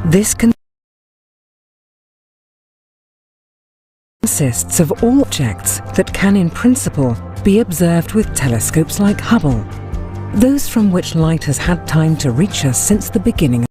This consists of all objects that can in principle be observed with telescopes like Hubble, those from which light has had time to reach us since the beginning.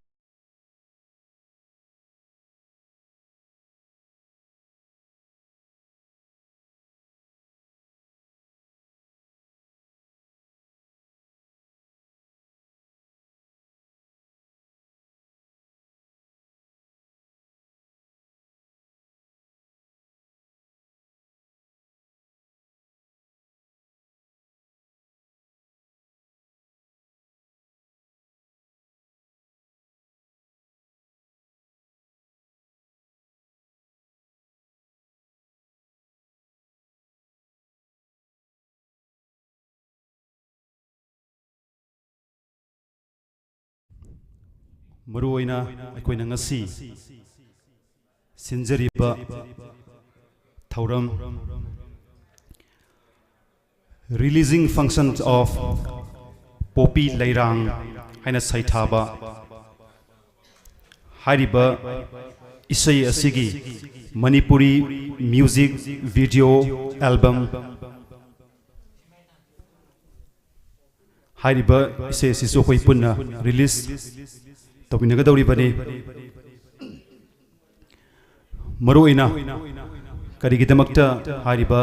Maruoina aikoina ngasi sinjariba thauram releasing functions of Poppy Leirang haina saithaba hariba isai asigi Manipuri music video album hariba isai sisu koi punna release Tobinagadori Bane Maruina Karigidamakta Hariba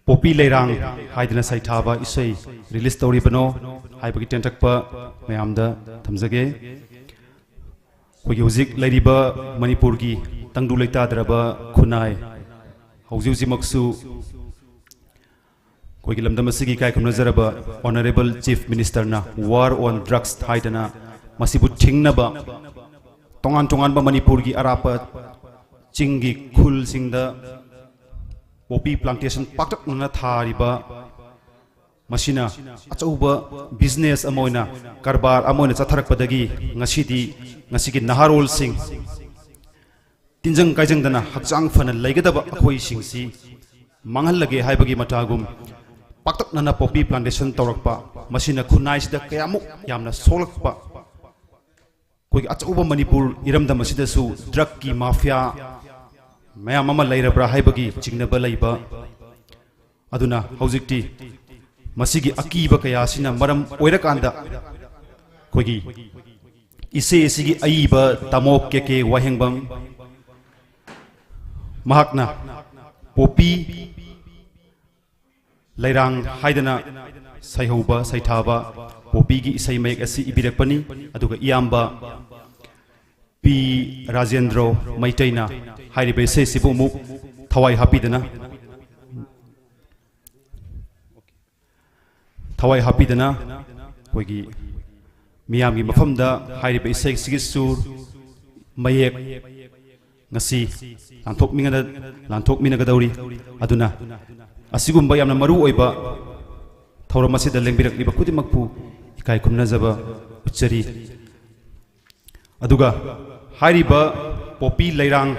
Poppy Leirang Haidana Saitaba Isai release Tori Bano Hypergitantakpa Mayamda Tamzage Hoyuzik Ladiba Manipurgi Tangduleta Draba Kunai Hauzi Maksu Koikilam Damasigi Kai Kumnazaraba, Honorable Chief Minister na War on Drugs Haidana, Masibu Tingnaba, Tongan Tongan Manipurgi Arapa, Chingi Kul Singda, Poppy Plantation Patak Nathariba, Machina, Achuba, Business Amoina, Karbar Amona Satarak Padagi, Nashidi, Nasiki Naharol Singh, Tinjang Kajangdana, Haksang Fan and Legadaba Akoi Singsi, Mangalage Haibagi Matagum. Paktak nana Poppy Plantation Torakpa, Machina Kunais the Kayamuk, Yamna Solakpa. Quick at over Manipur, Iram the Masidasu, Druggy Mafia, Mayamama Laira Brahibagi, Chingnaba Laiba, Aduna, Hauzikti, Masigi Akiba Kayasina, Madam Oirakanda, Quiggy Ise Sigi Aiba, Tamok Keke, Wahengbang, Mahakna, Poppy Leirang Haidana Saihoba Saitaba Poppy Isai make a sea Ibirakpani Aduka Iamba P Rajendro Maitaina Haibe Se Sibumu Tawai Hapidana Quigi Miami Mafamda Haibe Se Sigisur Mayek Nasi Lantok Minagadori Aduna Asigumba Yamna Maru Oiba Tauramasi the Lembirak Libakuti Makpu Ikai Kumnazaba Uchari Aduga Hariba Poppy Leirang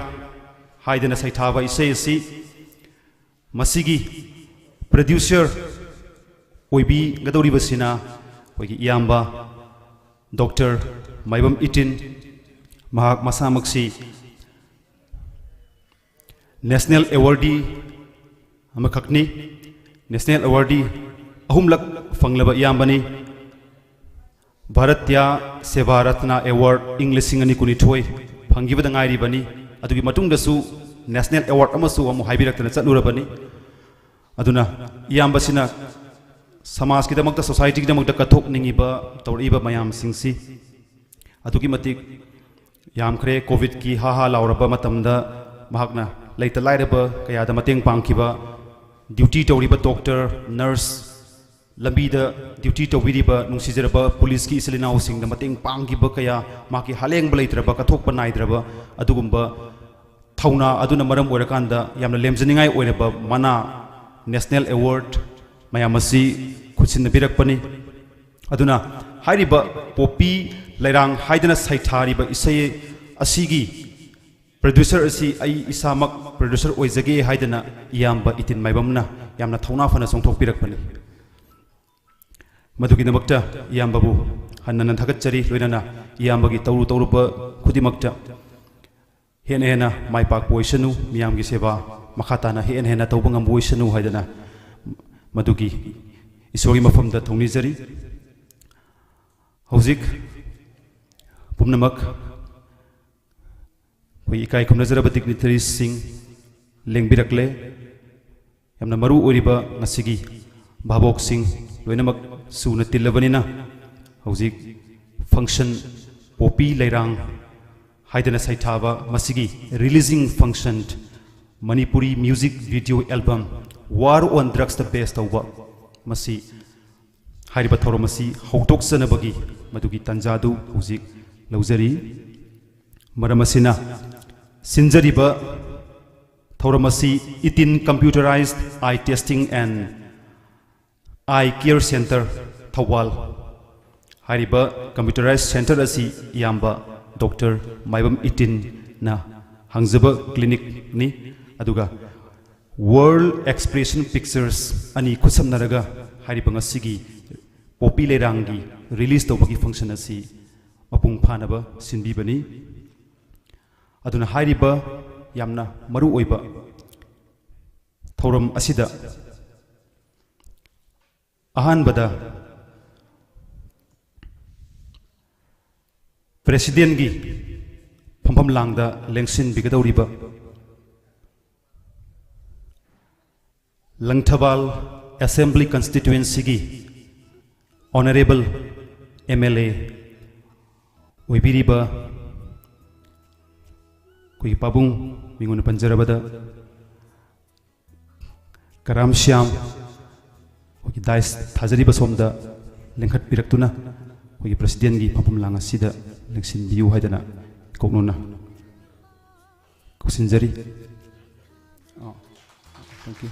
Haidana Saitava Isayasi Masigi Producer Oibi Gadori Basina Oigi Iamba Dr. Maibam Itin Mahak Masamaksi National Awardee Amakakni National Awardee Ahumlak Fanglaba Yambani Bharatya Sevaratna Award English Singani Kunitoi Pangivadangari Bani Adugi Matungasu National Award Amasu Amu Habirakana Satlurabani Aduna Yambasina Samas Kidamakta Society Kidamakta Katok Ningiba Toriba Mayam Singsi Aduki Matik Yamkre COVID Ki Haha Lauraba Matamda Mahakna Later Lightaba Kayada Mating Pankiba Duty to Riba Doctor, Nurse, Lambida, duty to Vidiba, Nusizeraba, Police Ki Selina Housing, the Mating Pangi Bakaya, Maki Haleng Blatraba, Katok Panaidraba, Adugumba, Tauna, Aduna Madam Urakanda, Yamna Lemzeningai Oeraba, Mana, National Award, Mayamasi, Kutsin the Birakpani, Aduna, Hariba, Poppy, Leirang, Haidana Saitariba, Isay, Asigi. Producer asi ai isamak producer oizage haidana iyamba itin maibamna yamna thauna fana songthok pirakpani madugi namakta iyambabu hannana thagachari loinana iyambagi tawru tawruba khudimakta hena hena mai pak poisanu miyamgi seba makhatana hena hena tawbangam boisanu haidana madugi isogi mafamda thongni jari hauzik pumnamak koi ikai khumnajaraba dignitaries sing lengbirakle yamna maru oriba ngasigi babok sing loinamak suna tillabanina hauzik function popi leirang haidana saithaba masigi releasing function Manipuri music video album War on Drugs the best over masi hariba thoromasi hautok sanabagi madugi tanjadu hauzik lauzari maramasina sinjariba thoromasi itin computerized eye testing and eye care center thawal hariba computerized center asi yamba Dr. Maibam itin na hangzaba clinic ni aduga world expression pictures ani khusamnaraga hariba ngasigi popi lerangi release tawbagi function asi mapung phanaba sinbibani aduna hariba yamna maru oiba thoram asida ahanbada president gi phampam langda lengsin bigadawriba Langthabal Assembly Constituency gi Honorable MLA Oibiriba Kui Pabung Mingun Panjarabada Karam Shyam Kui Dais Thajariba Somda Lengkhat Piraktuna Kui President gi Pampam Langa Sida Lengsin Biu Haidana Koknuna Kusinjari Oh, thank you.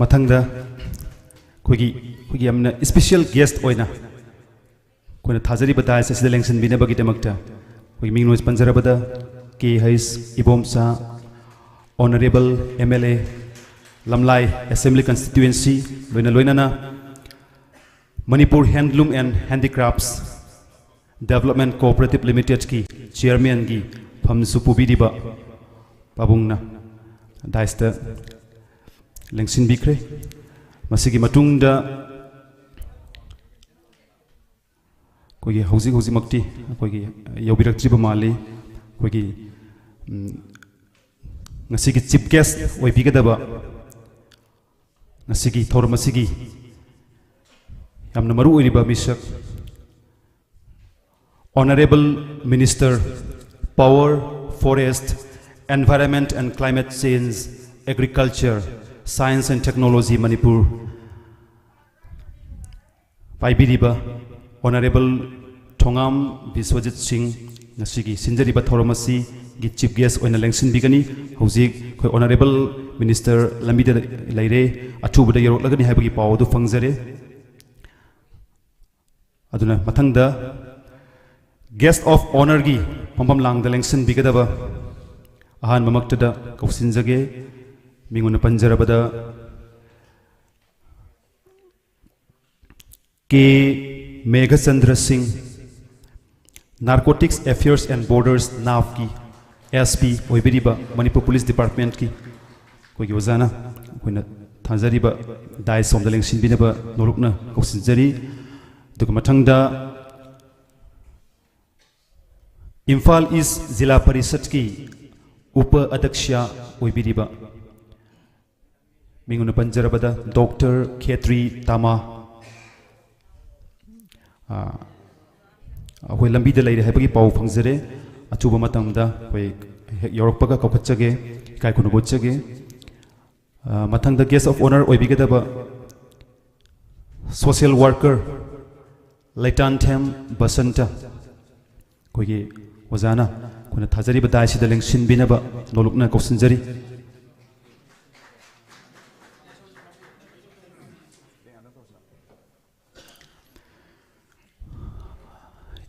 Mathangda koigi amna special guest oina koina thajari badai sa sida lengsin bina bagi damakta koigi mingno panjarabada ke hais ibomsa honorable MLA Lamlai Assembly Constituency loina na Manipur Handloom and Handicrafts Development Cooperative Limited ki chairman gi phamsu pubidiba pabungna daista lengsin bikre masigi matungda kogi hauzi makti kogi yobirakjiba mali kogi ngasigi chief guest oi bigadaba ngasigi thormasigi yamna maru oiriba misak Honorable Minister Power Forest Environment and Climate Change Agriculture Science and Technology Manipur Paibiriba Honorable Thongam Biswajit Singh Nasigi Sinjariba Thoromasi gi chief guest oina lengsin bigani hauzik khoi Honorable Minister Lambida Leire Atubada Yorok lagani haibagi pawdu fangjare aduna mathangda guest of honor gi pampam lang da lengsin bigadaba ahan mamaktada kausinjage minguna panjarabada K Meghachandra Singh Narcotics Affairs and Borders NAV ki SP oibiriba Manipur Police Department ki koigi wazana koina thajariba dai somda lengsin binaba norukna kausinjari duka mathangda Imphal East Zilla Parishad ki Upa Adyaksha oibiriba minguna panjarabada Dr. Khetri Tama hoi lambi da leire haibagi pau phangjare achuba matamda hoi yorokpaga kokachage kai kuno bochage mathangda guest of honor oibigadaba social worker Laitanthem Basanta koigi wazana kuna thajari badai sida lengsin binaba nolokna kausinjari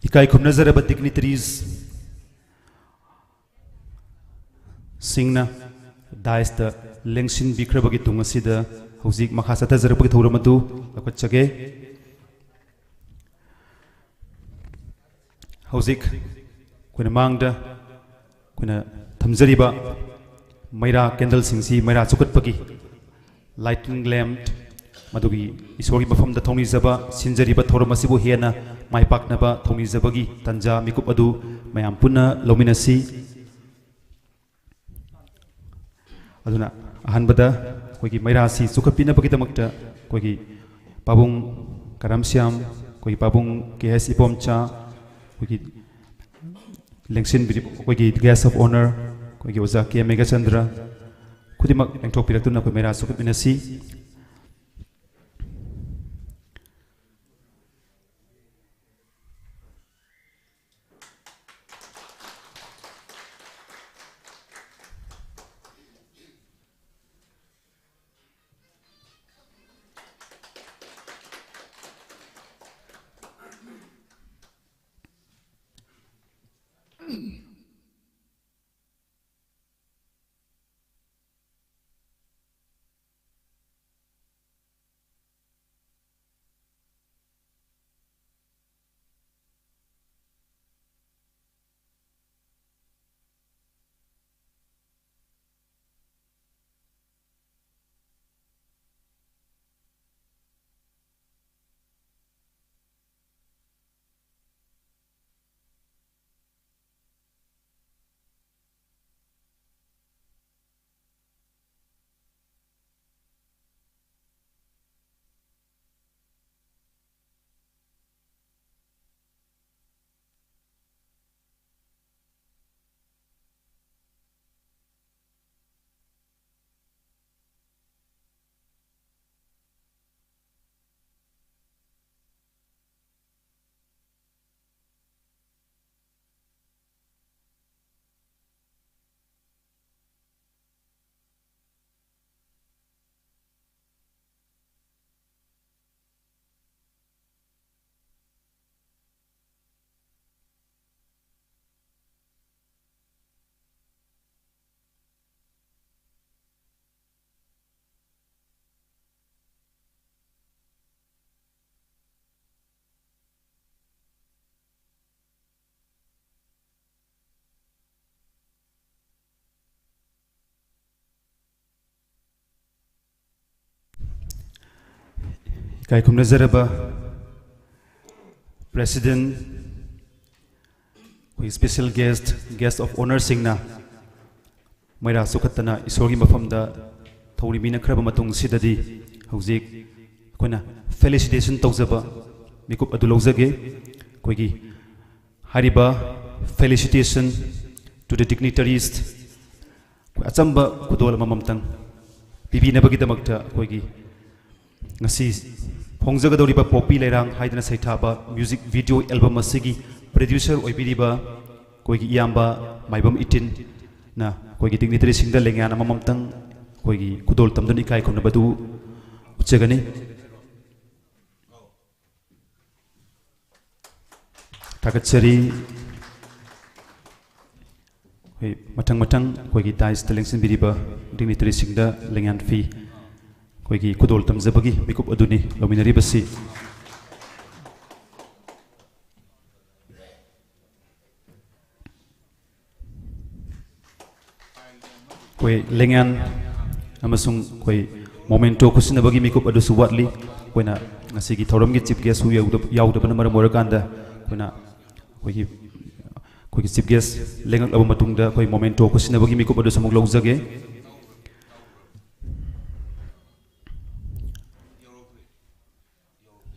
ikai khumnazaraba dignitaries singna ꯗꯥꯏꯁꯇ ꯂꯦꯡꯁꯤꯟꯕꯤꯈ꯭ꯔꯕꯒꯤ ꯇꯨꯡ ꯑꯁꯤꯗ ꯍꯧꯖꯤꯛ ꯃꯈꯥ ꯆꯠꯊꯖꯔꯛꯄꯒꯤ ꯊꯧꯔꯝ ꯑꯗꯨ ꯂꯧꯈꯠꯆꯒꯦ ꯍꯧꯖꯤꯛ ꯑꯩꯈꯣꯏꯅ ꯃꯥꯡꯗ ꯑꯩꯈꯣꯏꯅ ꯊꯝꯖꯔꯤꯕ ꯃꯩꯔꯥ ꯀꯦꯟꯗꯜꯁꯤꯡꯁꯤ ꯃꯩꯔꯥ ꯆꯨꯀꯠꯄꯒꯤ ꯂꯥꯏꯇꯤꯡ ꯂꯦꯝꯞ ꯃꯗꯨꯒꯤ ꯏꯁꯣꯔꯒꯤ ꯃꯐꯝꯗ ꯊꯧꯅꯤꯖꯕ ꯁꯤꯟꯖꯔꯤꯕ ꯊꯧꯔꯝ ꯑꯁꯤꯕꯨ ꯍꯦꯟꯅ ꯃꯥꯏ ꯄꯥꯛꯅꯕ ꯊꯧꯅꯤꯖꯕꯒꯤ ꯇꯟꯖꯥ ꯃꯤꯀꯨꯞ ꯑꯗꯨ ꯃꯌꯥꯝ ꯄꯨꯟꯅ ꯂꯧꯃꯤꯟꯅꯁꯤ ꯑꯗꯨꯅ ꯑꯍꯥꯟꯕꯗ ꯑꯩꯈꯣꯏꯒꯤ ꯃꯩꯔꯥꯁꯤ ꯆꯨꯀꯠꯄꯤꯅꯕꯒꯤꯗꯃꯛꯇ ꯑꯩꯈꯣꯏꯒꯤ ꯄꯥꯕꯨꯡ ꯀꯔꯝꯁ꯭ꯌꯥꯝ ꯑꯩꯈꯣꯏꯒꯤ ꯄꯥꯕꯨꯡ ꯀꯦ ꯑꯦꯁ ꯏꯄꯣꯝꯆꯥ ꯑꯩꯈꯣꯏꯒꯤ ꯂꯦꯡꯁꯤꯟꯕꯤꯔꯤꯕ ꯑꯩꯈꯣꯏꯒꯤ ꯒꯦꯁ ꯑꯣꯐ ꯑꯣꯅꯔ ꯑꯩꯈꯣꯏꯒꯤ ꯑꯣꯖꯥ ꯀꯦ ꯃꯦꯘꯆꯟꯗ꯭ꯔ ꯈꯨꯗꯤꯡꯃꯛ ꯂꯦꯡꯊꯣꯛꯄꯤꯔꯛꯇꯨꯅ ꯑꯩꯈꯣꯏ ꯃꯩꯔꯥ ꯆꯨꯀꯠꯃꯤꯟꯅꯁꯤ ꯏꯀꯥꯏ ꯈꯨꯝꯅꯖꯔꯕ ꯄ꯭ꯔꯦꯁꯤꯗꯦꯟ ꯑꯩꯈꯣꯏ ꯁ꯭ꯄꯦꯁꯦꯜ ꯒꯦꯁ ꯑꯣꯐ ꯑꯣꯅꯔꯁꯤꯡꯅ ꯃꯩꯔꯥ ꯆꯨꯀꯠꯇꯅ ꯏꯁꯣꯔꯒꯤ ꯃꯐꯝꯗ ꯊꯧꯅꯤꯃꯤꯟꯅꯈ꯭ꯔꯕ ꯃꯇꯨꯡꯁꯤꯗꯗꯤ ꯍꯧꯖꯤꯛ ꯑꯩꯈꯣꯏꯅ ꯐꯦꯂꯤꯁꯤꯇꯦꯁꯟ ꯇꯧꯖꯕ ꯃꯤꯀꯨꯞ ꯑꯗꯨ ꯂꯧꯖꯒꯦ ꯑꯩꯈꯣꯏꯒꯤ ꯍꯥꯏꯔꯤꯕ ꯐꯦꯂꯤꯁꯤꯇꯦꯁꯟ ꯇꯨ ꯗ ꯗꯤꯒꯅꯤꯇꯔꯤꯁ ꯑꯩꯈꯣꯏ ꯑꯆꯝꯕ ꯈꯨꯗꯣꯜ ꯑꯃꯃꯝꯇꯪ ꯄꯤꯕꯤꯅꯕꯒꯤꯗꯃꯛꯇ ꯑꯩꯈꯣꯏꯒꯤ ngasi phongjagadoriba popi leirang haidana saithaba music video album asigi producer oibiriba koigi iyamba maibam itin na koigi dignitary singda lengyana mamamtang koigi kudol tamdani kai khonabadu uchegani takachari hoi matang koigi tais telengsin biriba dignitary singda lengyan fi koigi kudol tamjabagi mikup aduni lominari basi koi lengan amasung koi momento kusinabagi mikup adu suwatli koina ngasigi thoramgi chief guest hu yaudabana maram orakanda koina koigi chief guest lengak aba matungda koi momento kusinabagi mikup adu samuk lawjage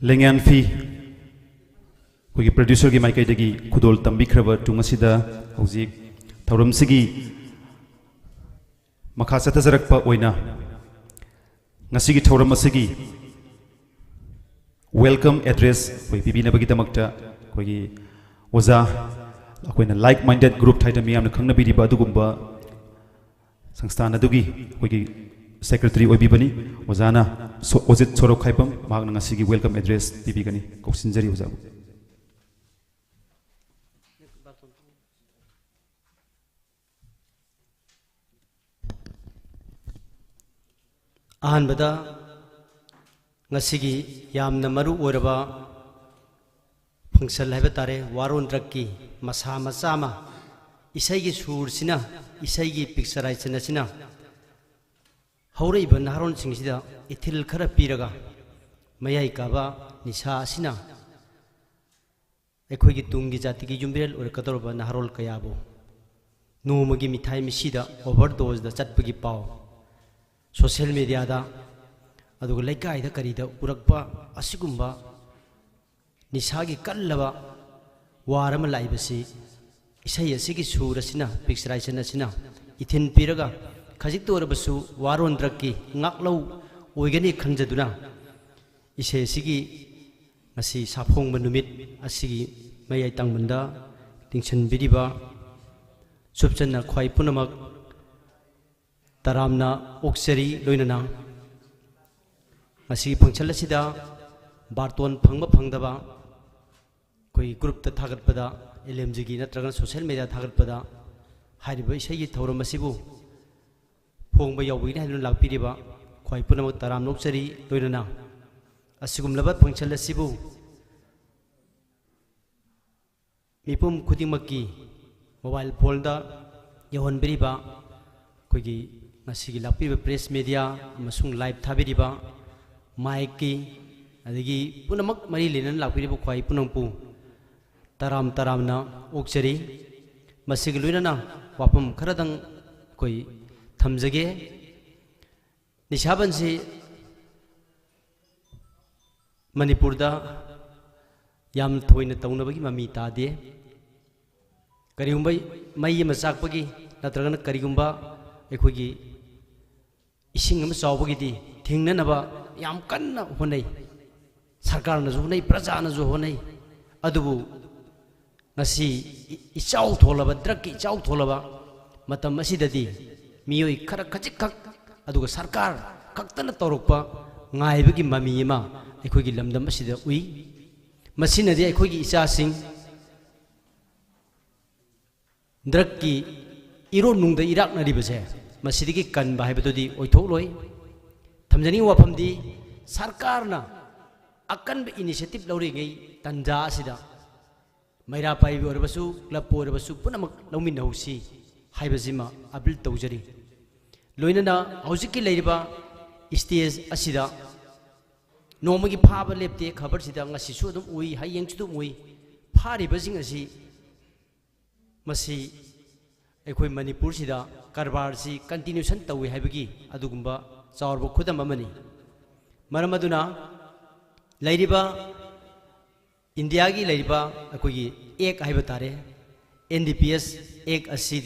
lengan fi koigi producer gi maikai dagi kudol tambi khraba tungasida hojik thoram sigi makha sathajarakpa oina ngasigi thoram asigi welcome address koi bibina bagi damakta koigi oza akoina like minded group thaida miyamna khangna biriba adugumba sangsthana dugi koigi secretary oibibani ozana ojit sorok khaibam magna ngasigi welcome address bibigani koksinjari ojabu अहनबदा ngasiगी यामना मरु ओरबा function है तारे वारोन drug मसा मचामा इसाई सुर सिना इसाई picturisation सिना हौरइब नहारोन सिंगसिदा ethyl खरा पीरगा मयाई काबा निशा सिना अखोगी तुंगी जाति की जुम्बिरल और कतरबा नहारोल कयाबो नोमगी मिठाई मिसीदा ओवरडोज द चटपगी पाव सोशल मीडिया दा अदुग लेकाइदा करीदा उरकपा असिगुम्बा निशागी कल्लबा वारम लाइबसी इसाई असिगी सुर असिना पिक्चराइजेशन असिना इथिन पीरगा खजिक तोरबसु वारोन ड्रगकी ngaklo ओइगनी खंजदुना इसे असिगी ngasi साफोंग नुमित असिगी मयाई तांगमंदा तिंगसन बिरिबा सुपचन्ना ख्वाई पुनमक तरामना ओक्सरी लोइनना ngasi फंक्शन असिदा बारतोन फंगबा फंगदबा कोई ग्रुप ता थागतपदा एलएमजी नत्रगन सोशल मीडिया थागतपदा हारिबा इसाई थौरम असिबु फोंबा यावबिनि हाइनु लाक्पिरिबा ख्वाई पुनमक तराम नोक्सरी लोइनना असिगुमलबा फंक्शन असिबु मिपुम खुदिमकी मोबाइल फोन दा यहोनबिरिबा कोइगी ngasiगी लाक्पिरिबा प्रेस मीडिया अमसुंग लाइव थाबिरिबा माइकी अदगी पुनमक मरी लेनन लाक्पिरिबा ख्वाई पुनमपु तराम तरामना ओक्सरी मसिग लोइनना वापम खरदंग कोई थमजगे निशाबनसी मणिपुर दा याम थोइना तौनबगी ममी तादे करिगुम्बा मई अमा चाकपगी नत्रगन करिगुम्बा अखोगी इसिंग अमा चावबगीदी थिंगननबा याम कन्ना होनै सरकारनजु होनै प्रजानजु होनै अदुबु ngasi इचाव थोलबा ड्रग इचाव थोलबा मतम असिददी मियोई खरा खजिक खक अदुगा सरकार खक्तना तौरक्पा ngaibagi mami ma अखोगी लमदम असिदा उई मसिनदि अखोगी इचासिंग ड्रग की इरो नुंगदा इराकनरिबसे मसिदिगी कनबा हाइबदुदी ओइथोलोय थमजनी वाफमदी सरकारना अकनब इनिशिएटिव लौरिङै तंजा असिदा मैरा पाइबि ओरबसु क्लब ओरबसु पुनमक लौमिनहौसी हाइबजिमा अपील तौजरी लोइनना हौजिकी लेरिबा स्टेज असिदा नोमगी फाब लेप्ते खबर सिदा ngasisu dum ui hayeng chu dum ui phari bajing asi masi ekhoi manipur sida karbar si continuation tawi haibagi adugumba chawrbo khudam amani maramaduna lairiba india gi lairiba ekhoi ek haiba tare ndps ek asi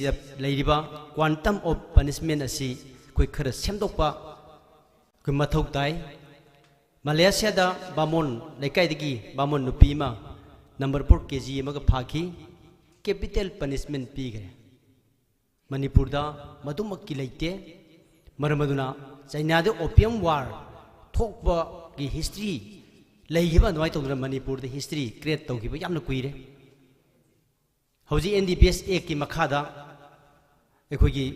lairiba quantum of punishment asi koi khara semdokpa koi mathau tai Malaysia da bamon lekai digi bamon nupima number 4 kg maga phaki capital punishment pigre Manipur da madumakki leite maramaduna China da opium war thokba gi history leigiba noi tongra Manipur da history create tawgiba yamna kuire hauji ndps ek ki makhada ekhogi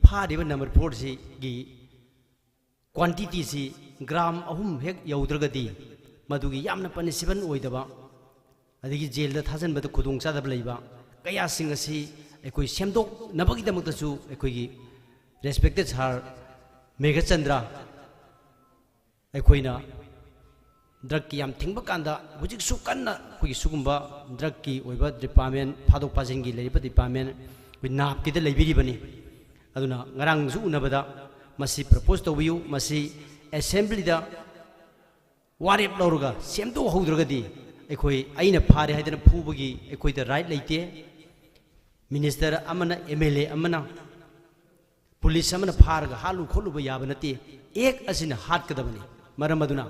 phariba number 4 si gi quantity si gram अहुम Keck यौद्रगदी मदुगी यामना punishment ओइदबा अदगी jail दा थाजनबद खुदुंग चादब लैबा कया सिंग असि एकोइ सेमदोक नबगी दमकतसु एकोइगी respected sir Meghachandra एकोइना drug की याम थिंगबा कांदा हुजिक सु कन्ना कोइ सुगुम्बा drug की ओइबा department फादोक पाजिंगी लैबा department कोइ नाप किदा लैबिरिबनी अदुना ngarang जु उनबदा मसी प्रपोज तोबियु मसी assembly da warep lauruga semdo haudragadi ekhoi aina phare haidana phubagi ekhoi da right leite minister amana mla amana police amana pharga halu kholuba yaba nate ek asina hat kadabani maramaduna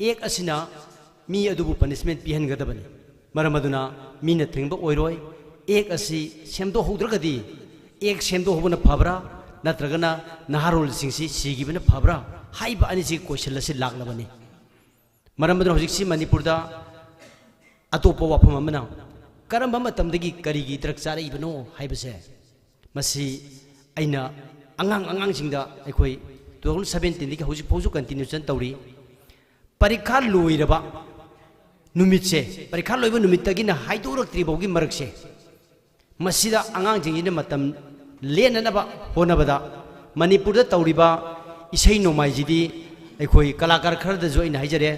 ek asina mi adubu punishment pihan gadabani maramaduna mina thengba oiroi ek asi semdo haudragadi ek semdo hobuna phabra natragana naharol singsi sigibana phabra हाइबा अनिसी question लसे लाक्लबनी मरमदन हजिक्सी मणिपुर दा अतोप वाफम अमना करम मतमदगी करिगी drug चारइबनो हाइबसे मसी अइना अंगांग अंगांग सिंगदा अखोई 2017 की हौजिक फौजु कंटिन्यूशन तौरी परीक्षा लोइरबा नुमित से परीक्षा लोइबा नुमित तगी ना हाइदोरक्त्रिबौगी मरक से मसिदा आंगांग जिंगिने मतम लेननबा होनबदा मणिपुर दा तौरिबा इसै नोमाइजिदी अखोई कलाकार खरद जो इन हाइजरे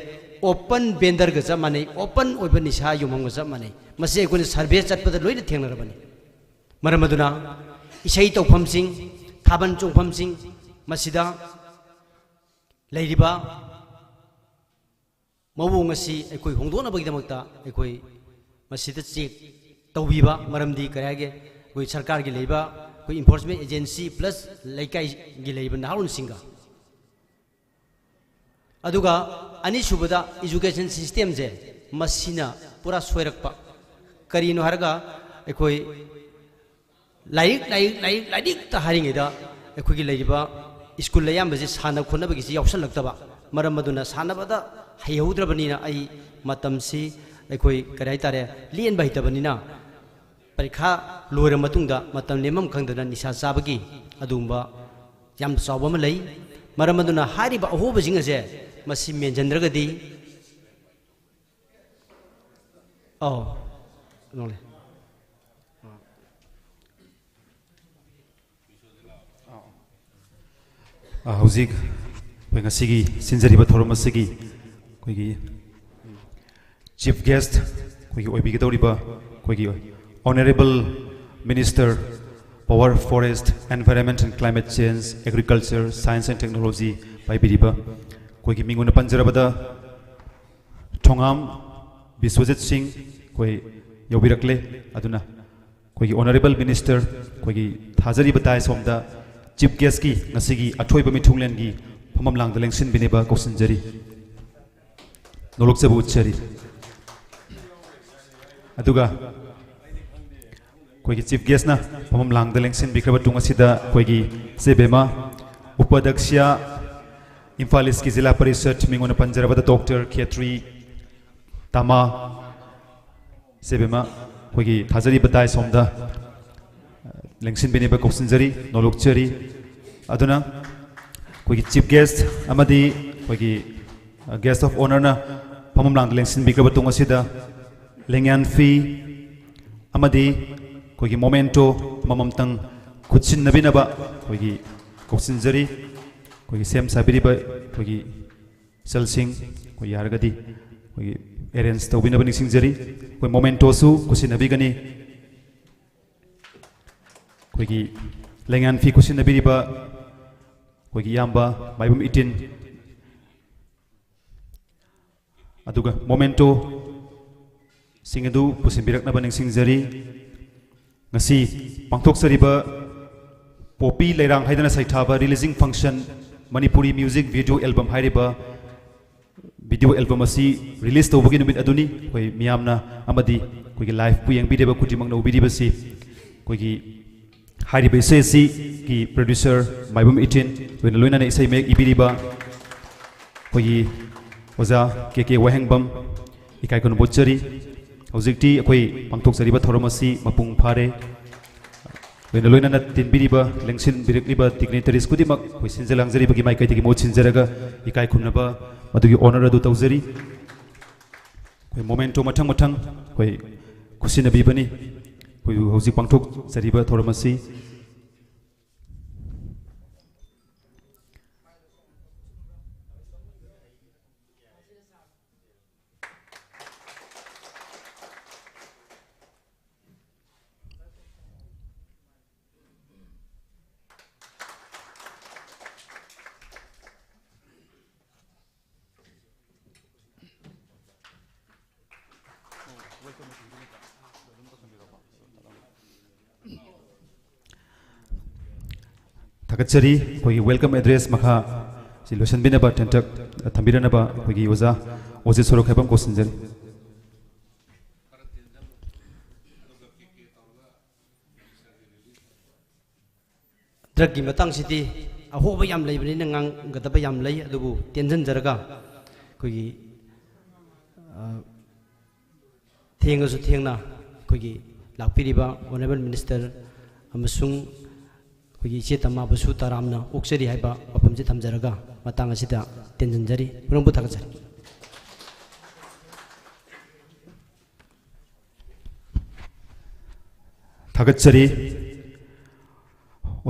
ओपन बेंदर ग जब माने ओपन ओइबा निसा युमंग जब माने मसे अखोई सर्वे चटपद लोइन थेंगनरबनी मरमदुना इसै तौफमसिंग थाबन चोंफमसिंग मसिदा लैरिबा मवोंग असि अखोई होंदोनबगीदमक्ता अखोई मसिदा चेक तौबीबा मरमदी करागे कोई सरकार की लेबा कोई इन्फोर्समेंट एजेंसी प्लस लेकाई की लेबा नारुन सिंगा अदुगा अनिसुबदा एजुकेशन सिस्टम जे मसिना पूरा सोयरकपा करीनो हरगा अखोई लाइक ता हारिङेदा अखोई की लेबा स्कूल लयामबजे साना खोनबगी सि यावसलक्तबा मरम मदुना सानबदा हैहौद्रबनिना आई मतमसी अखोई कराई तारे लियन बाहितबनिना परीक्षा लोर मतुंगदा मतम लेमम खंगदना निशा चाबगी अदुंबा याम चावब म लई मरम मदुना हारिबा अहोबजिंग असे मसि मेंजंद्रगदी नोले हौजिक ngasiगी सिंजरिबा थोरम असगी कोइगी चीफ गेस्ट कोइगी ओइबिगे तौरिबा कोइगी Honorable Minister, Power, Forest, Environment and Climate Change, Agriculture, Science and Technology, by Biriba, Kogi Minguna Panjarabada, Tongam, Biswajit Singh, Koi Yobirakle, Aduna, Kogi Honorable Minister, Kogi Hazari Batai Somda, Chief Guest, Nasigi, Atoy Bamitunglengi, Pomam Lang the Lengsin Bineba, Kosinjari, Noloksabu Cheri, Aduga. कोई chief guest ना हम लांग दलेंगसिन बिखरब तुंगसिदा कोई सेबेमा उपाध्यक्षा Imphal east की जिला परिषद मिंगोन पंजरबद doctor खेत्री तमा सेबेमा कोई थाजरी बताय सोमदा लेंगसिन बेनेबा कोसिनजरी नोलुकचरी अदुना कोई चीफ गेस्ट अमदी कोई गेस्ट ऑफ ऑनर ना हम लांग दलेंगसिन बिखरब तुंगसिदा लेंगयान फी अमदी कोई मोमेंटो ममतंग खुदसिन नबीनबा कोई कोसिनजरी कोई सेम साबिरिबा कोई सेलसिंग कोई यारगदी कोई अरेंज तौबिनबा निसिंजरी कोई मोमेंटो सु खुसिन नबीगनी कोई लेंगान फी खुसिन नबीरिबा कोई याम्बा Maibam इटिन अदुगा memento सिंगदु पुसिनबिरकनबा निसिंजरी ngasi pangthok sariba popi leirang haidana saithaba releasing function manipuri music video album hairiba video album asi release tawbagi numit aduni koi miyamna amadi koi live pu yang bideba kujimang no bidiba si koi gi hairiba se si ki producer maibum 18 when loina na isai mek ibidiba koi oza kk wahengbam ikai kon bochari हौजिकती अखोई पांथोकजरिबा theorem असि मपुंग फारे लोइना लोइना तिनबिरिबा लेंसिन बिरकलिबा dignitaries कुदिमक कोइ सिनजलांजरिबगी माइकैदगी मोद सिनजरगा इकाय खुमनबा मदुगी honour अदु तौजरी कोइ memento मथंग मथंग कोइ खुसिनबिबनी कोइ हौजिक पांथोकजरिबा theorem असि Takachari kogi welcome address makha solution binaba tentak thambiranaba kogi oza oje sorok hebam kosinjari drug gi matang siti ahoba yam leibani nang gadaba yam lei adubu tension jaraga kogi thengasu thengna kogi lakpiriba honorable minister amasung ꯑꯩꯈꯣꯏꯒꯤ ꯏꯆꯦ ꯇꯝꯃꯥꯕꯁꯨ ꯇꯔꯥꯝꯅ ꯑꯣꯛꯆꯔꯤ ꯍꯥꯏꯕ ꯋꯥꯐꯝꯁꯤ ꯊꯝꯖꯔꯒ ꯃꯇꯥꯡ ꯑꯁꯤꯗ ꯇꯦꯟꯖꯟꯖꯔꯤ ꯄꯨꯝꯅꯃꯛꯄꯨ ꯊꯥꯒꯠꯆꯔꯤ Thagatsari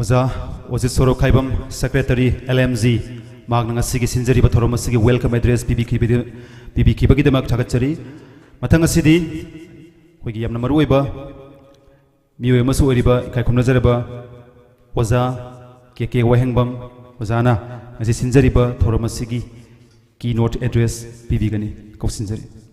Oza Ozit Soro Kaibam Secretary LMZ Magna Sigi Sinjari Bathoroma Sigi welcome address BB Kibagidamak Thagatsari Matanga Sidi Wigi Yamna Maruiba Miu Masu Riba Kaikumnazaraba Oza KK Wahengbam Ozana as Sinjariba Thoroma Sigi keynote address BB Gani Kosinjari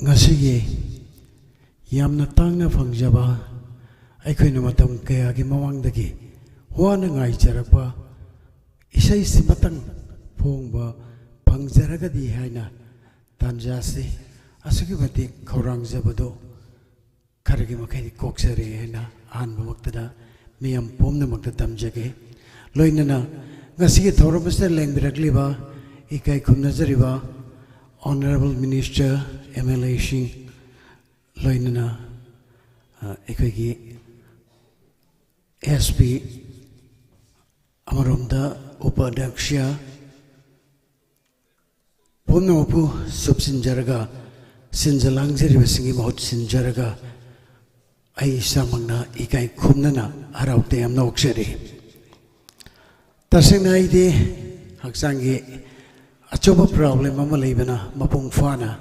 Ngasigi yamna tangna fangjaba aikhoina matam kaya gi mawangdagi wana ngai charapa isai simatang phongba phangjaragadi haina tanjasi asugi bati khorang jabado kharagi makhai koksare haina anba maktada miyam pomna makta tamjage loinana ngasigi thoromasta lengbirakliba ikai khumnajariba Honorable Minister MLA Shing Loinana Ekagi SP Amaromda Upadakshya Pumnapu Subsinjaraga Sinjalangzeri Singi Mahut Sinjaraga Aisha Magna Ikai Kumnana Araute Amna Oksheri Tasina Ide Haksangi Achoba problem ama leibana mapung fana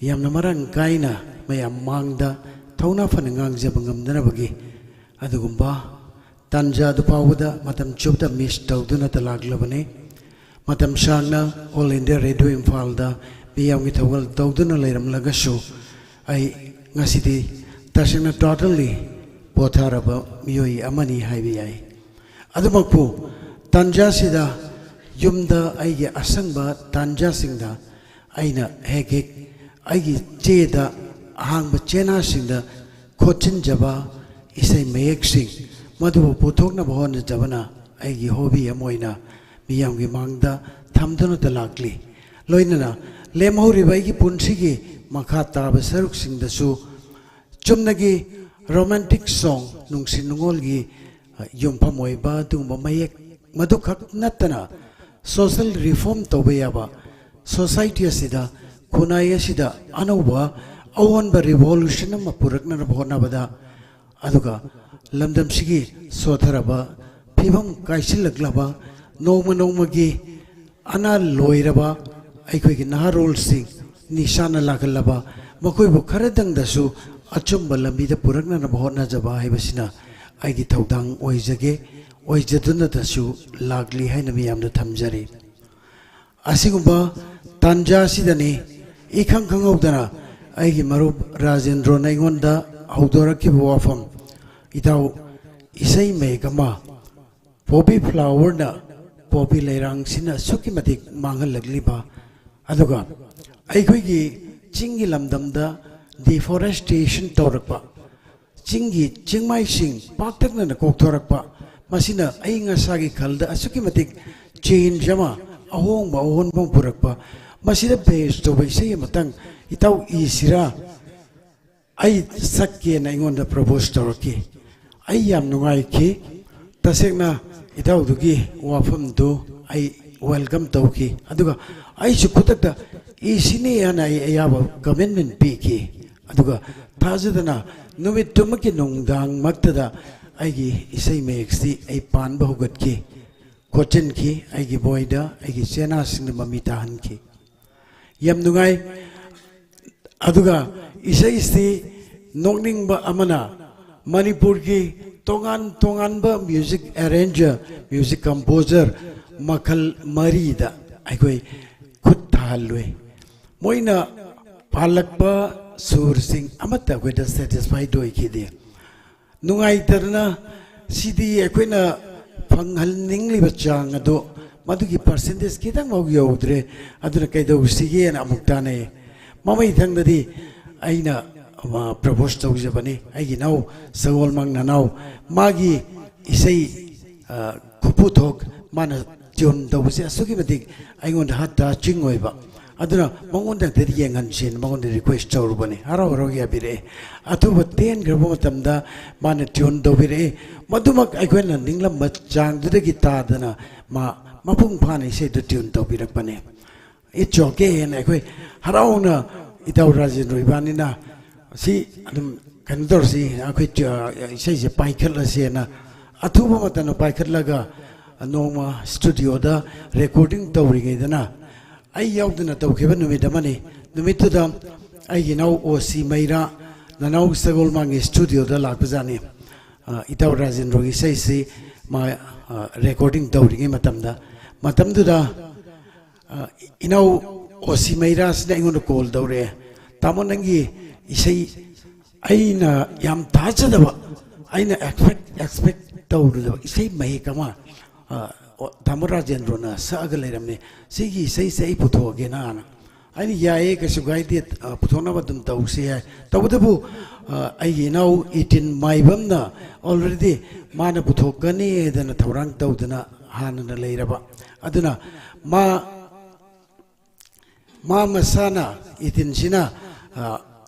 yamna marang kaina mayam mangda thauna fanangang jabangam danabagi adugumba tanja dupawada matam chubda miss tawduna talaglabane matam sangna all India radio Imphal-da miyamgi thawal tawduna leiram lagashu ai ngasidi tasingna totally potharaba miyoi amani haibi ai adumakpu tanja sida Yumda aigi asangba tanja singda aina hekek aigi cheda ahangba chena singda khochin jaba isai mayek sing madu puthokna bhon jabana aigi hobby amoina miyamgi mangda thamduna talakli loinana lemhori baigi punsigi makha taba saruk singda su chumnagi romantic song nungsin nungolgi yumphamoiba tungba mayek madu khak natana social reform tobayaba society asida kunai asida anauba awanba revolution ama purakna bhona bada aduga lamdam sigi sotharaba phibam kaisilaglaba nongmagi ana loiraba aikoi gi naharol sing nishana lagalaba makoi bu kharadang dasu achumba lambi da purakna bhona jaba haibasina aigi thaudang oijage oijaduna dasu lagli haina miyamda thamjari asigumba tanja sidani ikhang khangawdana aigi marup Rajendra naingonda haudorakiba wafam itau isai megama poppy flower na poppy leirang sina suki matik manghalagliba aduga aigoi chingi lamdamda deforestation tawrakpa chingi chingmai sing paktakna na koktorakpa Masina ay nga sagi kalda asuki matik change ama ahong maon bang purakpa masina base to bay say matang itaw isira ay sakye na ingon da propose torki ay yam nungay ki tasek na itaw dugi wafam do ay welcome tawki aduga ay sukutak da isini yan ay ayaba commitment piki aduga tazadana numit tumaki nungdang magtada aigi isai mexti ai pan bahugat ki kochen ki aigi boyda aigi sena sing mami tahan ki yam nungai aduga isai sti nokning ba amana Manipur ki tongan ba music arranger music composer makal marida aigoi khut thalwe moina palakpa sur sing amata kweda satisfied doi ki de nungai tarna sidi akoina phanghal ningli bachang ado madugi percentage kitang mau yaudre aduna kaido sige na amukta ne mamai thangdadi aina propose tawjabani aigi nau sagol mang nanau magi isai kupu thok mana tune tawse asuki matik aingon hatta chingoi ba aduna mangon da teri yengan sin mangon de request tawrubani haro haro ya bire atuba ten grabo tamda mana tune tawbire madumak aikwen ninglam chang de gita dana ma mapung phani se de tune tawbirak bane it joke en aikoi harauna itaw rajin roibani na si adum kanador si akoi sei je paikhala se na athuba matana paikhatlaga noma studio da recording tawri ge dana ai yaudna tawkheba numit amani numitda ai ginau osi maira nanau sagol mangi studio da lakpajani itaw rajin rogi sei si ma recording tawri ge matamda inau osi maira sna ingon call dawre tamonangi isai aina yam tajadaba aina expect tawru isai mai kama tamara jenrona saga leramne sigi isai sai puthoge na aini yae ka sugai de puthona badum tawse tawdabu ai nau 18 maibamna already mana puthokani dana thorang tawdana hanana leiraba aduna ma masana 18 sina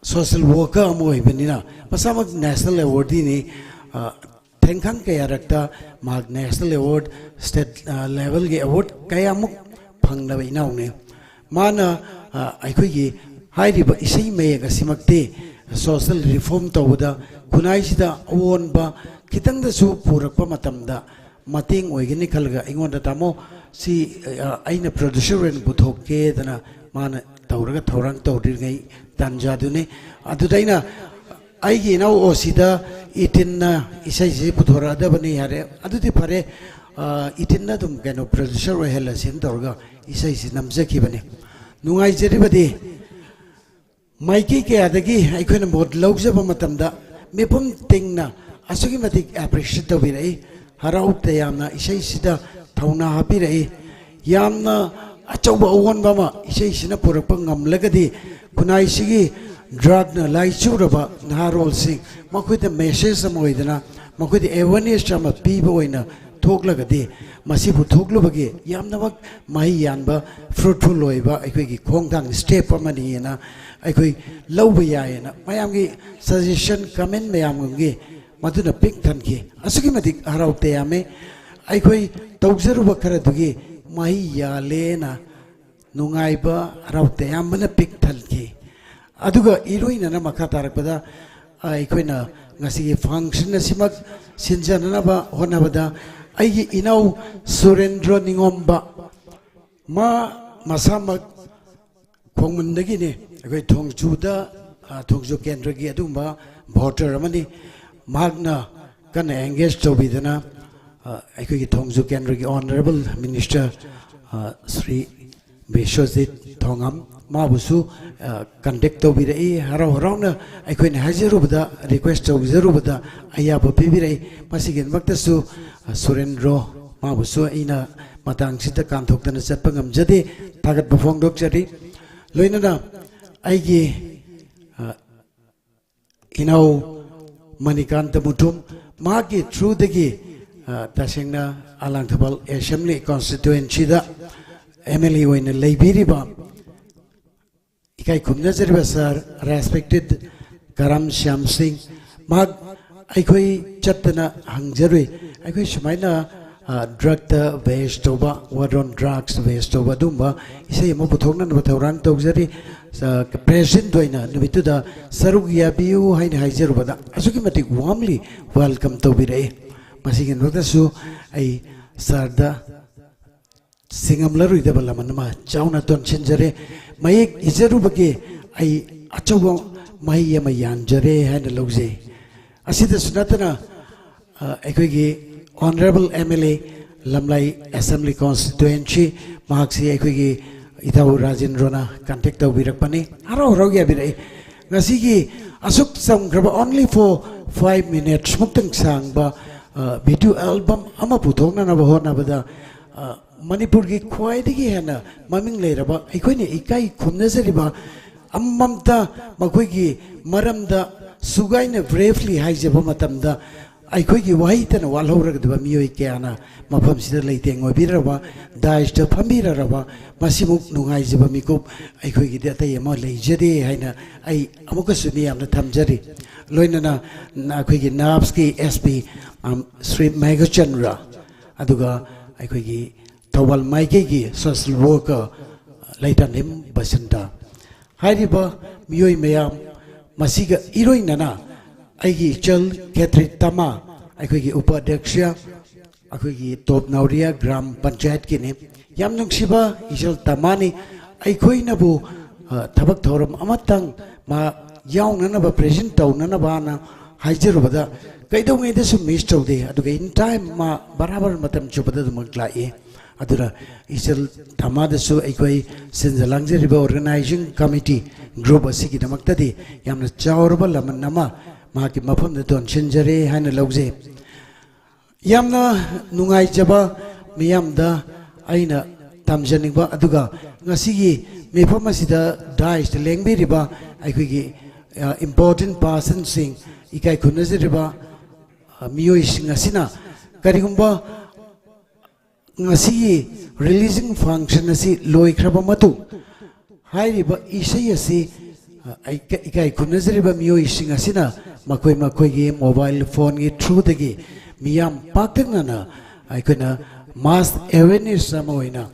social worker amoi benina masamak national award ni tengkhang kaya rakta mag national award state level ge award kaya muk phangna bainaw ne mana aikoi gi hairi ba isai me ga simakte social reform tawda kunai sida awon ba kitang da su purakpa matamda mating oigini khalga ingonda tamo si aina producer en buthokke dana mana tawraga thorang tawdirngai tanjadune adudaina aigi nau osida itinna isai se puthora da bani hare adudi phare itinna dum kano producer we hela sin torga isai si namjaki bani nungai jeri badi maiki ke adagi aikhoina mod laujaba matamda mepum tingna asugi matik appreciate tabirai harau tayamna isai sida thauna hapirai yamna achauba awon bama isai sina purakpa ngamlagadi kunai sigi drug na lai churaba naharol sing makuida message amoidana makuida awareness chama piba oina thoklagadi masibu thoklubagi yamnamak mai yanba fruitful loiba aikoi khongdang step amani na aikoi lawba yaena mayamgi suggestion comment mayamgi maduna pick thanki asugi madik harau teyame aikoi tawjaruba kharadugi mai yalena nungaiba harau teyamna pick thanki aduga iroina na makha tarakpada aikhoina ngasi function asimak sinjana ba honabada ai inau surendra ningomba masamak khongmundagi ne aikoi thongchuda thongju kendra gi adumba voter amani magna kana engage tobidana aikoi thongju kendra gi honorable minister Sri Beshojit Thongam mabusu contact tobirei harau harauna aikhoina hajirubada request tobirubada ayaba pibirei masigin waktasu surendro mabusu ina matang sita kanthokdana chatpa ngamjade thagat bafong dokjari loinana aigi inau manikanta mutum magi through dagi tasengna alangthabal assembly constituency da MLA oina leibiriba ikai khumna jariba sir respected Karam Shyam Singh mag aikoi chatna hangjarui aikoi sumaina drug the waste toba war on drugs waste toba dumba isai mo puthokna no thorang tawjari present doina nubituda sarugia biu haina haijarubada asuki matik warmly welcome tobirei masigin rotasu ai sarda singam larui da balamanama chauna ton chenjare mayek ijarubage ai achawa mai ma yanjare haina logje asida sunatana aikoi honorable MLA lamlai assembly constituency mahaksi aikoi itau Rajendrona contact tawbirakpani haro rogia birai ngasi asuk samgraba only for 5 minutes muktang sangba video album ama puthokna na bahona bada Manipur ki khwaidagi hena maming leiraba aikhoine ikai khumnajariba अममता मखोइगी मरमदा सुगाइना bravely हाइजबा मतमदा अखोइगी वाहितन वालहौरगदबा मियोइ क्याना मफमसिदा लेतेंग ओबिरबा दाइस्टा फमिरबा मसिमुक नुगाइजबा मिकुप अखोइगी दतै अमा लेजदे हाइना आई अमुकसु मियामना थमजरी लोइनना अखोइगी नाब्स की एसपी श्री मेघचंद्र अदुगा अखोइगी थौबल माइकेगी सोशल वर्कर लेटनिम बसंता हाइरिबा मियोइ मयाम मसिगा इरोइनना अगी चल केथरी तमा अखोइगी उपाध्यक्ष अखोइगी टॉप नौरिया ग्राम पंचायत की ने याम नुंगसिबा इचल तमानी अखोइनबु थबक थौरम अमतंग मा याउननबा प्रेजेंट तौननबाना हाइजरुबदा कैदौङैदसु मिस तौदे अदुगा इन टाइम मा बराबर मतम चुबदा दुमक लाए अदुरा इचल तमादसु अखोइ सिनजलांगजरिबा ऑर्गेनाइजिंग कमिटी ग्रुप असिगी दमक्तदि यामना चावरबा लमन नमा माकी मफम द दोनसिनजरे हाइना लौजे यामना नुंगाइजबा मियामदा आइना तमजनिबा अदुगा ngasiगी मेफम असिदा dice लेंबिरिबा अखोइगी important person sing ikai khunaziriba miyoi sing asina karigumba ngasi releasing function asi loi khraba matu hairiba isai asi ikai khunaziriba miyoi sing asina makoi makoi gi mobile phone gi through dagi miyam pakna aikona mass awareness samoina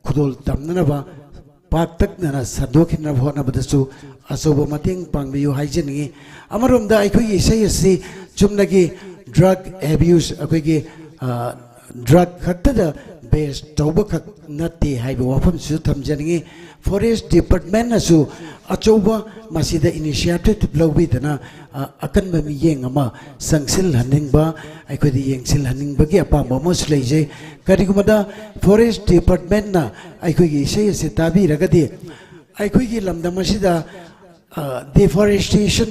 khudol tamnaba paktakna sadokina bhona badasu असोब मतेंग पांगबियो हाइजेनिंग अमरोमदा अखोई सैयसी चुमनगी drug abuse अखोई drug खक्तदा बेस तौब खक नते हाइबो वफम सु थमजनिंग फॉरेस्ट डिपार्टमेंट असु अचौबा मसिदा इनिशिएटिव लौबिदना अकन बमी येंग अमा संगसिल हनिंगबा अखोई येंगसिल हनिंगबगी अपाम मोस लेजे करिगुमदा फॉरेस्ट डिपार्टमेंट ना अखोई सैयसी ताबी रगदि अखोई लमदम असिदा deforestation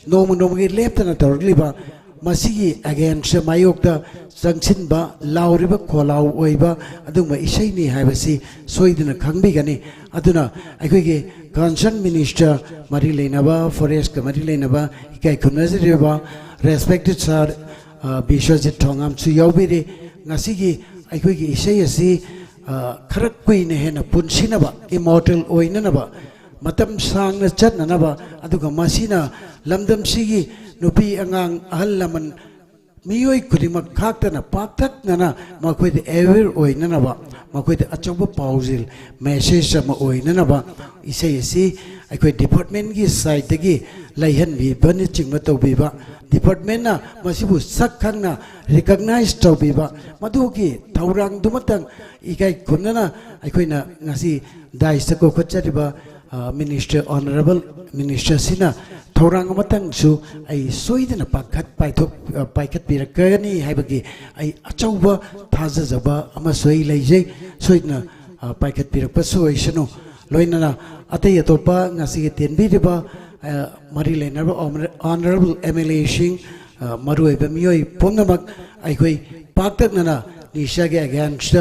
nomu leptana torgliba masigi against mayokta sangsinba lauriba kholau oiba aduma isaini haibasi soidina khangbigani aduna aikoige concern minister mari leinaba forest ka mari leinaba ikai khunazriba respected sir bishojit thongam chu yaubire ngasigi aikoige isai asi kharak kuine hena punsinaba immortal oinanaba मतम सांगना चटननबा अदुगा मसिना लमदम सिगी नुपी अंगांग अहल लमन मियोय खुदिमक खाक्तना पाक्तकना मखोइद aware ओइननबा मखोइद अचौब पाउजिल message सम ओइननबा इसेयसी अखोइ department की side दगी लैहन बि बनि Chingam तौबिबा department ना मसिबु सक्खंगना recognise तौबिबा मदुगी थौरांग दुमतंग इकाइ खुनना अखोइना ngasi dice को खचरिबा Minister Honorable Minister Sina Thorang Matang Su I Soidana Pakat Paikat Pirakani Habagi I Achauba Tazazaba Amasoi Laje Soidna Paikat Pirakpasoishano Loinana Atayatopa Nasi Tenbidiba Marilena Honorable MLA Shing Marue Bamioi Pongamak Aikoi Pakatana Nishage against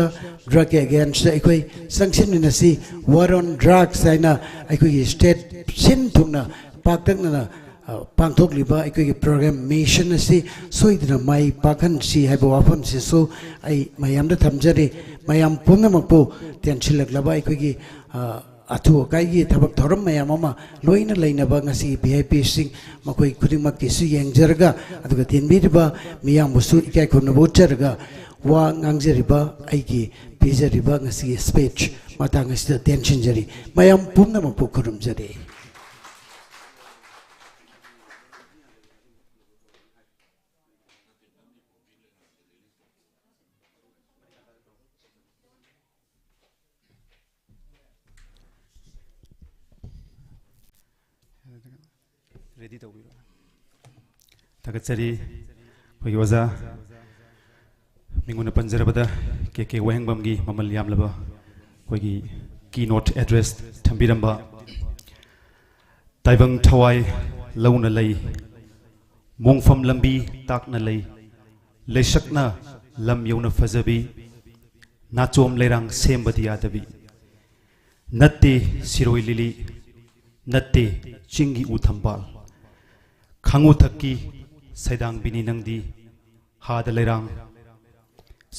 drug against अखोई संगसिन नसी war on drugs आइना अखोई state sin थुना पाक्तकना पांथोकलिबा अखोई program mission नसी सोइदना माई पाखन सी हाइबो वाफम से सो आई मयामदा थमजरे मयाम पुनमकपो टेंशिलकलबा अखोई अथु काइगी थबक थरम मयाममा लोइना लैनबा ngasi VIP सिंग मखोई खुदिमक किसु येंगजरगा अदुगा तेनबिरबा मियामबुसु इकाइ खुनबो चरगा वा ngangjariba aigi pijariba ngasi speech matang asida tension jari mayam pumnamuk pukurum jari ready to be tagatsari kogi waza Minguna Panjarabada, Keke Wangbamgi, Mamal Yamlaba, Kogi keynote address, Tambiramba, Taibang Tawai, Launa Lay, Mongfam Lambi, Takna Lay, Leshakna, Lam Yona Fazabi, Natum Leirang, Sembati Adabi, Natti Siroi Lili, नत्ते चिंगी उ थंबाल खांगु थक्की सैदांग बिनी नंगदी हाद लेरांग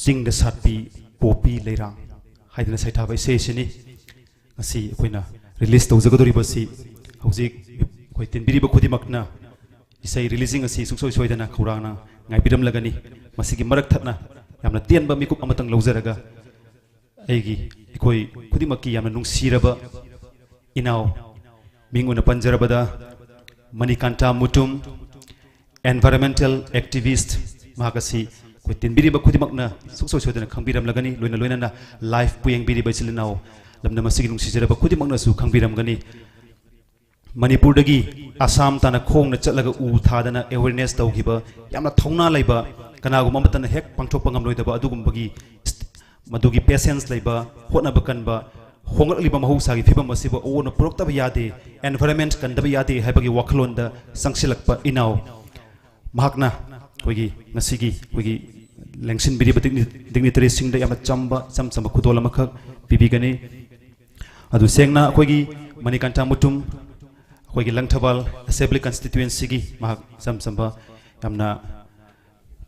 सिंग द सातपी पोपी लेरांग हाइदना सैथाबा इसेसिनी ngasi akoina release tawjagadori basi hojik akoi tinbiriba khudimакna isai releasing asi suksoi soidana khurana ngaibiram lagani masigi marak thatna yamna tianba mikup amatang lawjaraga aigi akoi khudimakki yamna nungsiraba inaw minguna panjarabada manikanta mutum environmental activist mahakasi koi tinbiriba khudimakna suksoi soidana khangbiram lagani loina loina life puyeng biriba chilinaw lamna masigi nungsijaraba khudimakna su khangbiram gani manipur dagi assam tana khongna chatlaga u thadana awareness tawgiba yamna thongna laiba kanaguma matana hek pangthok pangam loidaba adugumbagi madugi patience laiba hotna bakanba honglakliba mahusagi phibam asiba ona purokta yade environment kandaba yade haibagi wakhlonda sangsilakpa inaw mahakna koigi ngasigi koigi lengsin biriba dignitary singda yamna chamba chamba khudol amakha pibigani adu sengna koigi manikanta mutum koigi langthabal assembly constituency gi mahak samba yamna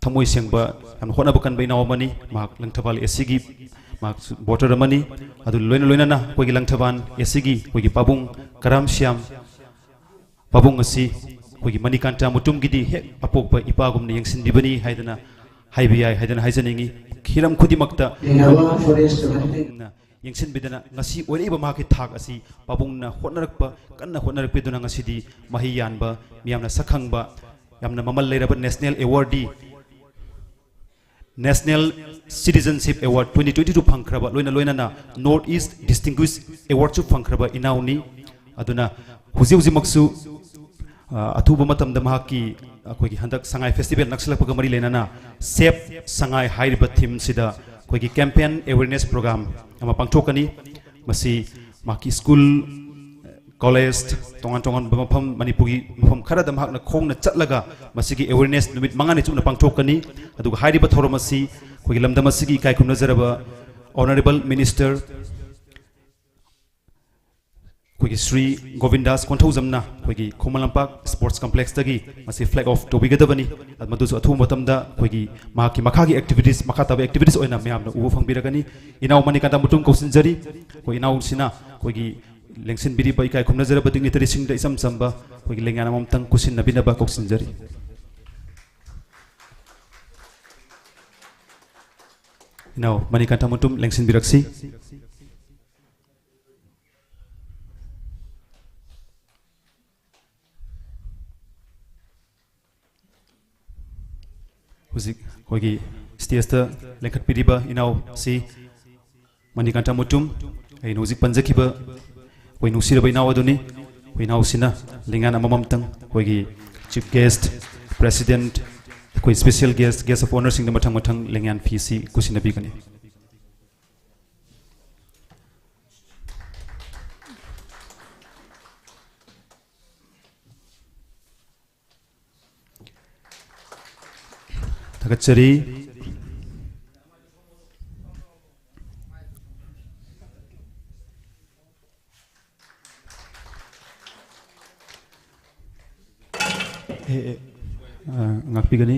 thamoi sengba yamna hona bukan baina omani mahak langthabal esigi mahak voter amani adu loina loina na koigi langthaban esigi koigi pabung karam syam pabung asi koigi manikanta mutum gidi he apokpa ipagumni yengsin bibani haidana haibiyai haidana haijaningi khiram khudimakta yengsin bidana ngasi oreiba mahaki thak asi pabungna hotnarakpa kanna hotnarakpe duna ngasidi mahi yanba miyamna sakhangba yamna mamal leiraba national awardee national citizenship award 2022 phangkraba loina loina na north east distinguished award chu phangkraba inauni aduna huji huji maksu athuba matamda mahaki akogi handak sangai festival naksalakpa gamari lenana save sangai hairiba theme sida koigi campaign awareness program ama pangthokani masi maki school college tongan tongan bampham manipuri mafam kharada mahakna khongna chatlaga masigi awareness numit mangani chuna pangthokani aduga hairiba thoramasi koigi lamdam asigi kai khumna jaraba honorable minister koigi Sri Govindas Konthozamna koigi Khomalampak sports complex tagi masi flag off tobigadabani admadu su athu matamda koigi mahaki makhagi activities makhatabe activities oina myamna ubu fangbiragani inaw manikanta mutum kausinjari ko inaw sina koigi lengsin biri bai kai khumna jaraba dignitary singda isam samba koigi lengana mamtang kusin nabinaba kausinjari inaw manikanta mutum lengsin biraksi Huzik koigi stage lengkat piriba inaw si manikanta mutum ai nuzik panjakiba koi nusiraba inaw aduni koi inaw sina lingana mamamtang koigi chief guest president koi special guest of honor sing mathang mathang lengan pc kusina bigani Takachari ngakpigani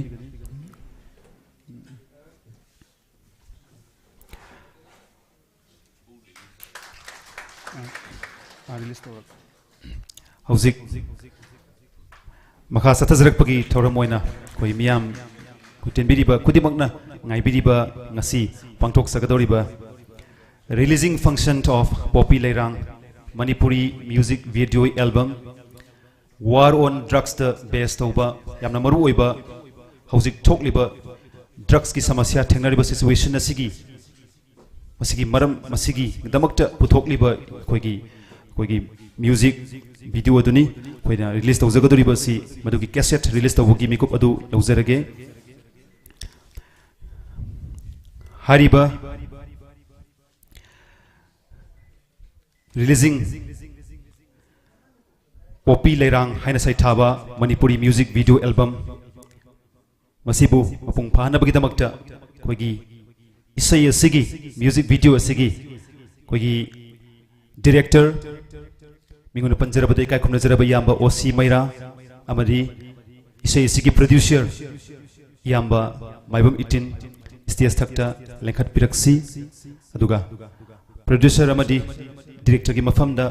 hauzik makha sathajrakpagi thoramoina koi miyam kutenbiriba kudimakna ngaibiriba ngasi pangthok sagadoriba releasing function of Poppy Leirang Manipuri music video album war on drugs the best over yamna maru oiba hauzik thokliba drugs ki samasya thengnariba situation asigi masigi maram masigi damakta puthokliba koigi music video aduni koina release tawjagadoriba si madugi cassette release tawgi mikup adu lawjarage hariba releasing Poppy Leirang haina saithaba Manipuri music video album masibu mapung phana bagidamakta koigi isai asigi music video asigi koigi director ꯃꯤꯉꯣꯟꯗ ꯄꯟꯖꯔꯕꯗ ꯏꯀꯥꯏ ꯈꯨꯝꯅꯖꯔꯕ ꯏꯌꯥꯝꯕ OC ꯃꯩꯔꯥ ꯑꯃꯗꯤ ꯏꯁꯩ ꯑꯁꯤꯒꯤ producer ꯏꯌꯥꯝꯕ ꯃꯥꯏꯕꯝ ꯏꯇꯤꯟ stage ꯊꯛꯇ ꯂꯦꯡꯈꯠꯄꯤꯔꯛꯁꯤ ꯑꯗꯨꯒ producer ꯑꯃꯗꯤ ꯗꯤꯔꯦꯛꯇꯔꯒꯤ ꯃꯐꯝꯗ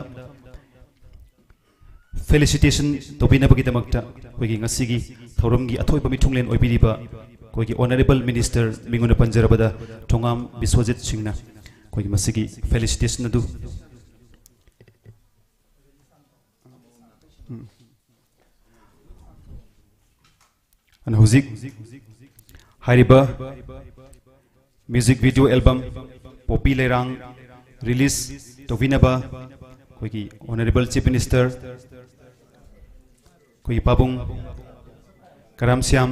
ꯐꯦꯂꯤꯁꯤꯇꯦꯁꯟ ꯇꯧꯕꯤꯅꯕꯒꯤꯗꯃꯛꯇ ꯑꯩꯈꯣꯏꯒꯤ ꯉꯁꯤꯒꯤ ꯊꯧꯔꯝꯒꯤ ꯑꯊꯣꯏꯕ ꯃꯤꯊꯨꯡꯂꯦꯟ ꯑꯣꯏꯕꯤꯔꯤꯕ ꯑꯩꯈꯣꯏꯒꯤ ꯑꯣꯅꯔꯦꯕꯜ ꯃꯤꯅꯤꯁꯇꯔ ꯃꯤꯉꯣꯟꯗ ꯄꯟꯖꯔꯕꯗ ꯊꯣꯉꯥꯝ ꯕꯤꯁ꯭ꯋꯖꯤꯠ ꯁꯤꯡꯅ ꯑꯩꯈꯣꯏꯒꯤ ꯃꯁꯤꯒꯤ ꯐꯦꯂꯤꯁꯤꯇꯦꯁꯟ ꯑꯗꯨ ꯑꯗꯨꯅ ꯍꯧꯖꯤꯛ ꯍꯥꯏꯔꯤꯕ ꯃ꯭ꯌꯨꯖꯤꯛ ꯚꯤꯗꯤꯑꯣ ꯑꯦꯜꯕꯝ ꯄꯣꯄꯤ ꯂꯩꯔꯥꯡ ꯔꯤꯂꯤꯁ ꯇꯧꯕꯤꯅꯕ ꯑꯩꯈꯣꯏꯒꯤ ꯑꯣꯅꯔꯦꯕꯜ ꯆꯤꯐ ꯃꯤꯅꯤꯁꯇꯔ ꯑꯩꯈꯣꯏꯒꯤ ꯄꯥꯕꯨꯡ ꯀꯔꯥꯝ ꯁ꯭ꯌꯥꯝ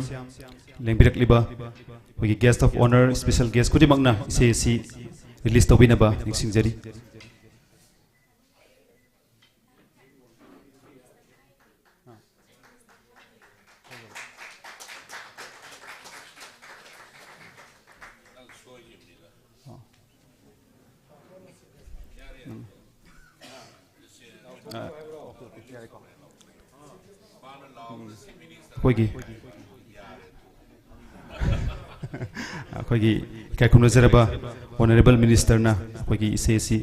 ꯂꯦꯡꯕꯤꯔꯛꯂꯤꯕ ꯑꯩꯈꯣꯏꯒꯤ guest of honour special guest ꯈꯨꯗꯤꯡꯃꯛꯅ ꯏꯁꯩ ꯑꯁꯤ ꯔꯤꯂꯤꯁ ꯇꯧꯕꯤꯅꯕ ꯅꯤꯡꯁꯤꯡꯖꯔꯤ ꯑꯩꯈꯣꯏꯒꯤ ꯏꯀꯥꯏ ꯈꯨꯝꯅꯖꯔꯕ ꯑꯣꯅꯔꯦꯕꯜ ꯃꯤꯅꯤꯁꯇꯔꯅ ꯑꯩꯈꯣꯏꯒꯤ ꯏꯁꯩ ꯑꯁꯤ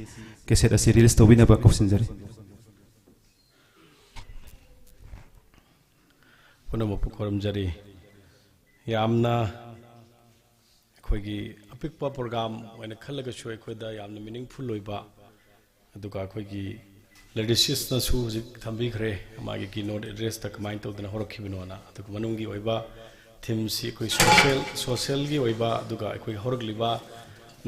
ꯀꯦꯁꯦꯠ ꯑꯁꯤ ꯔꯤꯂꯤꯁ ꯇꯧꯕꯤꯅꯕ ꯀꯧꯁꯤꯟꯖꯔꯤ ꯄꯨꯝꯅꯃꯛꯄꯨ ꯈꯨꯔꯨꯝꯖꯔꯤ ꯌꯥꯝꯅ ꯑꯩꯈꯣꯏꯒꯤ ꯑꯄꯤꯛꯄ ꯄ꯭ꯔꯣꯒ꯭ꯔꯥꯝ ꯑꯣꯏꯅ ꯈꯜꯂꯒꯁꯨ ꯑꯩꯈꯣꯏꯗ ꯌꯥꯝꯅ ꯃꯤꯅꯤꯡꯐꯨꯜ ꯑꯣꯏꯕ ꯑꯗꯨꯒ ꯑꯩꯈꯣꯏꯒꯤ ꯂꯦꯗꯤꯁꯤꯁꯅꯁꯨ ꯍꯧꯖꯤꯛ ꯊꯝꯕꯤꯈ꯭ꯔꯦ ꯃꯥꯒꯤ ꯀꯤꯅꯣꯠ ꯑꯦꯗ꯭ꯔꯦꯁꯇ ꯀꯃꯥꯏꯅ ꯇꯧꯗꯅ ꯍꯧꯔꯛꯈꯤꯕꯅꯣꯅ ꯑꯗꯨꯒ ꯃꯅꯨꯡꯒꯤ ꯑꯣꯏꯕ ꯊꯤꯝꯁꯤ ꯑꯩꯈꯣꯏ ꯁꯣꯁꯤꯌꯦꯜꯒꯤ ꯑꯣꯏꯕ ꯑꯗꯨꯒ ꯑꯩꯈꯣꯏ ꯍꯧꯔꯛꯂꯤꯕ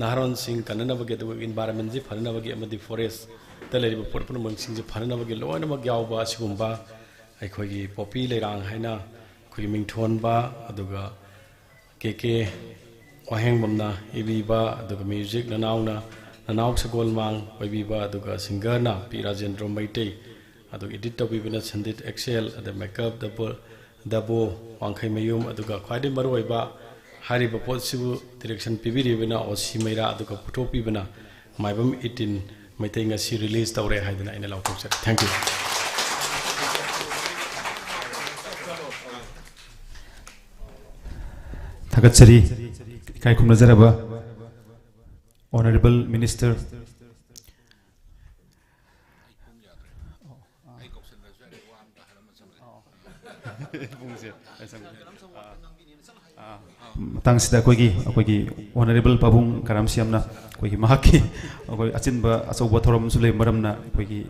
ꯅꯍꯥꯔꯣꯟꯁꯤꯡ ꯀꯟꯅꯅꯕꯒꯤ ꯑꯗꯨꯒ ꯏꯟꯚꯥꯏꯔꯟꯃꯦꯟꯁꯤ ꯐꯅꯅꯕꯒꯤ ꯑꯃꯗꯤ ꯐꯣꯔꯦꯁꯇ ꯂꯩꯔꯤꯕ ꯄꯣꯠ ꯄꯨꯝꯅꯃꯛꯁꯤꯡꯁꯤ ꯐꯅꯅꯕꯒꯤ ꯂꯣꯏꯅꯃꯛ ꯌꯥꯎꯕ ꯑꯁꯤꯒꯨꯝꯕ ꯑꯩꯈꯣꯏꯒꯤ ꯄꯣꯄꯤ ꯂꯩꯔꯥꯡ ꯍꯥꯏꯅ ꯑꯩꯈꯣꯏꯒꯤ ꯃꯤꯡꯊꯣꯟꯕ ꯑꯗꯨꯒ ꯀꯦ ꯋꯥꯍꯦꯡꯕꯝꯅ ꯏꯕꯤꯕ ꯑꯗꯨꯒ ꯃ꯭ꯌꯨꯖꯤꯛ ꯅꯅꯥꯎ ꯁꯒꯣꯜꯃꯥꯡ ꯑꯣꯏꯕꯤꯕ ꯑꯗꯨꯒ ꯁꯤꯡꯒꯔꯅ ꯄꯤ ꯔꯥꯖꯦꯟꯗ꯭ꯔ ꯃꯩꯇꯩ ꯑꯗꯨꯒ ꯏꯗꯤꯠ ꯇꯧꯕꯤꯕꯅ ꯁꯟꯗꯤꯠ ꯑꯦꯛꯁꯦꯜ ꯑꯗ ꯃꯦꯀꯞ ꯗꯕꯣ ꯋꯥꯡꯈꯩꯃꯌꯨꯝ ꯑꯗꯨꯒ ꯈ꯭ꯋꯥꯏꯗꯒꯤ ꯃꯔꯨꯑꯣꯏꯕ ꯍꯥꯏꯔꯤꯕ ꯄꯣꯠꯁꯤꯕꯨ ꯗꯤꯔꯦꯛꯁꯟ ꯄꯤꯕꯤꯔꯤꯕꯅ OC ꯃꯩꯔꯥ ꯑꯗꯨꯒ ꯄꯨꯊꯣꯛꯄꯤꯕꯅ ꯃꯥꯏꯕꯝ ꯏꯇꯤꯟ ꯃꯩꯇꯩ ꯉꯁꯤ ꯔꯤꯂꯤꯁ ꯇꯧꯔꯦ ꯍꯥꯏꯗꯅ ꯑꯩꯅ ꯂꯥꯎꯊꯣꯛꯆꯔꯤ ꯊꯦꯡꯛ ꯌꯨ ꯊꯥꯒꯠꯆꯔꯤ ꯏꯀꯥꯏ ꯈꯨꯝꯅꯖꯔꯕ ꯑꯣꯅꯔꯦꯕꯜ ꯃꯤꯅꯤꯁꯇꯔ ꯃꯇꯥꯡꯁꯤꯗ ꯑꯩꯈꯣꯏꯒꯤ ꯑꯣꯅꯔꯦꯕꯜ ꯄꯥꯕꯨꯡ ꯀꯔꯥꯝ ꯁ꯭ꯌꯥꯝꯅ ꯑꯩꯈꯣꯏꯒꯤ ꯃꯍꯥꯛꯀꯤ ꯑꯩꯈꯣꯏ ꯑꯆꯤꯟꯕ ꯑꯆꯧꯕ ꯊꯧꯔꯝ ꯑꯃꯁꯨ ꯂꯩꯕ ꯃꯔꯝꯅ ꯑꯩꯈꯣꯏꯒꯤ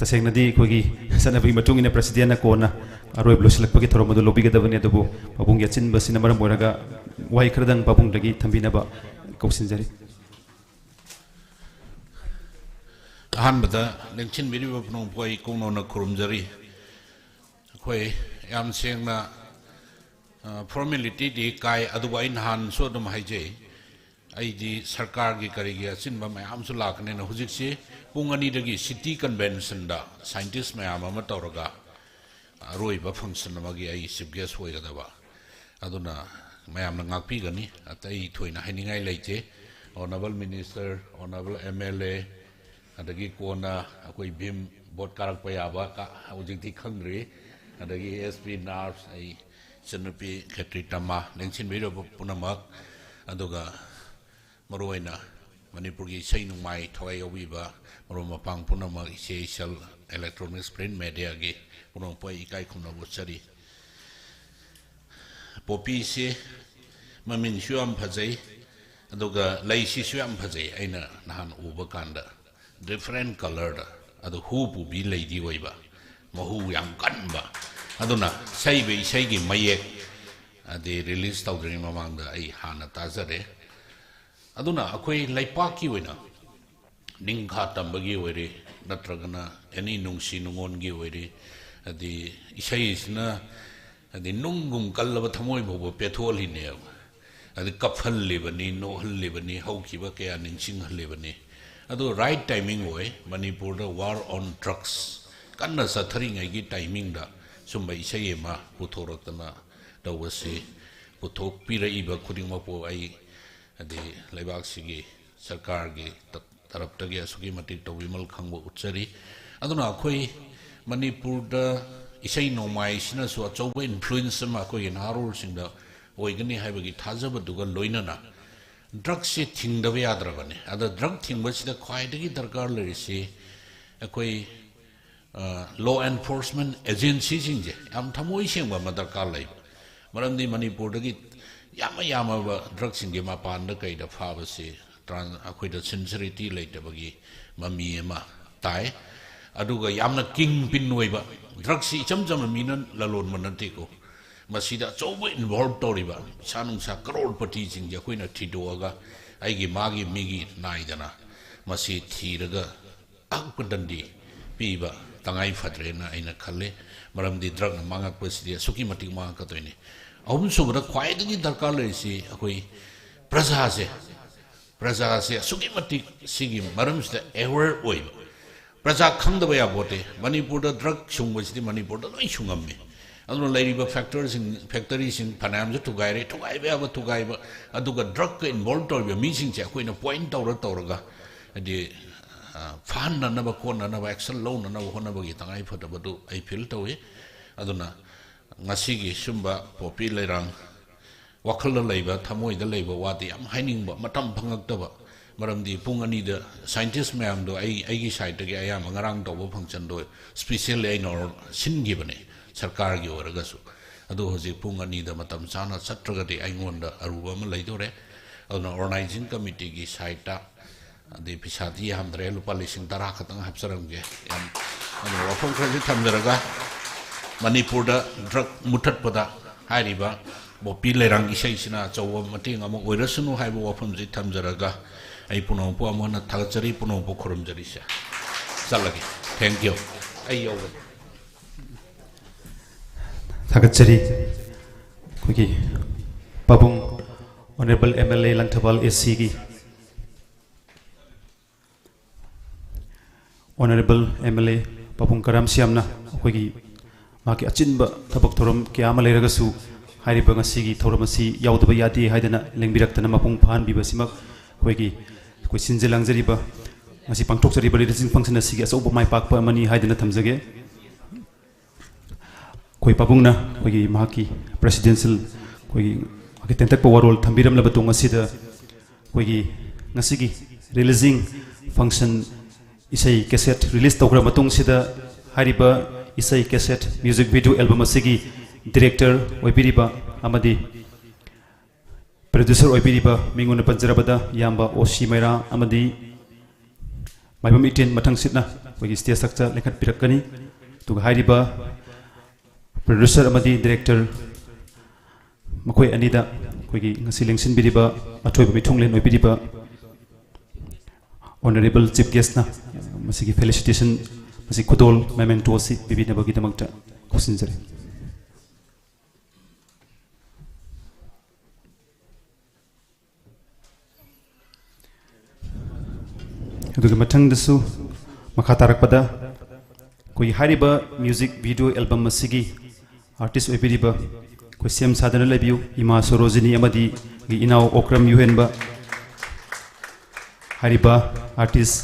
ꯇꯁꯦꯡꯅꯗꯤ ꯑꯩꯈꯣꯏꯒꯤ ꯆꯠꯅꯕꯤꯒꯤ ꯃꯇꯨꯡ ꯏꯟꯅ ꯄ꯭ꯔꯦꯁꯤꯗꯦꯟꯠꯅ ꯀꯣꯟꯅ ꯑꯔꯣꯏꯕ ꯂꯣꯏꯁꯤꯜꯂꯛꯄꯒꯤ ꯊꯧꯔꯝ ꯑꯗꯨ ꯂꯧꯕꯤꯒꯗꯕꯅꯤ ꯑꯗꯨꯕꯨ ꯄꯥꯕꯨꯡꯒꯤ ꯑꯆꯤꯟꯕꯁꯤꯅ ꯃꯔꯝ ꯑꯣꯏꯔꯒ ꯋꯥꯍꯩ ꯈꯔꯗꯪ ꯄꯥꯕꯨꯡꯗꯒꯤ ꯊꯝꯕꯤꯅꯕ ꯀꯧꯁꯤꯟꯖꯔꯤ ꯑꯍꯥꯟꯕꯗ ꯂꯦꯡꯁꯤꯟꯕꯤꯔꯤꯕ ꯄꯨꯝꯅꯃꯛꯄꯨ ꯑꯩ ꯀꯣꯡꯅꯧꯅ ꯈꯨꯔꯨꯝꯖꯔꯤ ꯑꯩꯈꯣꯏ ꯌꯥꯝ ꯁꯦꯡꯅ ꯐꯣꯔꯃꯦꯂꯤꯇꯤꯗꯤ ꯀꯥꯏ ꯑꯗꯨꯕꯨ ꯑꯩ ꯅꯍꯥꯟꯁꯨ ꯑꯗꯨꯝ ꯍꯥꯏꯖꯩ ꯑꯩꯗꯤ ꯁꯔꯀꯥꯔꯒꯤ ꯀꯔꯤꯒꯤ ꯑꯆꯤꯟꯕ ꯃꯌꯥꯝꯁꯨ ꯂꯥꯛꯀꯅꯤꯅ ꯍꯧꯖꯤꯛꯁꯤ ꯄꯨꯡ 2ꯗꯒꯤ ꯁꯤꯇꯤ ꯀꯟꯚꯦꯟꯁꯟꯗ ꯁꯥꯏꯟꯇꯤꯁ ꯃꯌꯥꯝ ꯑꯃ ꯇꯧꯔꯒ ꯑꯔꯣꯏꯕ ꯐꯪꯁꯟ ꯑꯃꯒꯤ ꯑꯩ ꯆꯤꯐ ꯒꯦꯁ ꯑꯣꯏꯒꯗꯕ ꯑꯗꯨꯅ ꯃꯌꯥꯝꯅ ꯉꯥꯛꯄꯤꯒꯅꯤ ꯑꯇꯩ ꯊꯣꯏꯅ ꯍꯥꯏꯅꯤꯡꯉꯥꯏ ꯂꯩꯇꯦ ꯑꯣꯅꯔꯦꯕꯜ ꯃꯤꯅꯤꯁꯇꯔ ꯑꯣꯅꯔꯦꯕꯜ MLA ꯑꯗꯒꯤ ꯀꯣꯟꯅ ꯑꯩꯈꯣꯏ ꯚꯤꯝ ꯚꯣꯠ ꯀꯥꯔꯛꯄ ꯌꯥꯕ ꯍꯧꯖꯤꯛꯇꯤ ꯈꯪꯗ꯭ꯔꯤ ꯑꯗꯒꯤ SP ꯅꯥꯔꯁ ꯑꯩ ꯏꯆꯟꯅꯨꯄꯤ ꯈꯦꯇ꯭ꯔꯤ ꯇꯝꯃꯥ ꯂꯦꯡꯁꯤꯟꯕꯤꯔꯤꯕ ꯄꯨꯝꯅꯃꯛ ꯑꯗꯨꯒ ꯃꯔꯨꯑꯣꯏꯅ ꯃꯅꯤꯄꯨꯔꯒꯤ ꯏꯁꯩ ꯅꯣꯡꯃꯥꯏ ꯊꯋꯥꯏ ꯌꯥꯎꯕꯤꯕ ꯃꯔꯨꯞ ꯃꯄꯥꯡ ꯄꯨꯝꯅꯃꯛ ꯏꯁꯩ ꯏꯁꯜ ꯏꯂꯦꯛꯇ꯭ꯔꯣꯅꯤꯛꯁ ꯄ꯭ꯔꯤꯟꯠ ꯃꯦꯗꯤꯌꯥꯒꯤ ꯄꯨꯝꯅꯃꯛꯄꯨ ꯑꯩ ꯏꯀꯥꯏ ꯈꯨꯝꯅꯕ ꯎꯠꯆꯔꯤ ꯄꯣꯄꯤꯁꯤ ꯃꯃꯤꯡꯁꯨ ꯌꯥꯝ ꯐꯖꯩ ꯑꯗꯨꯒ ꯂꯩꯁꯤꯁꯨ ꯌꯥꯝ ꯐꯖꯩ ꯑꯩꯅ ꯅꯍꯥꯟ ꯎꯕ ꯀꯥꯟꯗ ꯗꯤꯐꯔꯦꯟ ꯀꯂꯔꯗ ꯑꯗꯨ ꯍꯨ ꯄꯨꯕꯤ ꯂꯩꯗꯤ ꯑꯣꯏꯕ ꯃꯍꯨ ꯌꯥꯝ ꯀꯟꯕ ꯑꯗꯨꯅ ꯁꯛꯏꯕ ꯏꯁꯩꯒꯤ ꯃꯌꯦꯛ ꯑꯗꯩ ꯔꯤꯂꯤꯁ ꯇꯧꯗ꯭ꯔꯤꯉꯩ ꯃꯃꯥꯡꯗ ꯑꯩ ꯍꯥꯟꯅ ꯇꯥꯖꯔꯦ ꯑꯗꯨꯅ ꯑꯩꯈꯣꯏ ꯂꯩꯄꯥꯛꯀꯤ ꯑꯣꯏꯅ ꯅꯤꯡꯈꯥ ꯇꯝꯕꯒꯤ ꯑꯣꯏꯔꯦ ꯅꯠꯇ꯭ꯔꯒꯅ ꯑꯦꯅꯤ ꯅꯨꯡꯁꯤ ꯅꯨꯡꯉꯣꯟꯒꯤ ꯑꯣꯏꯔꯦ ꯑꯗꯩ ꯏꯁꯩꯁꯤꯅ ꯑꯗꯩ ꯅꯨꯡꯒꯨꯝ ꯀꯜꯂꯕ ꯊꯃꯣꯏ ꯐꯥꯎꯕ ꯄꯦꯊꯣꯛꯍꯜꯂꯤꯅꯦꯕ ꯑꯗꯩ ꯀꯞꯍꯜꯂꯤꯕꯅꯤ ꯅꯣꯛꯍꯜꯂꯤꯕꯅꯤ ꯍꯧꯈꯤꯕ ꯀꯌꯥ ꯅꯤꯡꯁꯤꯡꯍꯜꯂꯤꯕꯅꯤ ꯑꯗꯨ ꯔꯥꯏꯠ ꯇꯥꯏꯃꯤꯡ ꯑꯣꯏ ꯃꯅꯤꯄꯨꯔꯗ ꯋꯥꯔ ꯑꯣꯟ ꯗ꯭ꯔꯛꯁ ꯀꯟꯅ ꯆꯠꯊꯔꯤꯉꯩꯒꯤ ꯇꯥꯏꯃꯤꯡꯗ ꯁꯨꯝꯕ ꯏꯁꯩ ꯑꯃ ꯄꯨꯊꯣꯔꯛꯇꯅ ꯇꯧꯕꯁꯤ ꯄꯨꯊꯣꯛꯄꯤꯔꯛꯏꯕ ꯈꯨꯗꯤꯡꯃꯛꯄꯨ ꯑꯩ ꯑꯗꯩ ꯂꯩꯕꯥꯛꯁꯤꯒꯤ ꯁꯔꯀꯥꯔꯒꯤ ꯇꯔꯞꯇꯒꯤ ꯑꯁꯨꯛꯀꯤ ꯃꯇꯤꯛ ꯇꯧꯕꯤꯃꯜ ꯈꯪꯕ ꯎꯠꯆꯔꯤ ꯑꯗꯨꯅ ꯑꯩꯈꯣꯏ Manipurda isai nomai sina so achauba influence ma ko in harul singda oigani haibagi thajaba duga loinana drug se thingda yadrabane ada drug thingba sida khwaidagi darkar lerisi akoi law enforcement agency singje am thamoi sengba ma darkar lai maramdi manipurdagi yama ba drug singge ma panda kai da phaba se trans akoi da sincerity leitabagi mami ma tai aduga yamna king pin noiba drug si chamjam mina lalon manante ko masida chobo involved toriba sanung sa crore pati jing ja koina thidoga aigi magi migi naidana masi thiraga akpandandi piba tangai fadrena aina khalle maramdi drug na mangak pasidi suki matik ma ka toini ahum subra khwaidagi darkar le si akoi praja se suki matik sigi maramsta aware oiba praja khangdaba ya bote manipur drug sungwasi manipur loi sungamme adu lairiba factories in panam ju tugaire ba tugaiba aduga drug ka involved tor be missing che koina point tawraga adi fan na ba kon na ba action low na ba hona ba gi tangai phota ba du I feel tawe aduna ngasi gi sumba popi leirang wakhal laiba thamoi da laiba wati am haining ba matam phangak ta ba maramdi pung ani da scientist mayam do ai gi side ge ayam ngarang do function do special ai nor sin gi bane sarkar gi oraga su adu hoji pung ani da matam chana chatraga de ai ngon da aruba ma lai dore aduna organizing committee gi side ta adi pisati hamdre lupa lising tara khatang hapsaram ge am anu wafong khali thamjaraga manipur da drug mutat pada hairiba bopi leirang isai sina chawa mating am oirasunu haibo wafam ji thamjaraga ai puno po amona thagchari puno po khorum jari sa chalagi thank you ai yoga thagchari kogi pabung honorable MLA Langthabal SC gi honorable MLA pabung karam siamna kogi maki achinba thabak thoram kyama leiragasu hairiba ngasigi thoramasi yaudaba yadi haidana lengbirak tana mapung phan bibasimak kogi koi sinje langjariba ngasi pangthokjariba leadership function asigi asoba mai pakpa mani haidana thamjage koi pabungna kogi mahaki presidential kogi maki tentak power role thambiram labatung asida kogi ngasigi releasing function isai cassette release tawgra matung sida hariba isai cassette music video album asigi director oibiriba amadi producer oibiriba minguna panjarabada yamba oshi maira amadi maibam itin mathang sitna kogi stage structure lekhat pirakani tu hariba producer amadi director makoi anida kogi ngasi lengsin biriba athoiba mithunglen oibiriba honorable chief guest na masigi felicitation masi kudol memento si bibina bagi damakta kusinjare aduga mathang dasu makha tarakpada koi hariba music video album masigi artist oibiriba koi sem sadana lebiu ima sorojini amadi gi inau okram yuhenba hariba artist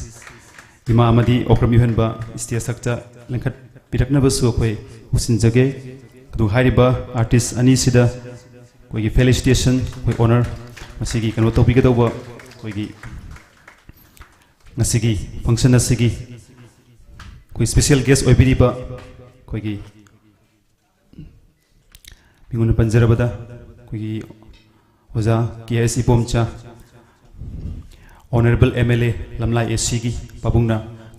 ima amadi okram yuhenba istia sakta lengkhat pirakna basu koi usinjage adu hariba artist ani sida koi gi felicitation koi honor masigi kanu topiga doba koi gi ngasigi function asigi koi special guest oibiriba koi gi minguna panjarabada koi gi oja KS ipomcha honorable MLA lamlai SC gi pabungna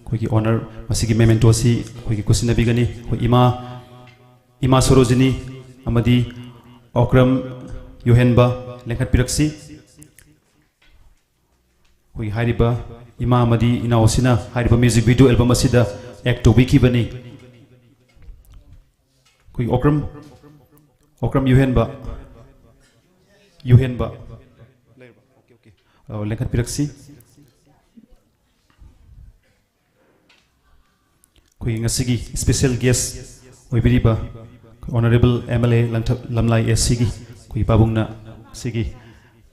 koi gi honor masigi memento si koi gi kusina bigani koi ima sorojini amadi okram yuhenba lengkhat piraksi koi hariba ima amadi ina osina hariba music video album asida act to wiki bani koi okram yuhenba lengkhat piraksi koi ngasigi special guest oibiriba honorable MLA lamlai SC gi koi pabungna sigi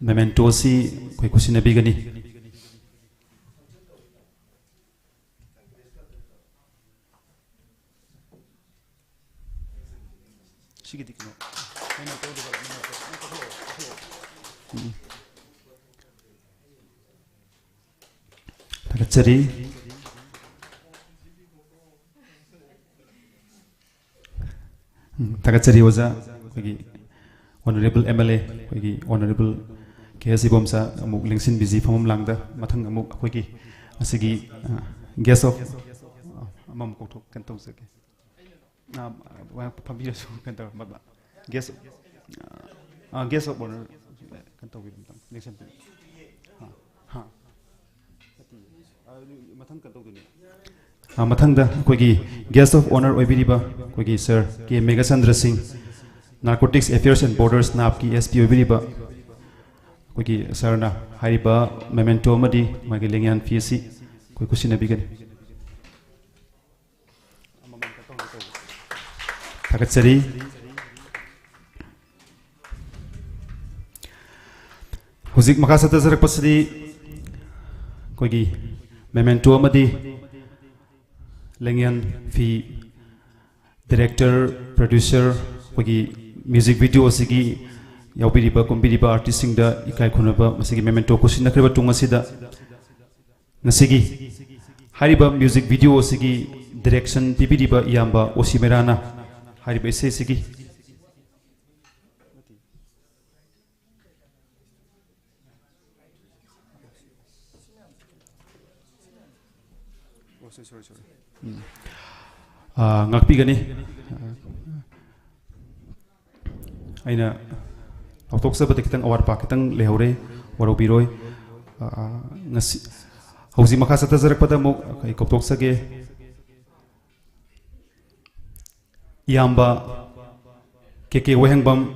memento si koi kusina bigani 시기디 그노 다같이 다같이 오자 거기 honorable MLA 거기 honorable KSC bomsa amuk lingsin busy famum langda mathang amuk kogi asigi guest of amam ko thok kan tong sake na wa phamira su kan tar ma guest guest of honor kan tong bim lingsin ha ha mathang kan tong duni mathang da kogi guest of honor oibiriba kogi sir K Megachandra Singh Narcotics Affairs and Borders NAP की SP ओबिरिबा कोई Sarna हारिबा memento मदी मागे लेंगियान फीसी कोई कुछ नहीं begin ताकत सरी हुजिक मकासत जरक पसदी कोई मेमेंटो मदी लेंगियान फी डायरेक्टर प्रोड्यूसर कोई music video sigi yaubiriba kumbiriba artist singda ikai khunaba masigi memento kusina khriba tunga sida nasigi hariba music video sigi direction pibiriba yamba osimerana hariba ese sigi ngakpi gani aina autok sabati kitang awar pa kitang lehore warobiroi ngasi hausi makha sata jarak pada mo kai koptok sage yamba keke wehangbam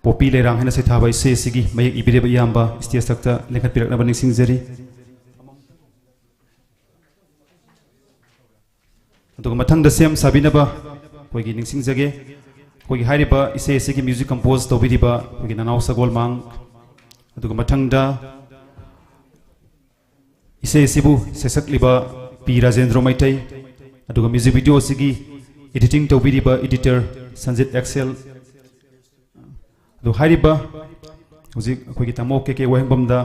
popi leirang hena se thabai se sigi mai ibire yamba stage takta lekhat pirak na baning singjari aduga mathang da sem sabinaba koigi ningsing jage कोई हारिबा इसे इसे की music compose तो बिरिबा कोई ननाव सगोल मांग अदुगा मथंगदा इसे इसे बु सेसक लिबा पी राजेंद्र मैथाई अदुगा म्यूजिक वीडियो सिगी एडिटिंग तो बिरिबा एडिटर संजित एक्सेल अदु हारिबा हुजिक कोई तमो के वहबमदा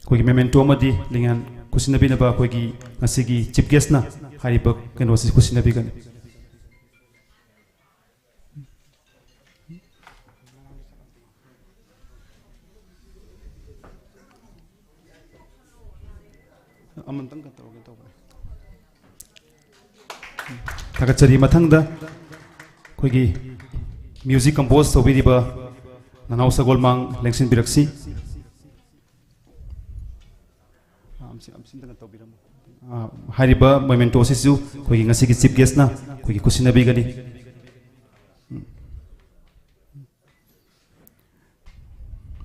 कोई मेमेंटो मदी लिंगन कुसिनबिनबा कोई ngasiगी चीफ गेस्ट ना हारिबा केनोसिस कुसिनबिगन amantang kan tawag ito takachari mathangda koigi music compose tobiriba nanaw sa golmang lengsin biraksi hariba memento sisu koigi ngasigi chief guest na koigi kusinabi gani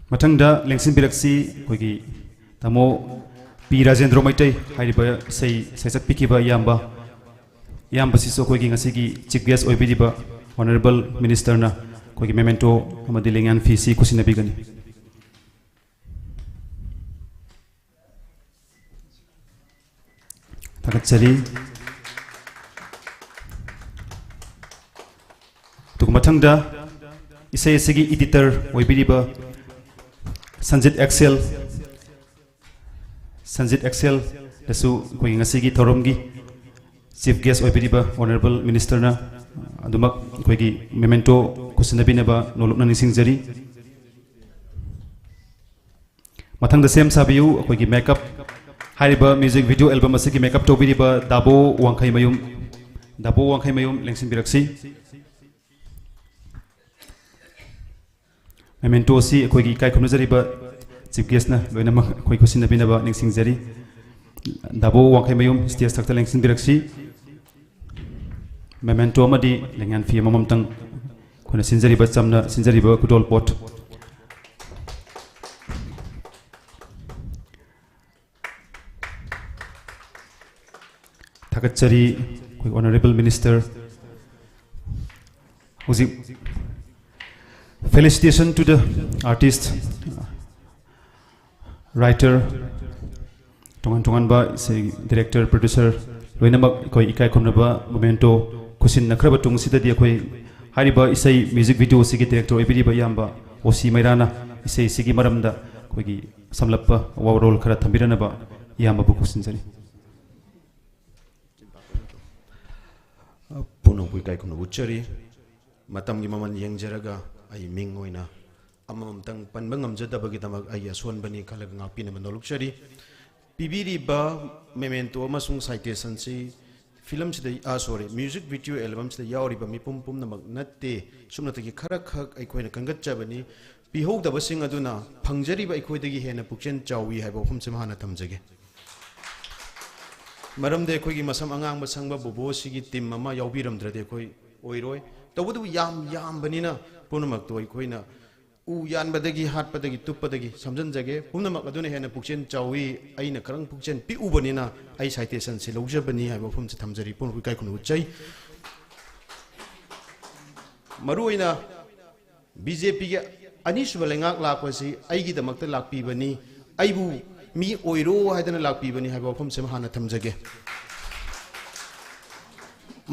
mathangda lengsin biraksi koigi tamo P Rajendra Maitai hariba sei saisak pikiba yamba siso koigi ngasigi chief guest oibiriba honorable minister na koigi memento amadi lengan fisi kusinabi gani takachari tukumathangda isai sigi editor oibiriba Sanjit Excel dasu koi ngasigi thoromgi chief guest oibiriba honorable minister na adumak koigi memento kusinabineba nolokna nisingjari mathangda sem sabiu koigi makeup hariba music video album asigi makeup tobiriba dabo wangkhai mayum lengsin biraksi memento si koigi kai khunujariba chief guest na loina ma koi kusin bina ba ning singjari dabo wangkhai mayum stage takta lengsin biraksi memento amadi lengan fi mamam tang kona sinjari ba chamna sinjari ba kudol pot takachari koi honorable minister huzi felicitation to the artist writer tongan ba se director producer loina mak koi ikai khomna ba momento kusin nakhra ba tung sida dia koi हारिबा इसे music video से director ओइबिरिबा याम्बा ओसी मैराना इसे सिगी मरमदा कोई समलप वारोल खरा थंबिरनबा याम्बा बुकु सिंजरी पुनोबुई काय कुनो उच्चरी मतमगी ममन यंगजरगा आई Ming ओइना अममतंग पनबंग amjadabagi tamak ay aswanbani khalaga ngapina manolukchari pibiriba memento amasung citation si film sida sorry music video album sida yauriba mipum pum namak natte sumnatagi khara khak aikoina kangatchabani pihogdaba sing aduna phangjariba aikoidagi hena pukchen chawi haiba phum simhana thamjage maramde aikoigi masam angang basangba bobo sigi team ama yaubiramdrade akoi oiroi tawudu yam banina punamak to aikoina u yan badagi hat badagi tup badagi samjan jage pumnamak aduna hena pukchen chawi aina karang pukchen pi ubanina ai citation si lojabani haiba phum se thamjari pun kai khunu chai maruina BJP ge ani subalengak lakpasi aigi damakta lakpi bani aibu mi oiro haidana lakpi bani haiba phum se hana thamjage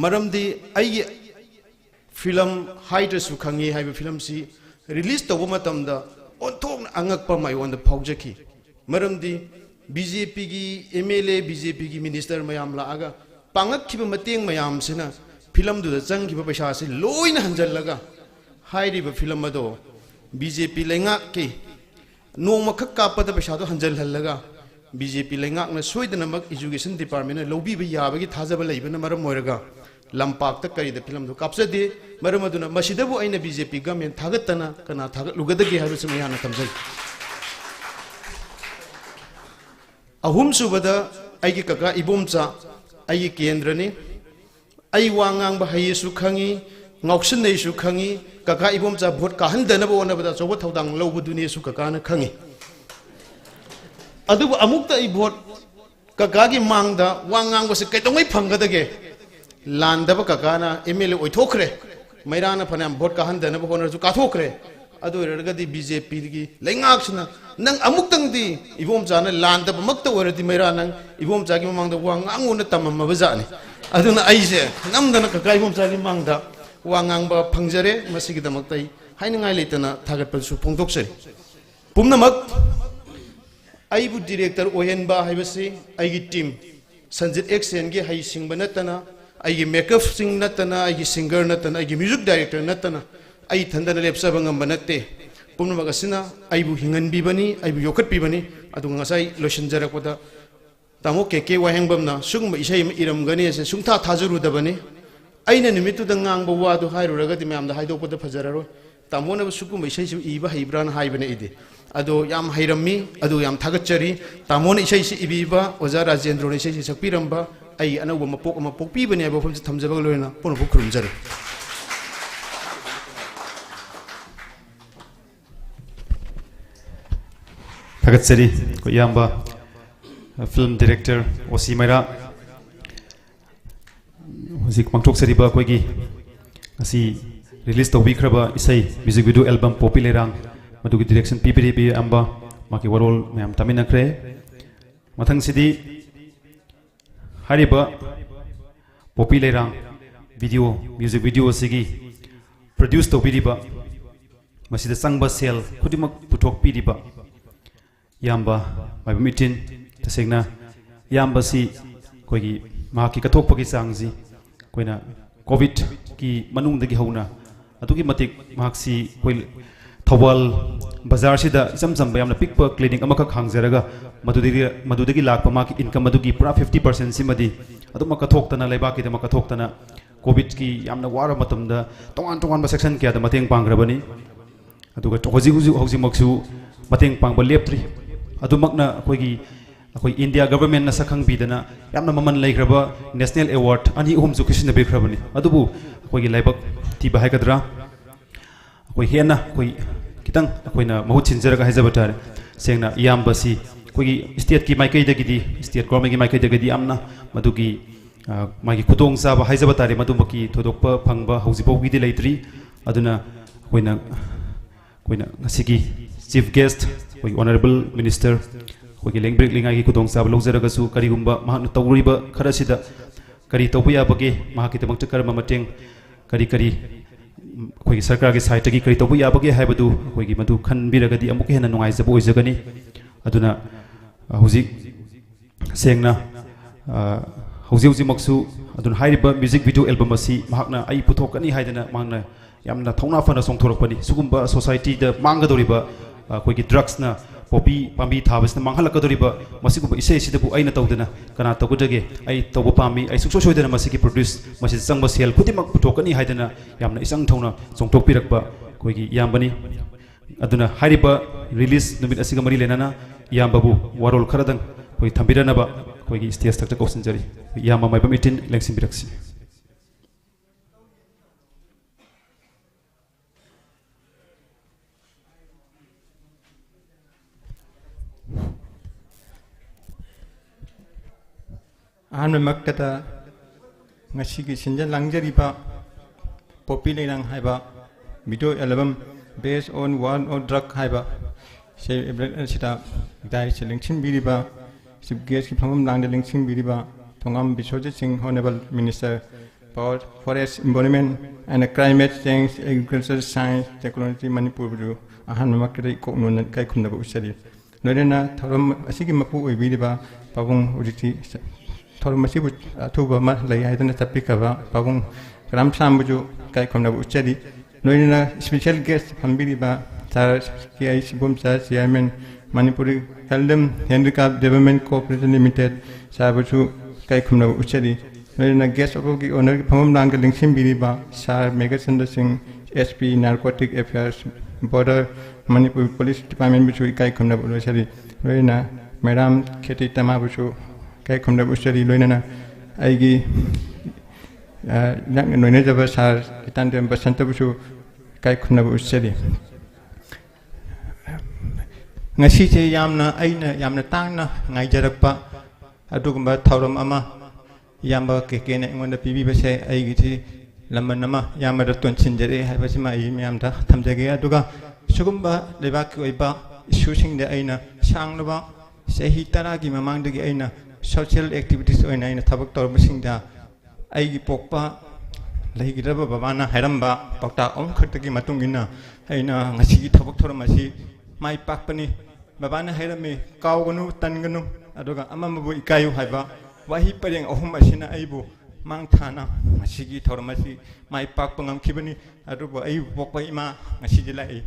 maramdi aigi film hydra su khangi haiba film si release tawba matamda onthok angakpa mai on the phaujaki maramdi BJP gi MLA BJP gi minister mayam la aga pangak khiba mateng mayam sina film du da chang khiba paisa se loina hanjal laga hairi ba film ado BJP lenga ki nong makhak ka pada paisa do hanjal halaga BJP lenga na soidana mak education department na lobi ba ya ba gi thajaba leibana maram moiraga lampak ta kari da film do kapsa de maram aduna masidabu aina BJP government thagatana kana thagat lugadagi haru se mayana tamjai ahum subada aigi kaka ibomcha aigi kendrani ai wangang ba hayi su khangi ngaukshin nei su khangi kaka ibomcha vote ka handana ba ona bada choba thodang lobuduni su kaka na khangi adu amukta I vote kaka gi mangda wangang ba se kaitongai phangadage landaba kaka na MLA oithokre mairana phanam vote ka handana ba ona su ka thokre adu ergadi BJP gi lengaksna nang amuktang di ibomcha na landaba makta oradi mairana ibomcha gi mangda wangang una tamamma bajani aduna aise namdana kaka ibomcha gi mangda wangang ba phangjare masigi damaktai hainangai leitana thagat pa su phongdoksari pumnamak aibu director ohenba haibasi aigi team sanjit action gi hai singba natana aigi makeup sing natana aigi singer natana aigi music director natana ai thandana lepsaba ngamba natte pumnamak asina aibu hingan bibani aibu yokat bibani adu ngasai losinjarakpada tamo keke wahengbamna sungma isai iram gani ase sungtha thajaru dabani aina nimitu da ngang ba wadu hairuraga di mayam da haidokpada fajararo tamona sugum isai su iba haibran haibane ide ado yam hairammi ado yam thagachari tamona isai si ibiba oja rajendro ne isai si sakpiramba ai anawa mapok pibani aba phum thamjaba loina pono bukrumjare thagatsari ko yamba film director osi maira Music Mangtok Seriba Koigi Asi release to Vikraba Isai music video album Popi Leirang Madugi direction PPDB Amba Maki Warol Mayam Tamina Kre Matang Sidi Hariba Popi Leirang video music video Sigi produced to Pidiba Masida Sangba Sel Kudimak Putok Pidiba Yamba Mabimitin Tasegna Yamba Si Koigi Maki Katok Paki Sangzi Koyna Covid की मनुंग दगी होना अतुकी मतिक माक्सी कोइ थवल बाजार सिदा इचम चम यामना pick clinic अमक खांगजरगा मदुदगी lakh माकी income मदुगी पूरा 50% सिमदी अदुम कथोक्तना लेबाकी दम कथोक्तना Covid की यामना वार मतमदा तोंगान section क्या द मतेंग पांग्रबनी अदुगा होजी मक्सु मतेंग पांगब लेप्ट्री अदुमकना कोइगी अखोई इंडिया गवर्नमेंट सखंग बीदना यामना ममन लेख्रबा नेशनल अवार्ड अनि ओम जुकेशन बेख्रबनी अदुबु अखोई लाइबक ती बाहायगद्रा अखोई हेना अखोई कितंग अखोइना महूत छिनजरगा हाइजबटार सेंगना यामबसी अखोई स्टेट की माइकैदगिदी स्टेट गवर्नमेंट की माइकैदगिदी यामना मदुगी मागी खुतोंग साबा हाइजबटारे मदुमकी थोदोकपा फंगबा हौजिबौगिदी लेट्री अदुना अखोइना ngasiगी चीफ गेस्ट अखोई ऑनरेबल मिनिस्टर कोई लेंब्रेक लिंगाई की कुदोंग साब लौजरगसु करिगुंबा महान तौरिबा खरसिदा करी तौबया बगे महाकी तमक कर्म मटेंग करी ꯑꯩꯈꯣꯏꯒꯤ ꯁꯔꯀꯥꯔꯒꯤ ꯁꯥꯏꯠꯇꯒꯤ ꯀꯔꯤ ꯇꯧꯕ ꯌꯥꯕꯒꯦ ꯍꯥꯏꯕꯗꯨ ꯑꯩꯈꯣꯏꯒꯤ ꯃꯗꯨ ꯈꯟꯕꯤꯔꯒꯗꯤ ꯑꯃꯨꯛꯀ ꯍꯦꯟꯅ ꯅꯨꯡꯉꯥꯏꯖꯕ ꯑꯣꯏꯖꯒꯅꯤ ꯑꯗꯨꯅ ꯍꯧꯖꯤꯛ ꯁꯦꯡꯅ ꯍꯧꯖꯤꯛ ꯍꯧꯖꯤꯛꯃꯛꯁꯨ ꯑꯗꯨꯅ ꯍꯥꯏꯔꯤꯕ ꯃ꯭ꯌꯨꯖꯤꯛ ꯚꯤꯗꯤꯑꯣ ꯑꯦꯜꯕꯝ ꯑꯁꯤ ꯃꯍꯥꯛꯅ ꯑꯩ ꯄꯨꯊꯣꯛꯀꯅꯤ ꯍꯥꯏꯗꯅ ꯃꯍꯥꯛꯅ ꯌꯥꯝꯅ ꯊꯧꯅꯥ ꯐꯅ ꯆꯣꯡꯊꯣꯔꯛꯄꯅꯤ ꯁꯤꯒꯨꯝꯕ ꯁꯣꯁꯥꯏꯇꯤꯗ ꯃꯥꯡꯒꯗꯧꯔꯤꯕ ꯑꯩꯈꯣꯏꯒꯤ ꯗ꯭ꯔగ్ꯁꯅ ꯄꯣꯄꯤ ꯄꯥꯝꯕꯤ ꯊꯥꯕꯁꯤꯅ ꯃꯥꯡꯍꯜꯂꯛꯀꯗꯧꯔꯤꯕ ꯃꯁꯤꯒꯨꯝꯕ ꯏꯁꯩꯁꯤꯗꯕꯨ ꯑꯩꯅ ꯇꯧꯗꯅ ꯀꯅꯥ ꯇꯧꯒꯗꯒꯦ ꯑꯩ ꯇꯧꯕ ꯄꯥꯝꯃꯤ ꯑꯩ ꯁꯨꯡꯁꯣꯏ ꯁꯣꯏꯗꯅ ꯃꯁꯤꯒꯤ ꯄ꯭ꯔꯣꯗ꯭ꯌꯨꯁ ꯃꯁꯤꯗ ꯆꯪꯕ ꯁꯦꯜ ꯈꯨꯗꯤꯡꯃꯛ ꯄꯨꯊꯣꯛꯀꯅꯤ ꯍꯥꯏꯗꯅ ꯌꯥꯝꯅ ꯏꯆꯪ ꯊꯧꯅ ꯆꯣꯡꯊꯣꯛꯄꯤꯔꯛꯄ ꯑꯩꯈꯣꯏꯒꯤ ꯏꯌꯥꯝꯕꯅꯤ ꯑꯗꯨꯅ ꯍꯥꯏꯔꯤꯕ ꯔꯤꯂꯤꯁ ꯅꯨꯃꯤꯠ ꯑꯁꯤꯒ ꯃꯔꯤ ꯂꯩꯅꯅ ꯏꯌꯥꯝꯕꯕꯨ ꯋꯥꯔꯣꯜ ꯈꯔꯗꯪ ꯑꯩꯈꯣꯏ ꯊꯝꯕꯤꯔꯅꯕ ꯑꯩꯈꯣꯏꯒꯤ ꯁ꯭ꯇꯦꯖ ꯊꯛꯇ ꯀꯧꯁꯤꯟꯖꯔꯤ ꯏꯌꯥꯝꯕ ꯃꯥꯏꯕꯝ ꯏꯇꯤꯟ ꯂꯦꯡꯁꯤꯟꯕꯤꯔꯛꯁꯤ ꯑꯍꯥꯟꯕꯃꯛꯇꯗ ꯉꯁꯤꯒꯤ ꯁꯤꯟꯖ ꯂꯥꯡꯖꯔꯤꯕ ꯄꯣꯄꯤ ꯂꯩꯔꯥꯡ ꯍꯥꯏꯕ ꯚꯤꯗꯤꯑꯣ ꯑꯦꯜꯕꯝ ꯕꯦꯁ ꯑꯣꯟ ꯋꯥꯔ ꯑꯣꯟ ꯗ꯭ꯔꯛ ꯍꯥꯏꯕ ꯑꯁꯤꯗ ꯗꯥꯏꯁꯦ ꯂꯦꯡꯁꯤꯟꯕꯤꯔꯤꯕ ꯆꯤꯞ ꯒꯦꯁꯀꯤ ꯐꯝꯐꯝ ꯂꯥꯡꯗ ꯂꯦꯡꯁꯤꯟꯕꯤꯔꯤꯕ Thongam Biswajit Singh honourable minister power forest environment and climate change agriculture science technology ꯃꯅꯤꯄꯨꯔꯕꯨ ꯑꯍꯥꯟꯕꯃꯛꯇꯗ ꯏꯀꯣꯛꯅꯣꯟꯅ ꯏꯀꯥꯏ ꯈꯨꯝꯅꯕ ꯎꯠꯆꯔꯤ ꯂꯣꯏꯅꯅ ꯊꯧꯔꯝ ꯑꯁꯤꯒꯤ ꯃꯄꯨ ꯑꯣꯏꯕꯤꯔꯤꯕ ꯄꯥꯕꯨꯡ ꯍꯧꯖꯤꯛꯇꯤ ꯊꯧꯔꯝ ꯑꯁꯤꯕꯨ ꯑꯊꯨꯕ ꯑꯃ ꯂꯩ ꯍꯥꯏꯗꯨꯅ ꯆꯠꯄꯤꯈ꯭ꯔꯕ ꯄꯥꯕꯨꯡ ꯀꯔꯥꯝ ꯁꯥꯝꯕꯨꯁꯨ ꯏꯀꯥꯏ ꯈꯨꯝꯅꯕ ꯎꯠꯆꯔꯤ ꯂꯣꯏꯅꯅ ꯁ꯭ꯄꯦꯁꯤꯌꯦꯜ ꯒꯦꯁ ꯐꯝꯕꯤꯔꯤꯕ ꯁꯥꯔ ꯀꯦ ꯑꯩ ꯁꯤꯕꯣꯝꯆꯥ chairman Manipuri handloom handicraft development cooperative limited ꯁꯥꯔꯕꯨꯁꯨ ꯏꯀꯥꯏ ꯈꯨꯝꯅꯕ ꯎꯠꯆꯔꯤ ꯂꯣꯏꯅꯅ ꯒꯦꯁ ꯑꯣꯐꯒꯤ ꯑꯣꯅꯔꯒꯤ ꯐꯝꯐꯝ ꯂꯥꯡꯗ ꯂꯦꯡꯁꯤꯟꯕꯤꯔꯤꯕ ꯁꯥꯔ Meghachandra Singh SP narcotic affairs border Manipur police ꯗꯤꯄꯥꯔꯠꯃꯦꯟꯕꯨꯁꯨ ꯏꯀꯥꯏ ꯈꯨꯝꯅꯕ ꯎꯠꯆꯔꯤ ꯂꯣꯏꯅꯅ ꯃꯦꯗꯥꯝ ꯈꯦꯇꯤ ꯇꯃꯥꯕꯨꯁꯨ ꯏꯀꯥꯏ ꯈꯨꯝꯅꯕ ꯎꯠꯆꯔꯤ ꯂꯣꯏꯅꯅ ꯑꯩꯒꯤ ꯅꯛꯅ ꯂꯣꯏꯅꯖꯕ ꯁꯥꯔ ꯏꯇꯥꯟꯗꯦꯝ ꯕꯁꯟꯇꯕꯨꯁꯨ ꯏꯀꯥꯏ ꯈꯨꯝꯅꯕ ꯎꯠꯆꯔꯤ ꯉꯁꯤꯁꯦ ꯑꯩꯅ ꯌꯥꯝꯅ ꯇꯥꯡꯅ ꯉꯥꯏꯖꯔꯛꯄ ꯑꯗꯨꯒꯨꯝꯕ ꯊꯧꯔꯝ ꯑꯃ ꯏꯌꯥꯝꯕ ꯀꯦꯀꯦꯅ ꯑꯩꯉꯣꯟꯗ ꯄꯤꯕꯤꯕꯁꯦ ꯑꯩꯒꯤꯁꯤ ꯂꯃꯟ ꯑꯃ ꯏꯌꯥꯝꯕꯗ ꯇꯣꯟꯁꯤꯟꯖꯔꯦ ꯍꯥꯏꯕꯁꯤꯃ ꯑꯩ ꯃꯌꯥꯝꯗ ꯊꯝꯖꯒꯦ ꯑꯗꯨꯒ ꯁꯤꯒꯨꯝꯕ ꯂꯩꯕꯥꯛꯀꯤ ꯑꯣꯏꯕ ꯏꯁꯨꯁꯤꯡꯗ ꯑꯩꯅ ꯁꯥꯡꯂꯕ ꯆꯍꯤ 10ꯒꯤ ꯃꯃꯥꯡꯗꯒꯤ ꯑꯩꯅ ꯁꯣꯁꯤꯌꯦꯜ ꯑꯦꯛꯇꯤꯚꯤꯇꯤꯁ ꯑꯣꯏꯅ ꯑꯩꯅ ꯊꯕꯛ ꯇꯧꯔꯕꯁꯤꯡꯗ ꯑꯩꯒꯤ ꯄꯣꯛꯄ ꯂꯩꯒꯗꯕ ꯕꯕꯥꯅ ꯍꯥꯏꯔꯝꯕ ꯄꯥꯎꯇꯥꯛ ꯑꯍꯨꯝꯈꯛꯇꯒꯤ ꯃꯇꯨꯡ ꯏꯟꯅ ꯑꯩꯅ ꯉꯁꯤꯒꯤ ꯊꯕꯛ ꯊꯧꯔꯝ ꯑꯁꯤ ꯃꯥꯏ ꯄꯥꯛꯄꯅꯤ ꯕꯕꯥꯅ ꯍꯥꯏꯔꯝꯃꯤ ꯀꯥꯎꯒꯅꯨ ꯇꯟꯒꯅꯨ ꯑꯗꯨꯒ ꯑꯃꯃꯕꯨ ꯏꯀꯥꯏꯌꯨ ꯍꯥꯏꯕ ꯋꯥꯍꯩ ꯄꯔꯦꯡ ꯑꯍꯨꯝ ꯑꯁꯤꯅ ꯑꯩꯕꯨ ꯃꯥꯡ ꯊꯥꯅ ꯉꯁꯤꯒꯤ ꯊꯧꯔꯝ ꯑꯁꯤ ꯃꯥꯏ ꯄꯥꯛꯄ ꯉꯝꯈꯤꯕꯅꯤ ꯑꯗꯨꯕꯨ ꯑꯩꯕꯨ ꯄꯣꯛꯄ ꯏꯃꯥ ꯉꯁꯤꯗꯤ ꯂꯥꯛꯏ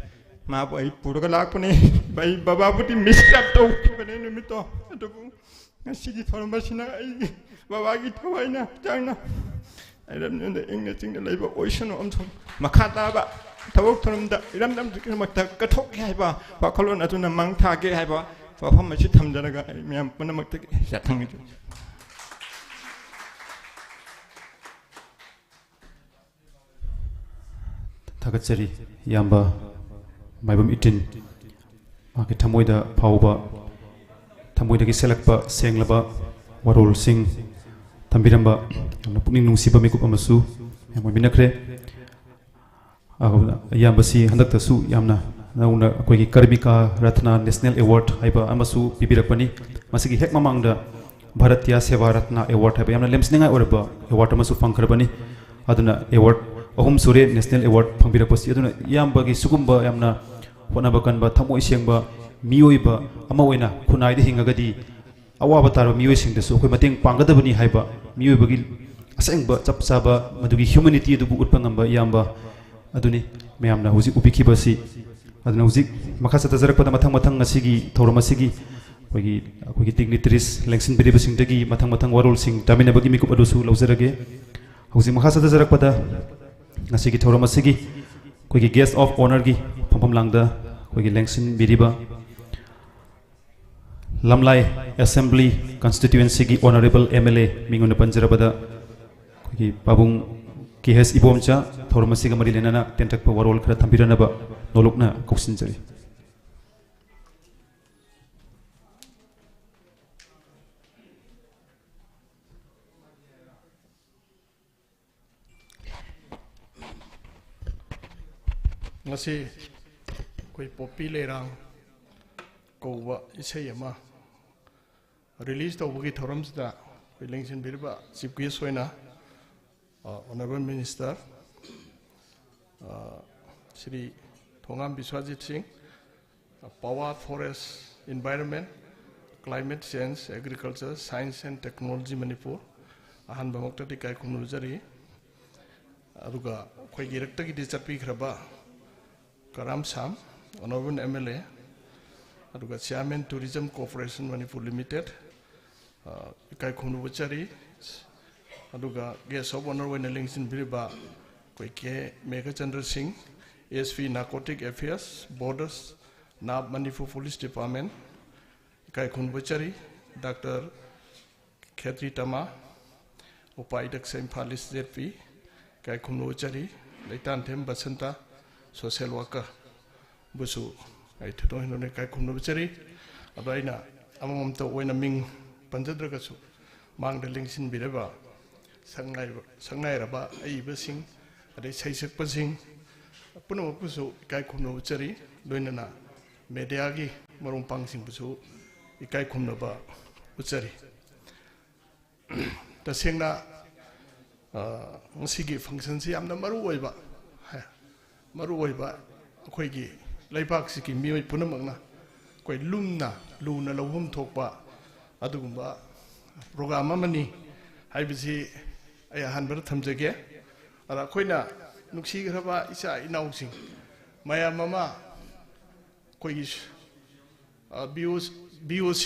ꯃꯥꯕꯨ ꯑꯩ ꯄꯨꯔꯒ ꯂꯥꯛꯄꯅꯤ ꯑꯩ ꯕꯕꯥꯕꯨꯗꯤ ꯃꯤꯁ ꯇꯧꯈꯤꯕꯅꯤ ꯅꯨꯃꯤꯠꯇꯣ ꯑꯗꯨꯕꯨ ꯉꯁꯤꯒꯤ ꯊꯧꯔꯝ ꯑꯁꯤꯅ ꯑꯩꯒꯤ ꯕꯕꯥꯒꯤ ꯊꯋꯥꯏꯅ ꯍꯛꯆꯥꯡꯅ ꯑꯩꯔꯝꯗ ꯏꯪꯅ ꯆꯤꯡꯅ ꯂꯩꯕ ꯑꯣꯏꯁꯅꯨ ꯑꯃꯁꯨꯡ ꯃꯈꯥ ꯇꯥꯕ ꯊꯕꯛ ꯊꯧꯔꯝꯗ ꯏꯔꯝꯗꯝꯒꯤꯗꯃꯛꯇ ꯀꯠꯊꯣꯛꯀꯦ ꯍꯥꯏꯕ ꯋꯥꯈꯜꯂꯣꯟ ꯑꯗꯨꯅ ꯃꯥꯡ ꯊꯥꯒꯦ ꯍꯥꯏꯕ ꯋꯥꯐꯝ ꯑꯁꯤ ꯊꯝꯖꯔꯒ ꯑꯩ ꯃꯌꯥꯝ ꯄꯨꯝꯅꯃꯛꯇꯒꯤ ꯌꯥꯊꯪꯅꯤꯖꯔꯤ ꯊꯥꯒꯠꯆꯔꯤ ꯏꯌꯥꯝꯕ ꯃꯥꯏꯕꯝ ꯏꯇꯤꯟ ꯃꯥꯒꯤ ꯊꯃꯣꯏꯗ ꯐꯥꯎꯕ ꯊꯃꯣꯏꯗꯒꯤ ꯁꯦꯜꯂꯛꯄ ꯁꯦꯡꯂꯕ ꯋꯥꯔꯣꯜꯁꯤꯡ ꯊꯝꯕꯤꯔꯝꯕ ꯌꯥꯝꯅ ꯄꯨꯛꯅꯤꯡ ꯅꯨꯡꯁꯤꯕ ꯃꯤꯀꯨꯞ ꯑꯃꯁꯨ ꯌꯥꯝ ꯑꯣꯏꯃꯤꯟꯅꯈ꯭ꯔꯦ ꯏꯌꯥꯝꯕꯁꯤ ꯍꯟꯗꯛꯇꯁꯨ ꯌꯥꯝꯅ ꯅꯧꯅ ꯑꯩꯈꯣꯏꯒꯤ ꯀꯔꯃꯤꯀꯥ ꯔꯠꯅꯥ ꯅꯦꯁꯅꯦꯜ ꯑꯦꯋꯥꯔꯗ ꯍꯥꯏꯕ ꯑꯃꯁꯨ ꯄꯤꯕꯤꯔꯛꯄꯅꯤ ꯃꯁꯤꯒꯤ ꯍꯦꯛ ꯃꯃꯥꯡꯗ ꯚꯥꯔꯠꯇꯤꯌꯥ ꯁꯦꯚꯥ ꯔꯠꯅꯥ ꯑꯦꯋꯥꯔꯗ ꯍꯥꯏꯕ ꯌꯥꯝꯅ ꯂꯦꯝꯖꯅꯤꯡꯉꯥꯏ ꯑꯣꯏꯔꯕ ꯑꯦꯋꯥꯔꯗ ꯑꯃꯁꯨ ꯐꯪꯈ꯭ꯔꯕꯅꯤ ꯑꯗꯨꯅ ꯑꯦꯋꯥꯔꯗ ꯑꯍꯨꯝ ꯁꯨꯔꯦ ꯅꯦꯁꯅꯦꯜ ꯑꯦꯋꯥꯔꯗ ꯐꯪꯕꯤꯔꯛꯄꯁꯤ ꯑꯗꯨꯅ ꯏꯌꯥꯝꯕꯒꯤ ꯁꯤꯒꯨꯝꯕ ꯌꯥꯝꯅ ꯍꯣꯠꯅꯕ ꯀꯟꯕ ꯊꯃꯣꯏ ꯁꯦꯡꯕ ꯃꯤꯑꯣꯏꯕ ꯑꯃ ꯑꯣꯏꯅ ꯈꯨꯟꯅꯥꯏꯗ ꯍꯤꯡꯉꯒꯗꯤ ꯑꯋꯥꯕ ꯇꯥꯔꯕ ꯃꯤꯑꯣꯏꯁꯤꯡꯗꯁꯨ ꯑꯩꯈꯣꯏ ꯃꯇꯦꯡ ꯄꯥꯡꯒꯗꯕꯅꯤ ꯍꯥꯏꯕ ꯃꯤꯑꯣꯏꯕꯒꯤ ꯑꯁꯦꯡꯕ ꯆꯞ ꯆꯥꯕ ꯃꯗꯨꯒꯤ ꯍ꯭ꯌꯨꯃꯦꯅꯤꯇꯤ ꯑꯗꯨꯕꯨ ꯎꯠꯄ ꯉꯝꯕ ꯏꯌꯥꯝꯕ ꯑꯗꯨꯅꯤ ꯃꯌꯥꯝꯅ ꯍꯧꯖꯤꯛ ꯎꯕꯤꯈꯤꯕꯁꯤ ꯑꯗꯨꯅ ꯍꯧꯖꯤꯛ ꯃꯈꯥ ꯆꯠꯊꯖꯔꯛꯄꯗ ꯃꯊꯪ ꯉꯁꯤꯒꯤ ꯊꯧꯔꯝ ꯑꯁꯤꯒꯤ ꯑꯩꯈꯣꯏꯒꯤ ꯗꯤꯒꯅꯤꯇꯔꯤꯁ ꯂꯦꯡꯁꯤꯟꯕꯤꯔꯤꯕꯁꯤꯡꯗꯒꯤ ꯃꯊꯪ ꯋꯥꯔꯣꯜꯁꯤꯡ ꯇꯥꯃꯤꯟꯅꯕꯒꯤ ꯃꯤꯀꯨꯞ ꯑꯗꯨꯁꯨ ꯂꯧꯖꯔꯒꯦ ꯍꯧꯖꯤꯛ ꯃꯈꯥ ꯆꯠꯊꯖꯔꯛꯄꯗ ngasi thoram asigi koi guest of honor gi phom langda koi lengsin biriba lamlai assembly constituency gi honorable MLA mingun panjarabada koi babung KS ibomcha thoram asiga mari lenana tentak pa warol khara thambiranaba nolokna koksinjari ngasi koi popi leirang kowa isai ama release tawgi thorams da koi lengsin birba chief guest hoina honorable minister Shri Thongam Biswajit Singh, Power, Forest, Environment, Climate Change, Agriculture, Science and Technology Manipur, Ahan Bamokta Kai Kunuzari, Aduga, Quagirecta Disapi Kraba, Karam Sam, Honorable MLA, Aduga Chairman Tourism Corporation Manipur Limited, Kai Kunuvachari, Aduga Guest of Honor when the links in Biriba, Kweke Mega Chandra Singh, ASV Narcotic Affairs, Borders, Nab Manipur Police Department, Kai Kunvachari, Dr. Khetri Tama, Upaidak Saint Palis ZP, Kai Kunvachari, Leitan Tem Basanta, Social Worker, Busu, I don't know Kai Kunvachari, Abaina, among the Wenaming Panjadragasu, Mang the links in Bireva, Sangai Raba, Aibasing, Ade Saisak Pasing, Puno Pusu, Kai Kunvachari, Luinana, Mediagi, Marumpang Sing Pusu. Ikai kumnaba utsari tasengna ngasi function si amna maru oiba akhoi gi leibak si ki mioi punamangna koi luna lohum thokpa adugumba program amani haibisi ay hanbar thamjage ara khoina nuksi graba isa inausing maya mama koi gi BOC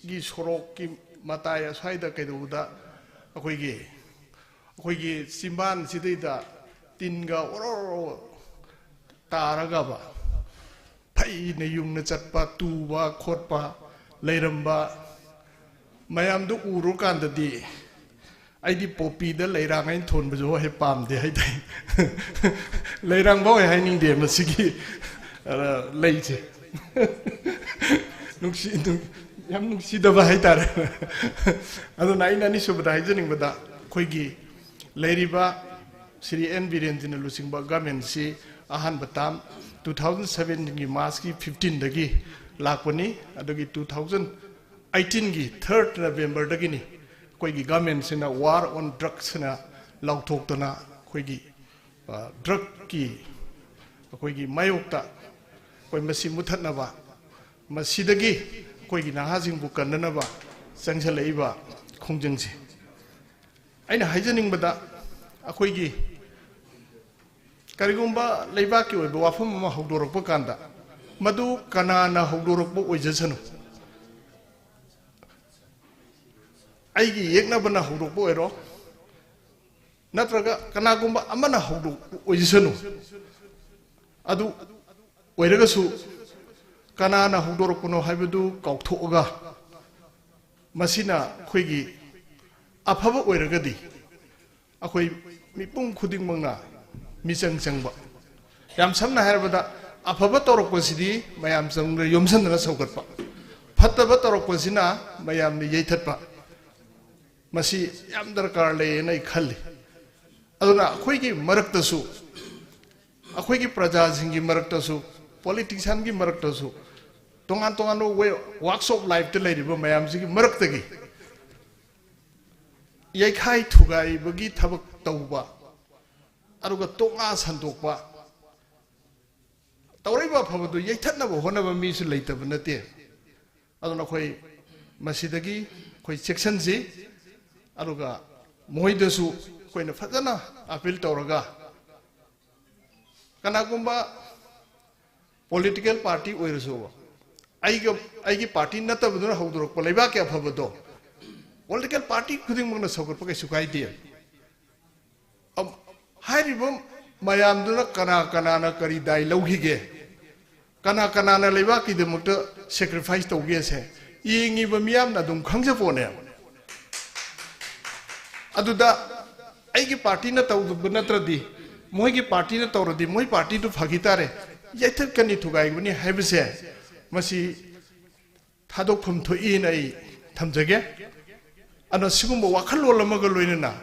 gi sorok ki mataya swaida kaiduda akhoi simban sidida tinga oro taraga ba phai ne yungna chatpa tuba khotpa leiramba mayam du uru kandadi aidi popi da leirang ain thon bjo he pam de hai dai leirang bo hai ning de masigi leite Nuksi yam nuksi daba hai tar ado nai nani subda hai janing bada khoigi leiriba Sri N Virendra Lusingba government si ahan batam 2007 gi March ki 15 dagi lakpani adogi 2018 gi 3rd November dagi ni khoigi government sina war on drugs na lauthok tana khoigi drug ki khoigi mayokta khoi masi muthatna ba Masidagi, Koigina Hazing Bukanaba, Sansalaiba, Kongjangsi. I know Hijaning Bada, Akoigi Karigumba, Laibaki, Wafum Hodorokanda, Madu, Kanana, Hodorok, Wajasano. Aigi Yagnabana Hodopoero, Natraga, Kanagumba, Amana Hodo, Wajasano. Adu, Weregasu. Kanana Hodorokuno Habidu, Kautoga Masina, Quigi, Apava Weragadi, Akoi Mipung Kudimanga, Misang Sangba. Yam Samna Herbada, Apavatorokosidi, Mayam Sang Yumsan and Sokapa. Patavatorokosina, Mayam the Yetapa. Masi Yamdar Karle and a Kali. Aduna, Quigi Maraktasu, a Quigi Prajazingi Maraktasu, politician gi Maraktasu. Tongan way walks of life to lady Mayamsi Murktagi Yakai Tugai Bagi Tabak Tauba Aruga Tonga Santopa Tauriba Pavadu Yatana, one of a miss later than the day. I don't know why Masidagi, quite section Z Aruga Moidasu, Queen of Fatana, Apil Tauraga Kanagumba political party where is over. I party not a Hodor, Polebaka Pavado. Political party couldn't want to soccer Sukai dear. High ribbon, Mayamduna Kanana Kari Dai Lohige. Kanana Levaki the motor sacrificed to Gese. Ying even Miam Nadum Kangsaphone. Aduda, I party not out of Bunatradi, Moigi party not already, Moi party to Fagitare. Yet can it to guy when you have said. Masi Tadopum to in a Tamjage and a Sumbo Wakalo Magalina,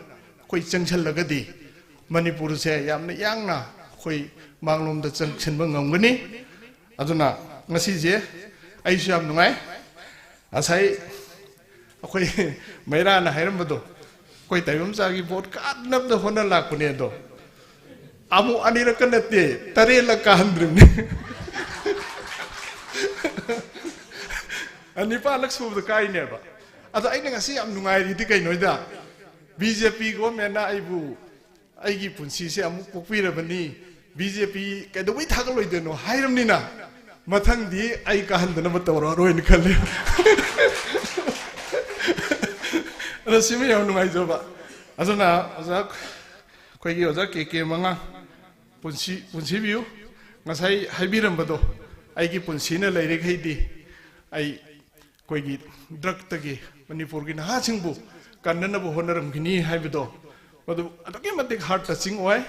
quite Sanchal Lagadi, Manipur say, Yam Yangna, Koi Manglum the Sanction Mangani, Aduna, Masije, I shall know. As I Mayrana Hermado, quite a Yumsagi bought card up the Honor Lacunedo. amu anira kanate tarela kahandrim ani pa lak su da kai ne ba ada ai nga si am nungai ri di kai noida BJP government na aibu aigi punsi se amu pokpira bani BJP kai do wi thagal loide no hairam ni na mathang di ai kahandana matawra roi ni khale ana simi am nungai jo ba azana azak koi gi azak ke manga punsi biu ngasai haibiram bado aigi punsi na leire khai di ai koi gi drug tagi manipur gi na singbu kannana bu honaram gini haibido bado adaki matik heart touching oi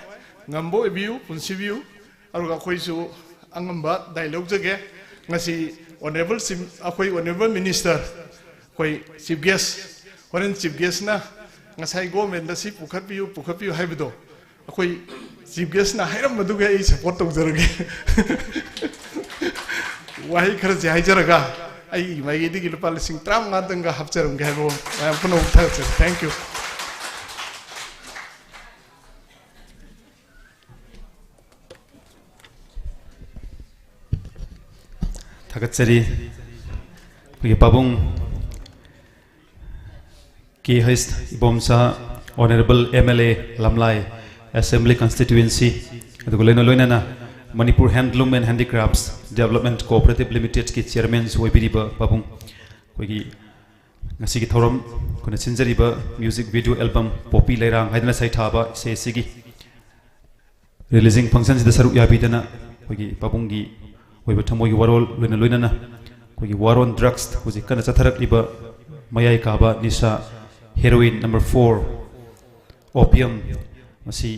ngambo biu punsi biu aruga koi su angamba dialogue jage ngasi honorable minister koi chief guest foreign chief guest na ngasai government da si pukhat biu haibido koi chief guest na hairam madu ga I support tong jarage wahi khar jai jaraga ai mai di gi lupa lising tram ngadang ga hapcharam ga bo puno utha thank you Thagatsari pagi babung ki haist ibomsa honorable MLA Lamlai Assembly constituency adugulena loinana Manipur Handloom and Handicrafts Development Cooperative Limited ki chairman suibiriba babung kogi ngasi ki thoram kuna sinjariba music video album Poppy Leirang haidana sai thaba se sigi releasing function sida saru yabidana kogi babungi koiba thamogi warol loinana kogi war on drugs kogi kana chatharak liba mayai kaba nisa heroin number 4 opium masi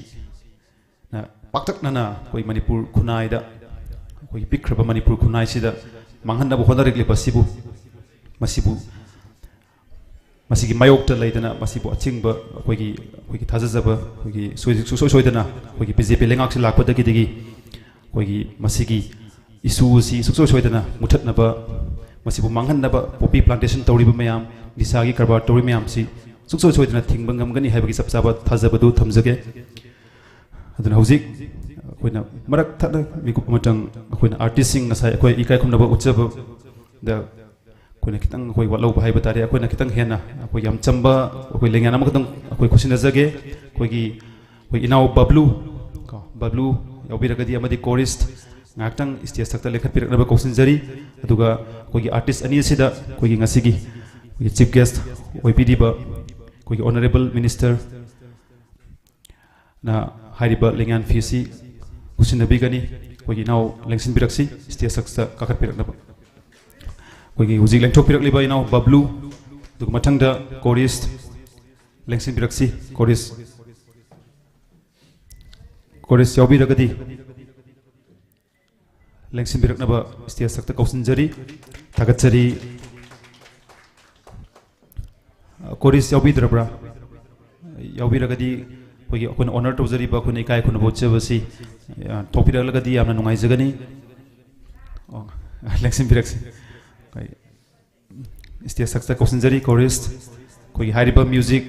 na paktak nana koi Manipur khunai da koi pikraba Manipur khunai sida manghanna bu honarik le pasibu masigi mayok ta leidana masibu achingba koi thajajaba koi soidana koi BJP lengak si lakpa dagi koi masigi isu si soidana muthatnaba masibu manghanna ba poppy plantation tawriba mayam nisagi karbar tawri mayam si soidana thingba ngamgani haibagi sapsaba thajabadu thamjage aduna hauzik koina marak thana mikup matang koina artist sing ngasai koi ikai khumnaba uchaba da koina kitang koi watlo bhai batari koina kitang hena koi yam chamba koi lengyana makatang koi khusina jage koi inau bablu yobiragadi amadi chorist ngakhtang stage sakta lekhat piraknaba koksin jari aduga koi artist ani sida koi ngasigi koi chief guest oipd ba koi honorable minister na hariba lengan fisi kusinabi gani koi nau lengsin biraksi stage sakta kakhat piraknaba koi hujik lengthok pirakliba inau bablu aduga mathangda chorist lengsin biraksi chorist yobiragadi lengsin biraknaba stage sakta kausinjari thagatsari chorist yobidrabra yobiragadi koi akon honor tawjari ba kun ikai kun bochebasi topiralagadi amna nungai jagani lengsin biraksi koi stage sakta kausinjari chorist koi hariba music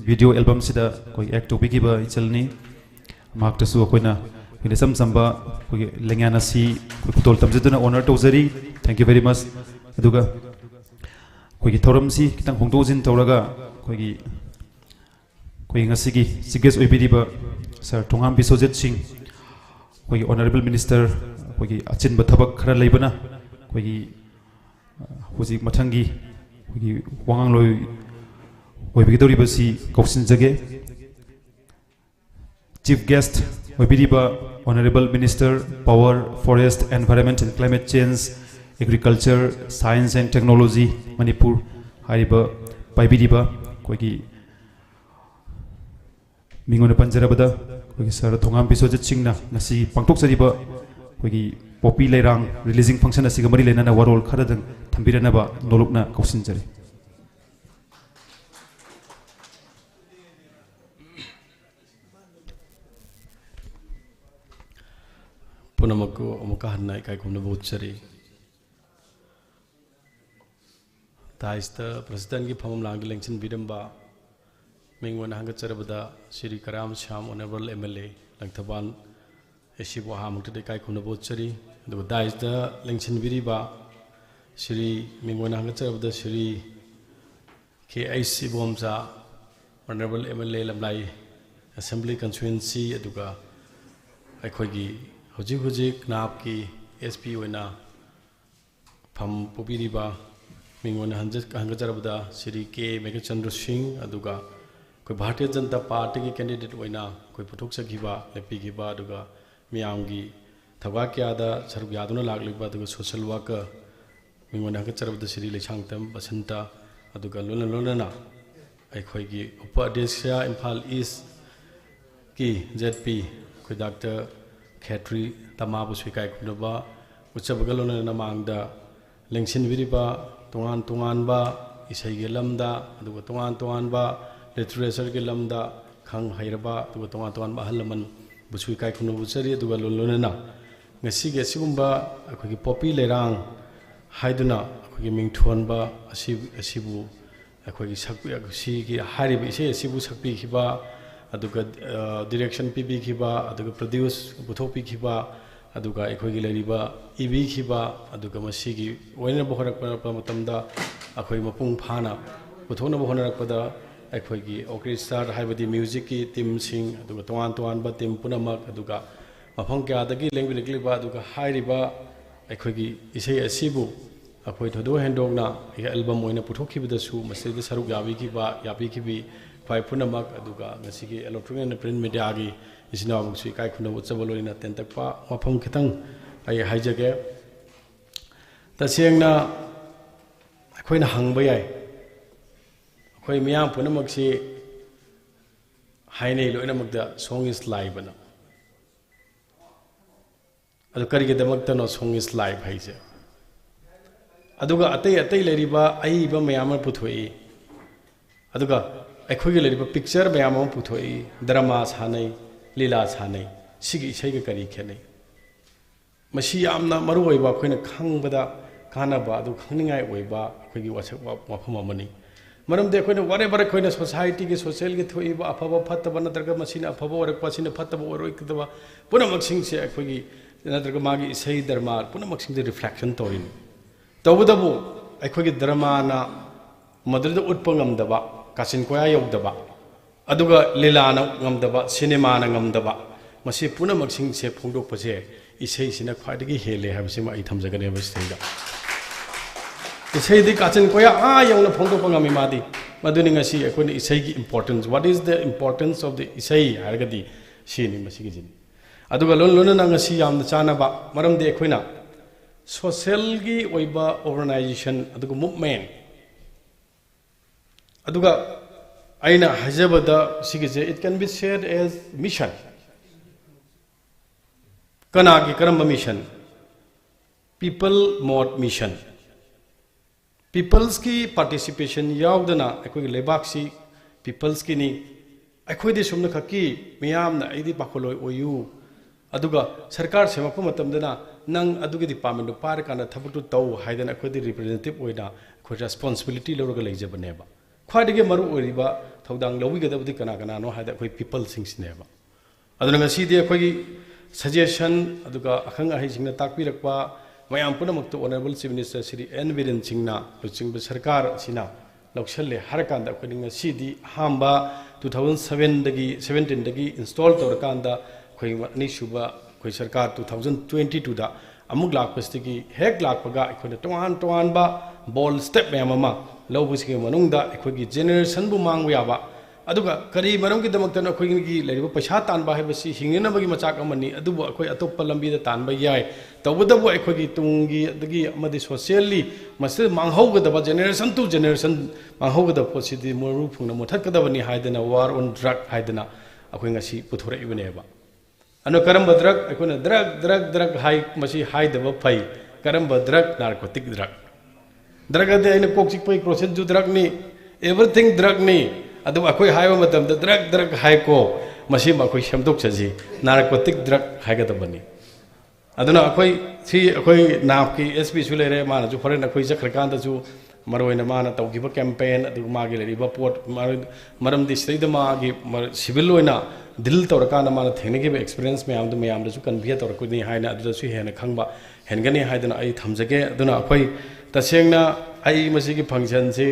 video album sida koi act topic ba ichalni makta su koina kini samba koi lengyana si kutol tamjaduna honor tawjari thank you very much aduga koi thoram si kitang hongdojin tawraga koi ngasigi siges oibiriba sir Thongam Biswajit Singh koi honorable minister koi achin bathabak khara leibana koi huji mathangi koi wangang loi oibigidori basi koksin jage chief guest oibiriba honorable minister power forest environment and climate change agriculture science and technology Manipur hariba paibiriba koi mingona panjarabada koi sir Thongam Biswajit Singh na ngasi pangtok jariba koi Poppy Leirang releasing function asiga mari lenana warol kharadang thambiranaba nolokna kausinjari punamaku amuka hanai kai kumna bochari taista president ki phamam langi lengchin bidamba mingwana hanga charabada Shri Karam Sham honorable MLA Langthaban एसिबो हामुक्तदे काय खुनबो चरी दु दाइसदा लेंसिन बिरिबा श्री मिंगोना हंगचरबदा श्री के आईसी बोमजा honourable MLA Lamlai assembly constituency अदुगा अखोगी हुजिक हुजिक नाप की एसपी ओइना फम पुबिरिबा मिंगोना हंगचरबदा श्री के मेघचंद्र सिंह अदुगा कोई भारतीय जनता पार्टी की कैंडिडेट ओइना कोई पुथुक सखिबा लेपिगिबा अदुगा मियांगी थवा क्यादा सरुक यादुना लागलिबा अदुगा सोशल वर्कर मिंगोना हंगचरबदा श्री लेछांगतम बसंता अदुगा लोना अखोगी उपाध्यक्ष इम्फाल ईस्ट की जेडपी कोई डॉक्टर खेत्री तमाबु स्वीकार खुनबा उच्चबगा लोना मांगदा लेंसिनबिरिबा तोंगान तोंगानबा इसैगे लमदा अदुगा तोंगान तोंगानबा लिटरेचर के लमदा खंग हैरबा अदुगा तोंगान तोंगानबा हलमन बुसुई काय खुनबु चरी अदुगा लोना ngasiगे सिगुम्बा अखोगी पॉपी लेरांग हाइदुना अखोगी मिंगथोनबा असिबु अखोगी सकपि असिगी हारिबि इसे असिबु सकपिखिबा अदुगा डायरेक्शन पिबिखिबा अदुगा प्रोड्यूस बुथोपिखिबा अदुगा अखोगी लेरिबा इबिखिबा अदुगा मसिगी ओइना बहरकपा मतमदा अखोई मपुंग फाना बुथोना बहनरकपदा अखोगी ऑर्केस्ट्रा हाइबदि म्यूजिक की टीम सिंग अदुगा तोंगान तोंगानबा टीम पुनमक अदुगा मफम क्यादगी लेंबिलिकलिबा अदुगा हाइरिबा अखोगी इसे असिबु अखोई थोदो हेंडोगना एल्बम ओइना पुथोखिबदसु मसिदि सरुक याबिखिबि फाइ पुनमक अदुगा ngasiगी इलेक्ट्रॉनिक एंड प्रिंट मीडिया की इसिनाबुसु काय खुना उच्चबलोइना तेंतकपा मफम खितंग आई हाइजगे तसेंगना अखोइना हंगबा याय अखोई मियाम पुनमकसी हाइनै लोइनमकदा सॉन्ग इज लाइव ना अदु करिगेदमकतनो सॉन्ग इज लाइव हाइजे अदुगा अतै अतै लेरिबा आइबा मयाम पुथोई अदुगा अखोगी लेरिबा पिक्चर मयाम पुथोई ड्रामा सानै लीला सानै सिगी इसेगे करी खेनै मसी यामना मरु ओइबा अखोइना खंगबदा कानाबा अदु खंगनिंगाय ओइबा अखोगी वासक वाफम अमनी मरमदे अखोइना वरेबर अखोइना सोसाइटी की सोशल की थोइबा अफबा फत्तबा नत्रगा मसीना अफबा ओरकपा सिना फत्तबा ओरोइकदबा पुनमक्सिंगसे अखोगी नत्रगा मागी इसै धर्मा पुनमक्सिंगदे रिफ्लेक्शन तोरिन तबदबु अखोगी धर्माना मदुद उत्प ngamdaba कासिन कोया यौदबा अदुगा लीलाना ngamdaba सिनेमाना ngamdaba मसी पुनमक्सिंग से फोंदोकपसे इसै सिना ख्वाइदगी हेले हाबसिम आई थमजगने बस्तेगा इसैदि कासिन कोया यौना फोंदोकप ngami मादी मदुनि ngasi अखोनि इसैगी importance what is the importance of the इसै हारगदी सिनि मसीगी जिन अदुगा लोनना ngasi यामना चानाबा मरमदे अखोइना सोशल की ऑर्गेनाइजेशन अदुगा मूवमेंट अदुगा आइना हजबदा सिगिजे it can be said as mission कना की करम mission people mode mission people's की पार्टिसिपेशन यावदना अखोई लेबाक्सी पीपल्स की नि अखोइदे सुमना खकी मियामना आइदि पाखोलोय ओयु अदुगा सरकार सेमक्प मतमदना नंग अदुगी डिपार्टमेंट पार काना थबटु तौ हाइदना अखोइदि रिप्रेजेंटेटिव ओइना अखोइ रेस्पॉन्सिबिलिटी लौरगा लेजबनेबा ख्वाइदगे मरु ओइरिबा थौदांग लौबिगदबदि कना कना नो हाइदा अखोइ पीपल सिंगसिनेबा अदुना ngasiदि अखोइ सजेशन अदुगा अखंग अहिसिंगना ताकपिरकपा मयाम पुनमक्तो honourable chief minister Shri N Biren सिंहना लुचिंग सरकार सिना लौसले हरकांदा अखोइ ngasiदि हामबा 2017 दगी इंस्टॉल तौरकांदा अखोइ अनिसुबा अखोइ सरकार 2022 दा अमुक लाखपस्तिगी हेक लाखपगा अखोइ तोंगान तोंगानबा बॉल स्टेप मैम लौबसिगे मनुंगदा अखोइ जेनरेशन बु मांगबा याबा अदुगा करी मरमगी दमक्तन अखोइगी लेरिबा पैसा तानबा हैबसी हिंगनबगी मचाक अमनी अदुबु अखोइ अतोप्पा लंबीदा तानबा याय तबदबु अखोइगी तुंगी अदगी अमदि सोशली मसे मांगहौगदबा जेनरेशन टू जेनरेशन मांगहौगदबा पोसिदि मोरु फुंगना मोथकदबनी हाइदना वार ऑन ड्रग हाइदना अखोइ ngasi पुथोरइबनेबा अनो करम ड्रग अखोइना ड्रग ड्रग ड्रग हाइ मसी हाइदबा फै करम ड्रग नार्कोटिक ड्रग ड्रग अदे आइना कोकचिक पै क्रोसेन जु ड्रग नि एवरीथिंग ड्रग नि अदु अखोइ हाइबा मतम ड्रग ड्रग हाइको मसी अखोइ सेमदोक छजी नार्कोटिक ड्रग हाइगदबनी अदुना अखोइ सी अखोइ नाप की एसपी सु लेरे माना जु फरेन अखोइ जखरकांदा जु मरोइना माना तौगिबा कैंपेन अदु मागे लेरिबा पोट मरमदि सिदैदा मागे सिविल ओइना दिल तौरकाना माना थेंगनेगिबा एक्सपीरियंस मैम दु मैम दसु कन्भिया तौरकुनि हाइना अदुदसु हेना खंगबा हेनगनि हाइदना आई थमजगे अदुना अखोइ तसेंगना आई मसिगी फंक्शन से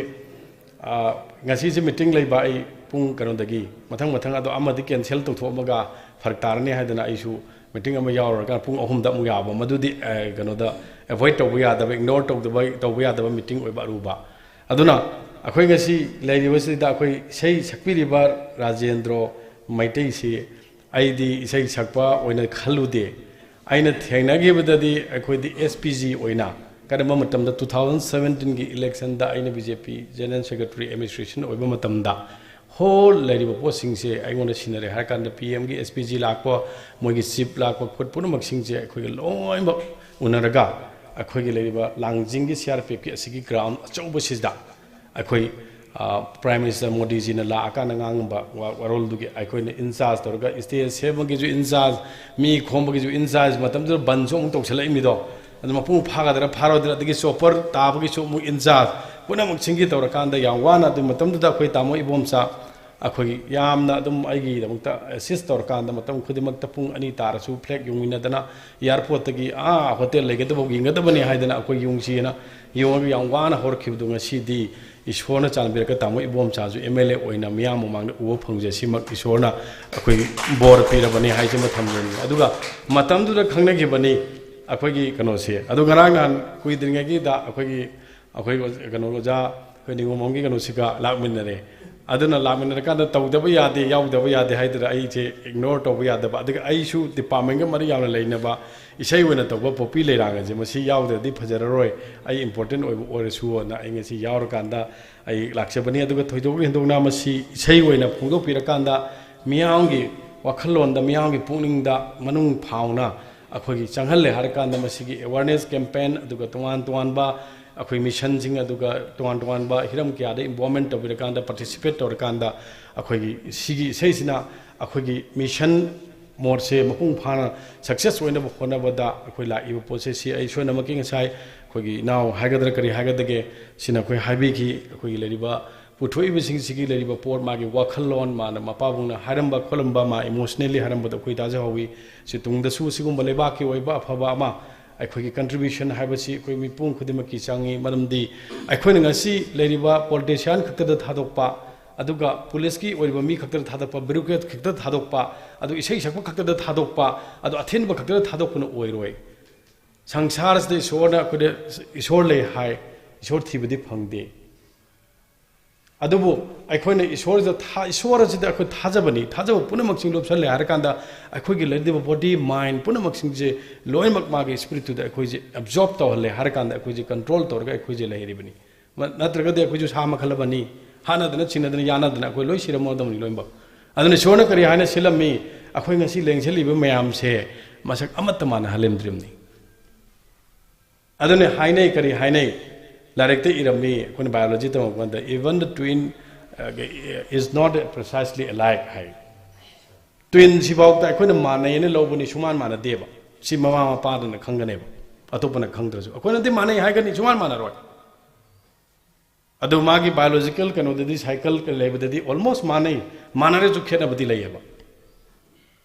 ngasi se meeting leiba ai pung kanodagi mathang mathang ado amadi cancel tawthomaga farak tarani haidana aisu meeting ama yawraga pung ahum da mu yaba madudi kanoda avoid tawba yadaba ignore tawba yadaba meeting oiba ruba aduna akhoi ngasi leiribasi da akhoi sei sakpiriba Rajendro maitei se aidi sei sakpa oina khalude aina thengnagibadadi akhoi di SPG oina kadama matamda 2017 gi election da aina BJP general secretary administration oiba matamda whole leriba posting se aingona sinare har kan PM gi SPG lakwa mogi chief lakwa khot puna maksing je akhoi loi ba unaraga akhoi gi leriba langjing gi CRPF gi asigi ground achauba sida akhoi Prime Minister Modi ji na la aka na ngangba warol du gi akhoi ne in charge torga state seba gi ju in charge mi khomba gi ju in charge matam jo banjong tokselai mi do aduma pu phagadara pharodra digi chopper tabagi chu mu in charge puna muk singi tawrakanda yang wana du matam du da akhoi tamo ibomsa akhoi yamna dum aigi damukta assist tawrakanda matam khudimak ta pung ani tarasu flag yungina dana airport gi hotel legeda bo ginga da bani haidana akhoi yungsi na yong yang wana hor khibdu ngasi di ishorna chanbir ka tamo ibom chaju MLA oina miyam mang uwo phangje simak ishorna akhoi bor pira bani haije ma thamjen aduga matam du da khangna gi bani akhoi gi kano se adu ngarang nan kui dinga gi da akhoi kano ja khoi ningo mongi kano sika lakminare aduna lakminare ka da tawdaba yade yawdaba yade haidra ai che ignore tawba yadaba aduga ai su department ga mari yawna leinaba isai wena tawba popi leirang je masi yawde di phajararoi ai important oi su na ai ngasi yawr kanda ai lakshabani aduga thoidok hindongna masi isai wena phungdok pirakanda miyangi wakhalon da miyangi pungning da manung phauna akhoi changhalle har kanda masigi awareness campaign aduga tuan ba akhoi mission jing aduga tuan ba hiram kya da involvement tabira kanda participate tor kanda akhoi sigi seisina akhoi mission more se mapung phana success oina khona bada akhoi la ibu process si ai soina making sai akhoi now hagadra kari hagadage sina akhoi habi ki akhoi leriba puthoi bising sigi leriba por magi wakhalon mana mapabungna haramba kholamba ma emotionally haramba da khoi daja hawi si tungda su sigum baleba ki oiba phaba ama akhoi contribution habasi akhoi mi pung khudima ki changi maramdi akhoi ngasi leriba politician khakta da thadokpa aduga police ki oiba mi khakta thadokpa bureaucrat khakta thadokpa adu isai sakpa khakta da thadokpa adu athen ba khakta thadokuna oiroi sangsar de sorna kude isor le hai isor thibadi phangde adubu akhoi isor da isor da akhoi thajabani thajab punamak sing lopsal le har kanda akhoi gi ladiba body mind punamak sing je loimak ma ge spirit da akhoi je absorb to le har kanda akhoi je control to ga akhoi je lahiribani natraga de akhoi ju sama khalabani hana dana china dana yana dana akhoi loi siramo dam loimba aduna shona kari hana silami akhoi ngasi lengseliba mayam se masak amatta mana halem dreamni aduna hainai kari hainai Directly irami kun biology to wanda even the twin is not precisely alike hai twin si bawk ta kun mana yene lobuni suman mana deba si mama pa da khangane ba atopana khangdrasu kun de mana hai gani suman mana roi adu magi biological kanu de cycle ke level de almost mana re ju khena badi laiba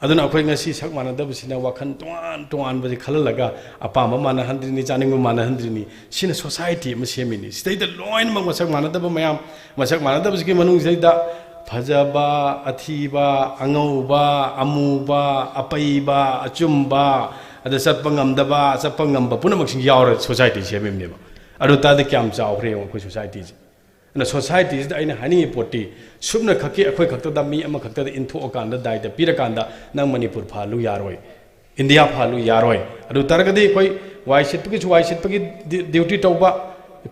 aduna akhoi ngasi sak mana da bisina wakhan tuan baji khalalaga apama mana handrini chaning mana handrini sina society ma semini state loin mang masak mana da mayam masak mana da bisiki manung saida phajaba athiba angauba amuba apaiba achumba ada sapangam daba sapangam ba punamak sing yaur society semimne ba adu ta de kyam chawre ko society na society is aina hani poti subna khaki akhoi khakta da mi ama khakta da intho okanda dai da pirakanda nang manipur phalu yaroi india phalu yaroi adu targadi koi wai sitpagi duty tawba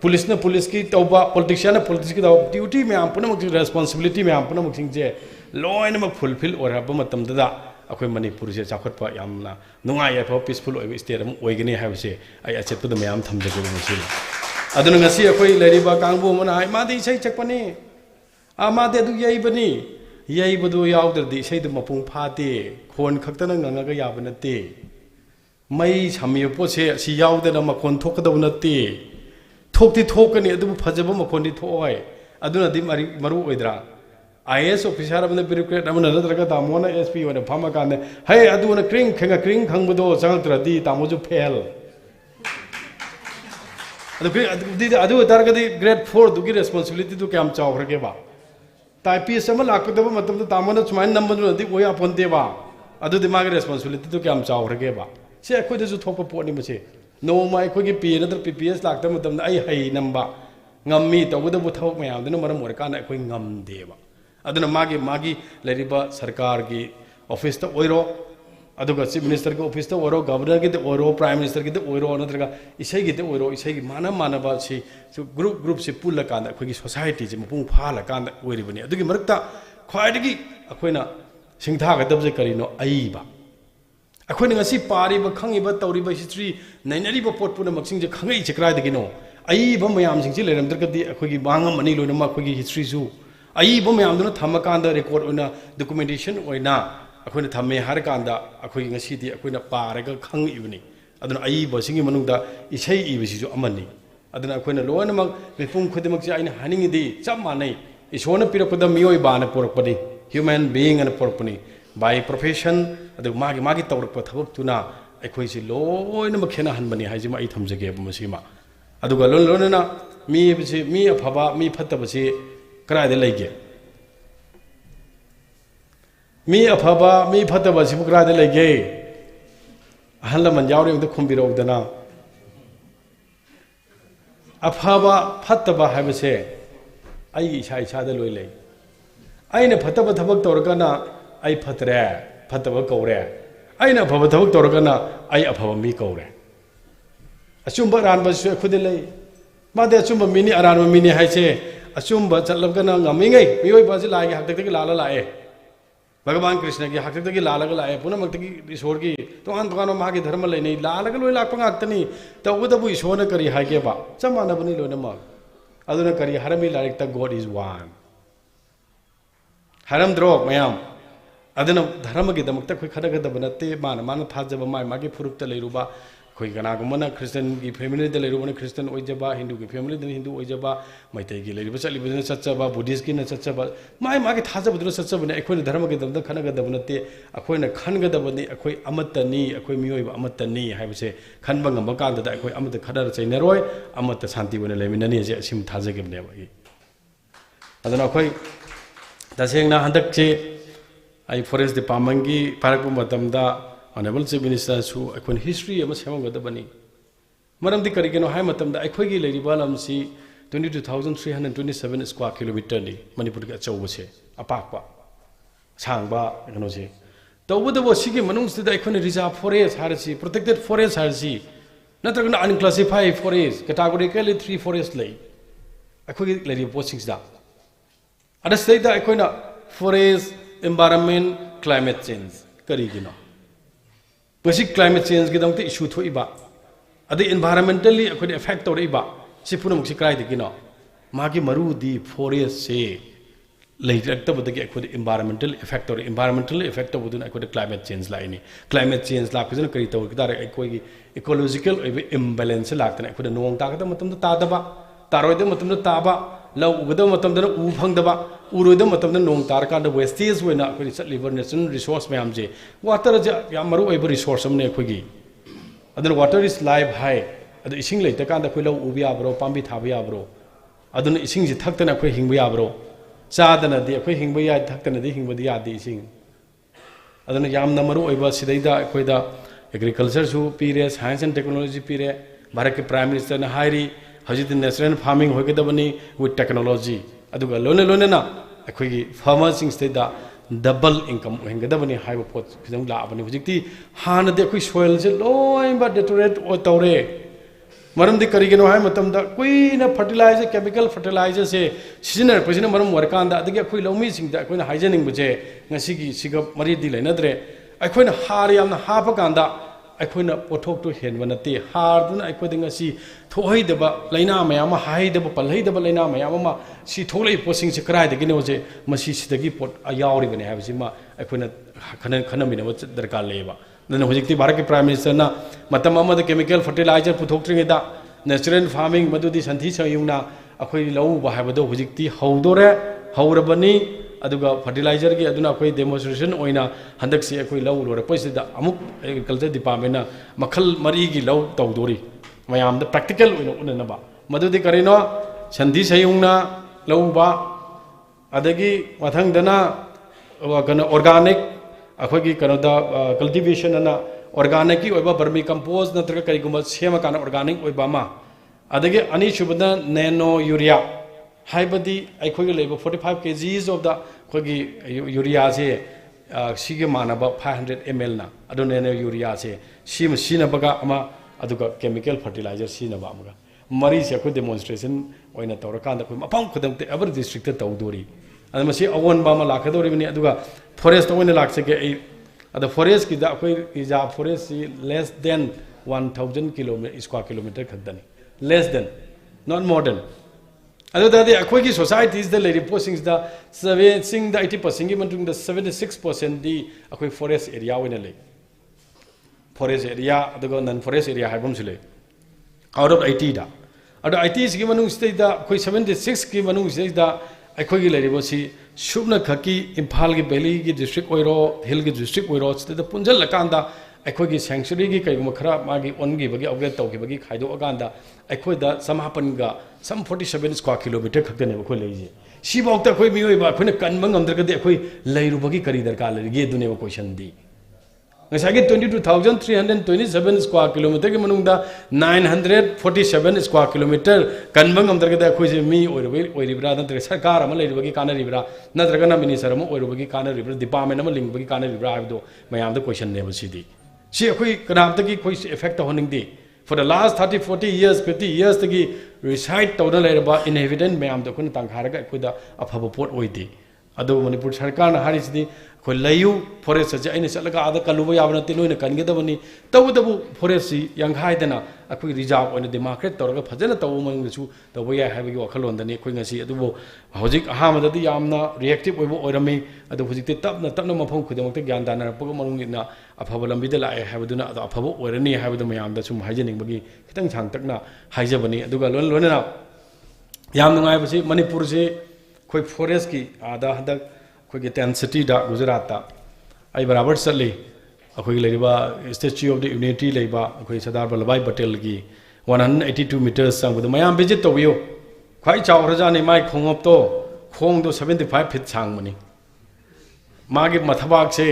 police na police ki tawba politician na politics ki tawba duty me am punamuk responsibility me am punamuk sing je loin ma fulfill or haba matam da akhoi manipur je chakhotpa yamna nungai ya peaceful oi state am oigani habse ai achetpu da me am thamjago musil aduna ngasi akhoi leriba kangbu mana ai ma dei sai chakpani ma de du yai bani yai badu yaudar di sai du mapung phate khon khaktana nganga ga yabanate mai samiyo po se si yaudar ma khon thokadaw nate थोकती थोकनी अदुबु फजब मखोंदी थोय अदुनदि Maru ओइद्रा IAS officer अमने bureaucrat अमने नत्रगा तामोना SP ओने फमा काने हे अदुना क्रिंग खंगबदो चंगत्रदि तामोजु fail अदु तारगदि grade 4 दुगी responsibility तो क्या चावरगे बा टाइपीएस अमा लाकदब मतम तामोना सुमाइन नंबरदि ओया पोंते बा अदुदि मागे रेस्पॉन्सिबिलिटी तो क्या चावरगे बा से अखोइदसु थोप पोनी मसे नोमा अखोइगे पी नत्र PPS लाकत मतम आई हई नंबा ngami tawudabu thawk mayam dinu maram orakana akhoi ngamdeba aduna magi leriba sarkar gi office ta oiro aduga chief minister gi office ta oiro governor gi ta oiro prime minister gi ta oiro natraga isai gi ta oiro isai gi mana ba si group si pulla kanda akhoi gi society ji mapung phala kanda oiribani adugi marakta khwaidagi akhoina singtha ga dabje karino aiba akhoina ngasi pariba khangiba tawriba history nainariba pot puna maksing je khangai chekrai dagino आई बम मयाम सिंग लेरम दरकदी अखोगी बांगम money लोनम अखोगी history जु आई बम मयाम दुना थमकांदा record ओना documentation ओइना अखोइना थमे हर कांदा अखोगी ngasiदी अखोइना पारगा खंग इबनी अदुना आई बसिंगी मनुंगदा इसै इबसिजु अमनी अदुना अखोइना लोनमक मिपुंग खुदिमक जे आइना हानिंगदी चप मानै इसोना पिरकदा मियोय बाना पोरकपनी ह्यूमन बीइंग अन पोरकपनी बाय प्रोफेशन अदु मागी तौरक थबक तुना अखोइसि लोइनमक खेना हनबनी हाइजिमा आई थमजगे बमसिमा अदुगा लोनना मी अफबा मी फत्तबसे करायदे लेगे मी अफबा मी फत्तबसे करायदे लेगे अहल लमन यावरे उद खुंबिरौदना अफबा फत्तबा हाबसे आई इसा लोय ले आइना फत्तबा थबक तौरगना आई फतरे फत्तबा कौरे आइना अफबा थबक तौरगना आई अफबा मी कौरे अचुंबा रानबसु खुदे लई मादे अचुंबा मिनी अरानबा मिनी हाइसे अचुंबा चलबगना ngamigai मियोय बाजे लागे हक्तकी लाला लाए भगवान कृष्ण की हक्तकी लालगा लाए पुनमक्तकी ईश्वर की तोआन मागे धर्म लेनै लालगा लोय लाकपा ngakतनी तौबदबु ईश्वरना करी हाइगे बा चमानबनि लोयनमा अदुना करी हरमी लाइकता गॉड इज वन हरम द्रोक मयाम अदुना धर्म की दमक्ता खै खडगदब नते मान थाजब मागे फुरुक्ता लेरुबा कोई कनागुमना क्रिश्चियन की फैमिली दे लेरुबने क्रिश्चियन ओइजबा हिंदू की फैमिली दे हिंदू ओइजबा मैतै की लेरिबा चलिबने सच्चबा बुद्धिस्ट की न सच्चबा मागे थाजबदुना सच्चबने अखोइ धर्म के दमदा खनगदब नते अखोइना खनगदबनि अखोइ अमतनी अखोइ मियोइबा अमतनी हाइबसे खनबा ngamba कांदा अखोइ अमत खदर चैनरोय अमत शांति बने लेमिननी जे सिम थाजगेबने बा अदना अखोइ तसेंगना हंदक जे आई फॉरेस्ट डिपार्टमेंट की पारकपा मतमदा Honorable Chief Minister su अखोन हिस्ट्री अमा सेमगदबनी मरमदि करिगनो हाय मतमदा अखोइगी लेरिबा लमसी 22,327 स्क्वायर किलोमीटर नि मणिपुर के अचौबसे अपाकपा सांगबा कनोसे तौबदबो सिगी मनुंगसिदा अखोन रिजर्व फॉरेस्ट हारसी प्रोटेक्टेड फॉरेस्ट हारसी नत्रगना अनक्लासिफाइड फॉरेस्ट कैटेगोरिकली 3 फॉरेस्ट लई अखोइगी लेरि पोस्टिंग्सदा अदस्तेदा अखोइना फॉरेस्ट एनवायरनमेंट क्लाइमेट चेंज करिगिनो बसी क्लाइमेट चेंज के दमते इशू थोइबा अदे एनवायरमेंटली अखोइ इफेक्ट तौरइबा सिपुनम सि क्राइ दिगिनो मागी मरुदी फॉरेस्ट से लेरक्तबदगी अखोइ एनवायरमेंटल इफेक्ट तौर एनवायरमेंटल इफेक्ट तौबदुन अखोइ क्लाइमेट चेंज लाइनी क्लाइमेट चेंज लाखजन करि तौर किदारे अखोइ इकोलॉजिकल इम्बैलेंस लाक्तने अखोइ नोंग तागदा मतम तादबा तारोइद मतम ताबा लौ उगद मतम उ फंगदबा उरोइद मतम नोंग तारकांद वेस्टेज होइना अखोइ चटलिबर नेचुरल रिसोर्स मयाम जे वाटर जे याम मरु ओइब रिसोर्स हमने अखोइगी अदन वाटर इज लाइफ हाई अद इसिंग लेत कांद अखोइ लौ उबि याब्रो पांबि थाबि याब्रो अदन इसिंग जे थक्तन अखोइ हिंब याब्रो चादना दि अखोइ हिंब या थक्तन दि हिंबदि यादि इसिंग अदन याम मरु ओइब सिदैदा अखोइदा एग्रीकल्चर सु पीरे साइंस एंड टेक्नोलॉजी पीरे भारत के प्राइम मिनिस्टर ने हाइरी हजिद नेचुरल फार्मिंग होगदबनी विथ टेक्नोलॉजी अदुगा लोनना अखोइगी फार्मर्सिंग स्टेदा डबल इनकम हेंगदबनी हाइब पोट खिजंग लाबनी हुजिक्ति हानदे अखोइ सोइल से लोइबा डेटोरेट ओ तौरे मरमदि करिगनो हाय मतमदा कुइना फर्टिलाइजर केमिकल फर्टिलाइजर से सिजनर पजिना मरम वरकांदा अदगी अखोइ लौमी सिंगदा अखोइना हाइजनिंग बजे ngasiगी सिगप मरिदि लेनद्रे अखोइना हार यामना हापा कांदा अखोइना पोथोक तो हेनबा नते हारदुना अखोइदि ngasi थोहैदबा लैना मयाम हाइदबा पलहैदबा लैना मयाम मा सि थोलै पोसिंग से कराइदगिनो जे मसि सिदगी पोट यावरिबने हाबसिमा अखोइना खनमिना दरकार लेबा नन हुजिक्ति भारत के प्राइम मिनिस्टर ना मतम अमद केमिकल फर्टिलाइजर पुथोक्ट्रिङेदा नेचुरल फार्मिंग मदुदी संथि संयुना अखोई लौ बाहाबदो हुजिक्ति हौदोरे हौरबनी अदुगा फर्टिलाइजर की अदुना अखोई डेमोन्स्ट्रेशन ओइना हंदक से अखोई लौ लोरे पैसिदा अमुक एग्रीकल्चर डिपार्टमेंट मखल मरी की लौ तौदोरी मयाम द प्रैक्टिकल ओइना उननबा मदुदी करिनो संथि संयुना लौबा अदगी मथंगदना कनो ऑर्गेनिक अखोई कनो द कल्टिवेशन ना ऑर्गेनिक की ओइबा वर्मी कंपोस्ट नत्रगा करिगुम सेम काना ऑर्गेनिक ओइबा मा अदगी अनी सुबदा नैनो यूरिया हाइबदी अखोई लेब 45 kgs ऑफ द अखोई यूरिया से सिगे मानब 500 ml ना अदो नैनो यूरिया से सिम सिनबगा अमा अदुगा केमिकल फर्टिलाइजर सिनबा अमगा मरी से अखोई डेमोन्स्ट्रेशन ओइना तौरकांदा अखोई मफम खुदंते एवर डिस्ट्रिक्ट तौदोरी अद मसी अवोनबा मा लाखदोरी बनी अदुगा फॉरेस्ट ओइना लाक्सके अद फॉरेस्ट की दा अखोई रिजर्व फॉरेस्ट सी लेस देन 1000 स्क्वायर किलोमीटर खदनी less than not more than अदुदादि अखोई की सोसाइटीज द लेरी पोसिंग्स द 80% की मंटुंग द 76% दी अखोई फॉरेस्ट एरिया ओइना ले फॉरेस्ट एरिया अदुगा नॉन फॉरेस्ट एरिया हाइबम सिले आउट ऑफ 80 दा अदो 80 की मनुंग स्टेट दा अखोई 76 की मनुंग स्टेट दा अखोई की लेरी बोसी शुबना खकी इम्फाल की वैली की डिस्ट्रिक्ट ओइरो हिल की डिस्ट्रिक्ट ओइरो स्टेट पुंजल लकांदा अखोई की सेंचुरी की कईगुम खरा मागी ओनगी बगी अपग्रेड तौगी बगी खाइदो अगांदा अखोई दा समापन गा सम 47 स्क्वायर किलोमीटर खकने अखोई लेजे सिबाउता अखोई मियोइबा अखोइना कनबंग अंदरगदे अखोई लैरुबगी करी दरकार लगे दुने क्वेश्चन दी ngसागे 22,327 स्क्वायर किलोमीटर के मनुंगदा 947 स्क्वायर किलोमीटर कनबंग अंदरगदे अखोई से मी ओइरिब्रा नत्र सरकार अमा लैरुबगी कानरिब्रा नत्रगना मिनिस्टर अमा ओइरुबगी कानरिब्रा डिपार्टमेंट अमा लिंगबगी कानरिब्रा हाबदो मयाम द क्वेश्चन ने बसिदी सी अखोई कनामतगी कोई इफेक्ट होनिंगदी for the last 30-40 years 50 years तगी रिसाइड तौना लेरबा इनहेबिटेंट मयाम द कोन तांखारगा अखोइदा अफब पोट ओइदी अदो मणिपुर सरकार ना हारिसिदी अखोइ लयु फॉरेस्ट से अइने चलगा आदा कलुबा याबना ते नोइना कनगेदबनी तबुदबु फॉरेस्ट सी यंखाइदना अखोइ रिजर्व ओइना डेमार्केट तौरगा फजना तबु मंगसु तबु या हाबगी वखलोंदनी अखोइ ngasi अदुबो हौजिक अहामददी यामना रिएक्टिव ओइबो ओइरमी अदु हुजिकते तपना तपना मफम खुदमक्ते ज्ञान दानरपग मनुंगिना अफब लंबिदा लाए हाबदुना अदु अफब ओइरनी हाबदु मयामदा सुम हाइजनिंगबगी खितंग सांगतकना हाइजबनी अदुगा लोनना याम नुंगाइबसी मणिपुर से कोई फॉरेस्ट की आदा हदक कोई टेंट सिटी दा गुजरात आई बराबर चली अखोई लेरिबा स्टैच्यू ऑफ द यूनिटी लेबा अखोई सरदार वल्लभभाई पटेल की 182 मीटर्स संगद मयाम विजिट तोबियो खाई चावरजानी माई खोंगप तो खोंग दो 75 फीट सांगमनी मागी मथबाक से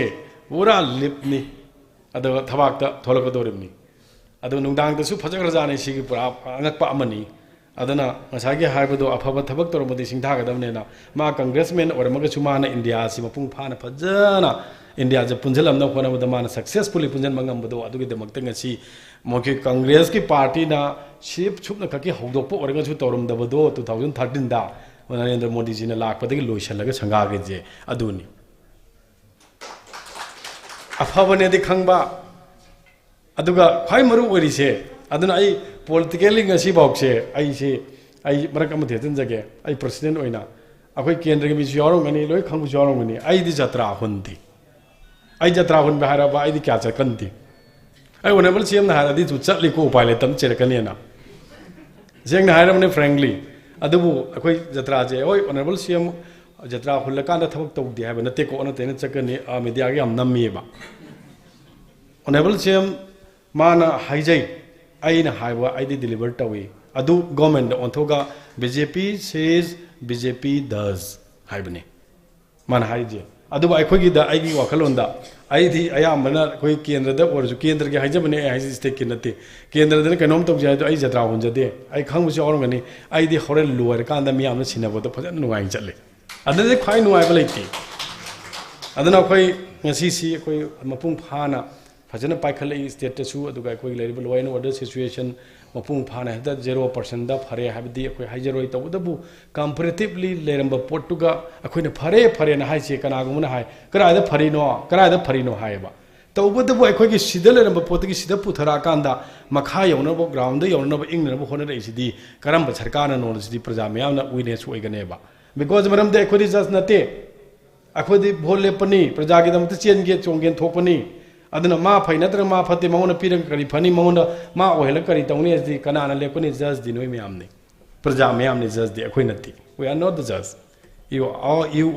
पूरा लिपनी अदो थबाक ता थोलकदोरिबनी अदो नुंदांग दसु फजगरजानी सिगी पूरा अंगकपा अमनी अदना ngसागे हाइबदो अफब थबक तोरमदि सिंथागदबनेना मा कांग्रेसमैन ओरमगसु माना इंडिया सि मपुंग फाना फजना इंडिया जे पुंजलमना होनबदा माना सक्सेसफुली पुंजन मंगमबदो अदुगे दमक्ते ngasi मोके कांग्रेस की पार्टी ना शिप छुपना खकी हौदोप ओरगसु तोरमदबदो 2013 दा नरेंद्र मोदी जी ने लाखपदगी लोइसलगा संगागे जे अदुनी अफबने दि खंगबा अदुगा खाइ मरु ओरिसे अदुना आई पॉलिटिकली ngasi बॉक्से आई से आई मरक अम थेतन जगे आई प्रेसिडेंट ओइना अखोई केंद्र के मिसु यारोंगनी लोय खंगु यारोंगनी आई दि जत्रा हुंदी आई जत्रा हुन बहारबा आई दि क्या चकंती आई ओनेबल सीएम ना हारदी जु चटली को उपाय लेतम चेरकनेना जेंग ना हारमने फ्रैंकली अदुबु अखोई जत्रा जे ओय ओनेबल सीएम जत्रा हुलकान दा थबक तौदि हाबे नते को ओना तेन चकनी मीडिया के हम नमीबा ओनेबल सीएम माना हाइजै आईना हाइवा आईदी डिलीवर तवी अदु गवर्नमेंट ओंथोगा बीजेपी सेज बीजेपी डज हाइबने मान हाइजे अदु आइखोगी दा आइगी वखलोंदा आइदी अयामना कोई केंद्र दा ओरजु केंद्र के हाइजबने हाइजी स्टेट के नते केंद्र दने कनोम तौ जाय आई जत्रा हुंजदे आई खंगबुसु औरंगनी आइदी होरे लोयर कांदा मियामना सिनबोdo फजन नुगाई चले अदने खाइ नुगाई बलेति अदना कोई ngasi si कोई मपुंग फाना फजन पाइखल स्टेटसु अदुगा कोई लेरिबल लॉ एंड ऑर्डर सिचुएशन मपुंग फाना है 0% दा फरे हाबदी कोई हाइजरोय तबदबु कंपैरेटिवली लेरंब पोर्टुगा अखोइना फरे फरे ना हाइसे कनागुमना हाय करायदा फरिनो हायबा तबदबु अखोइगी सिदा लेरंब पोर्टुगी सिदा पुथरा कांदा मखा यौनबो ग्राउंड दा यौनबो इंगनबो होनरे इसिदी करंब सरकारना नोनसिदी प्रजा मयामना विनेस ओइगनेबा बिकॉज मरम दे अखोइदी जस्ट नते अखोइदी भोल लेपनी प्रजा की दमते चेनगे चोंगेन थोपनी aduna ma phai natra ma phate mangona pirang kari phani mangona ma ohela kari tawni asdi kanana lepani judge di noi myam ni praja myam ni judge di akhoi nati we are not the judge you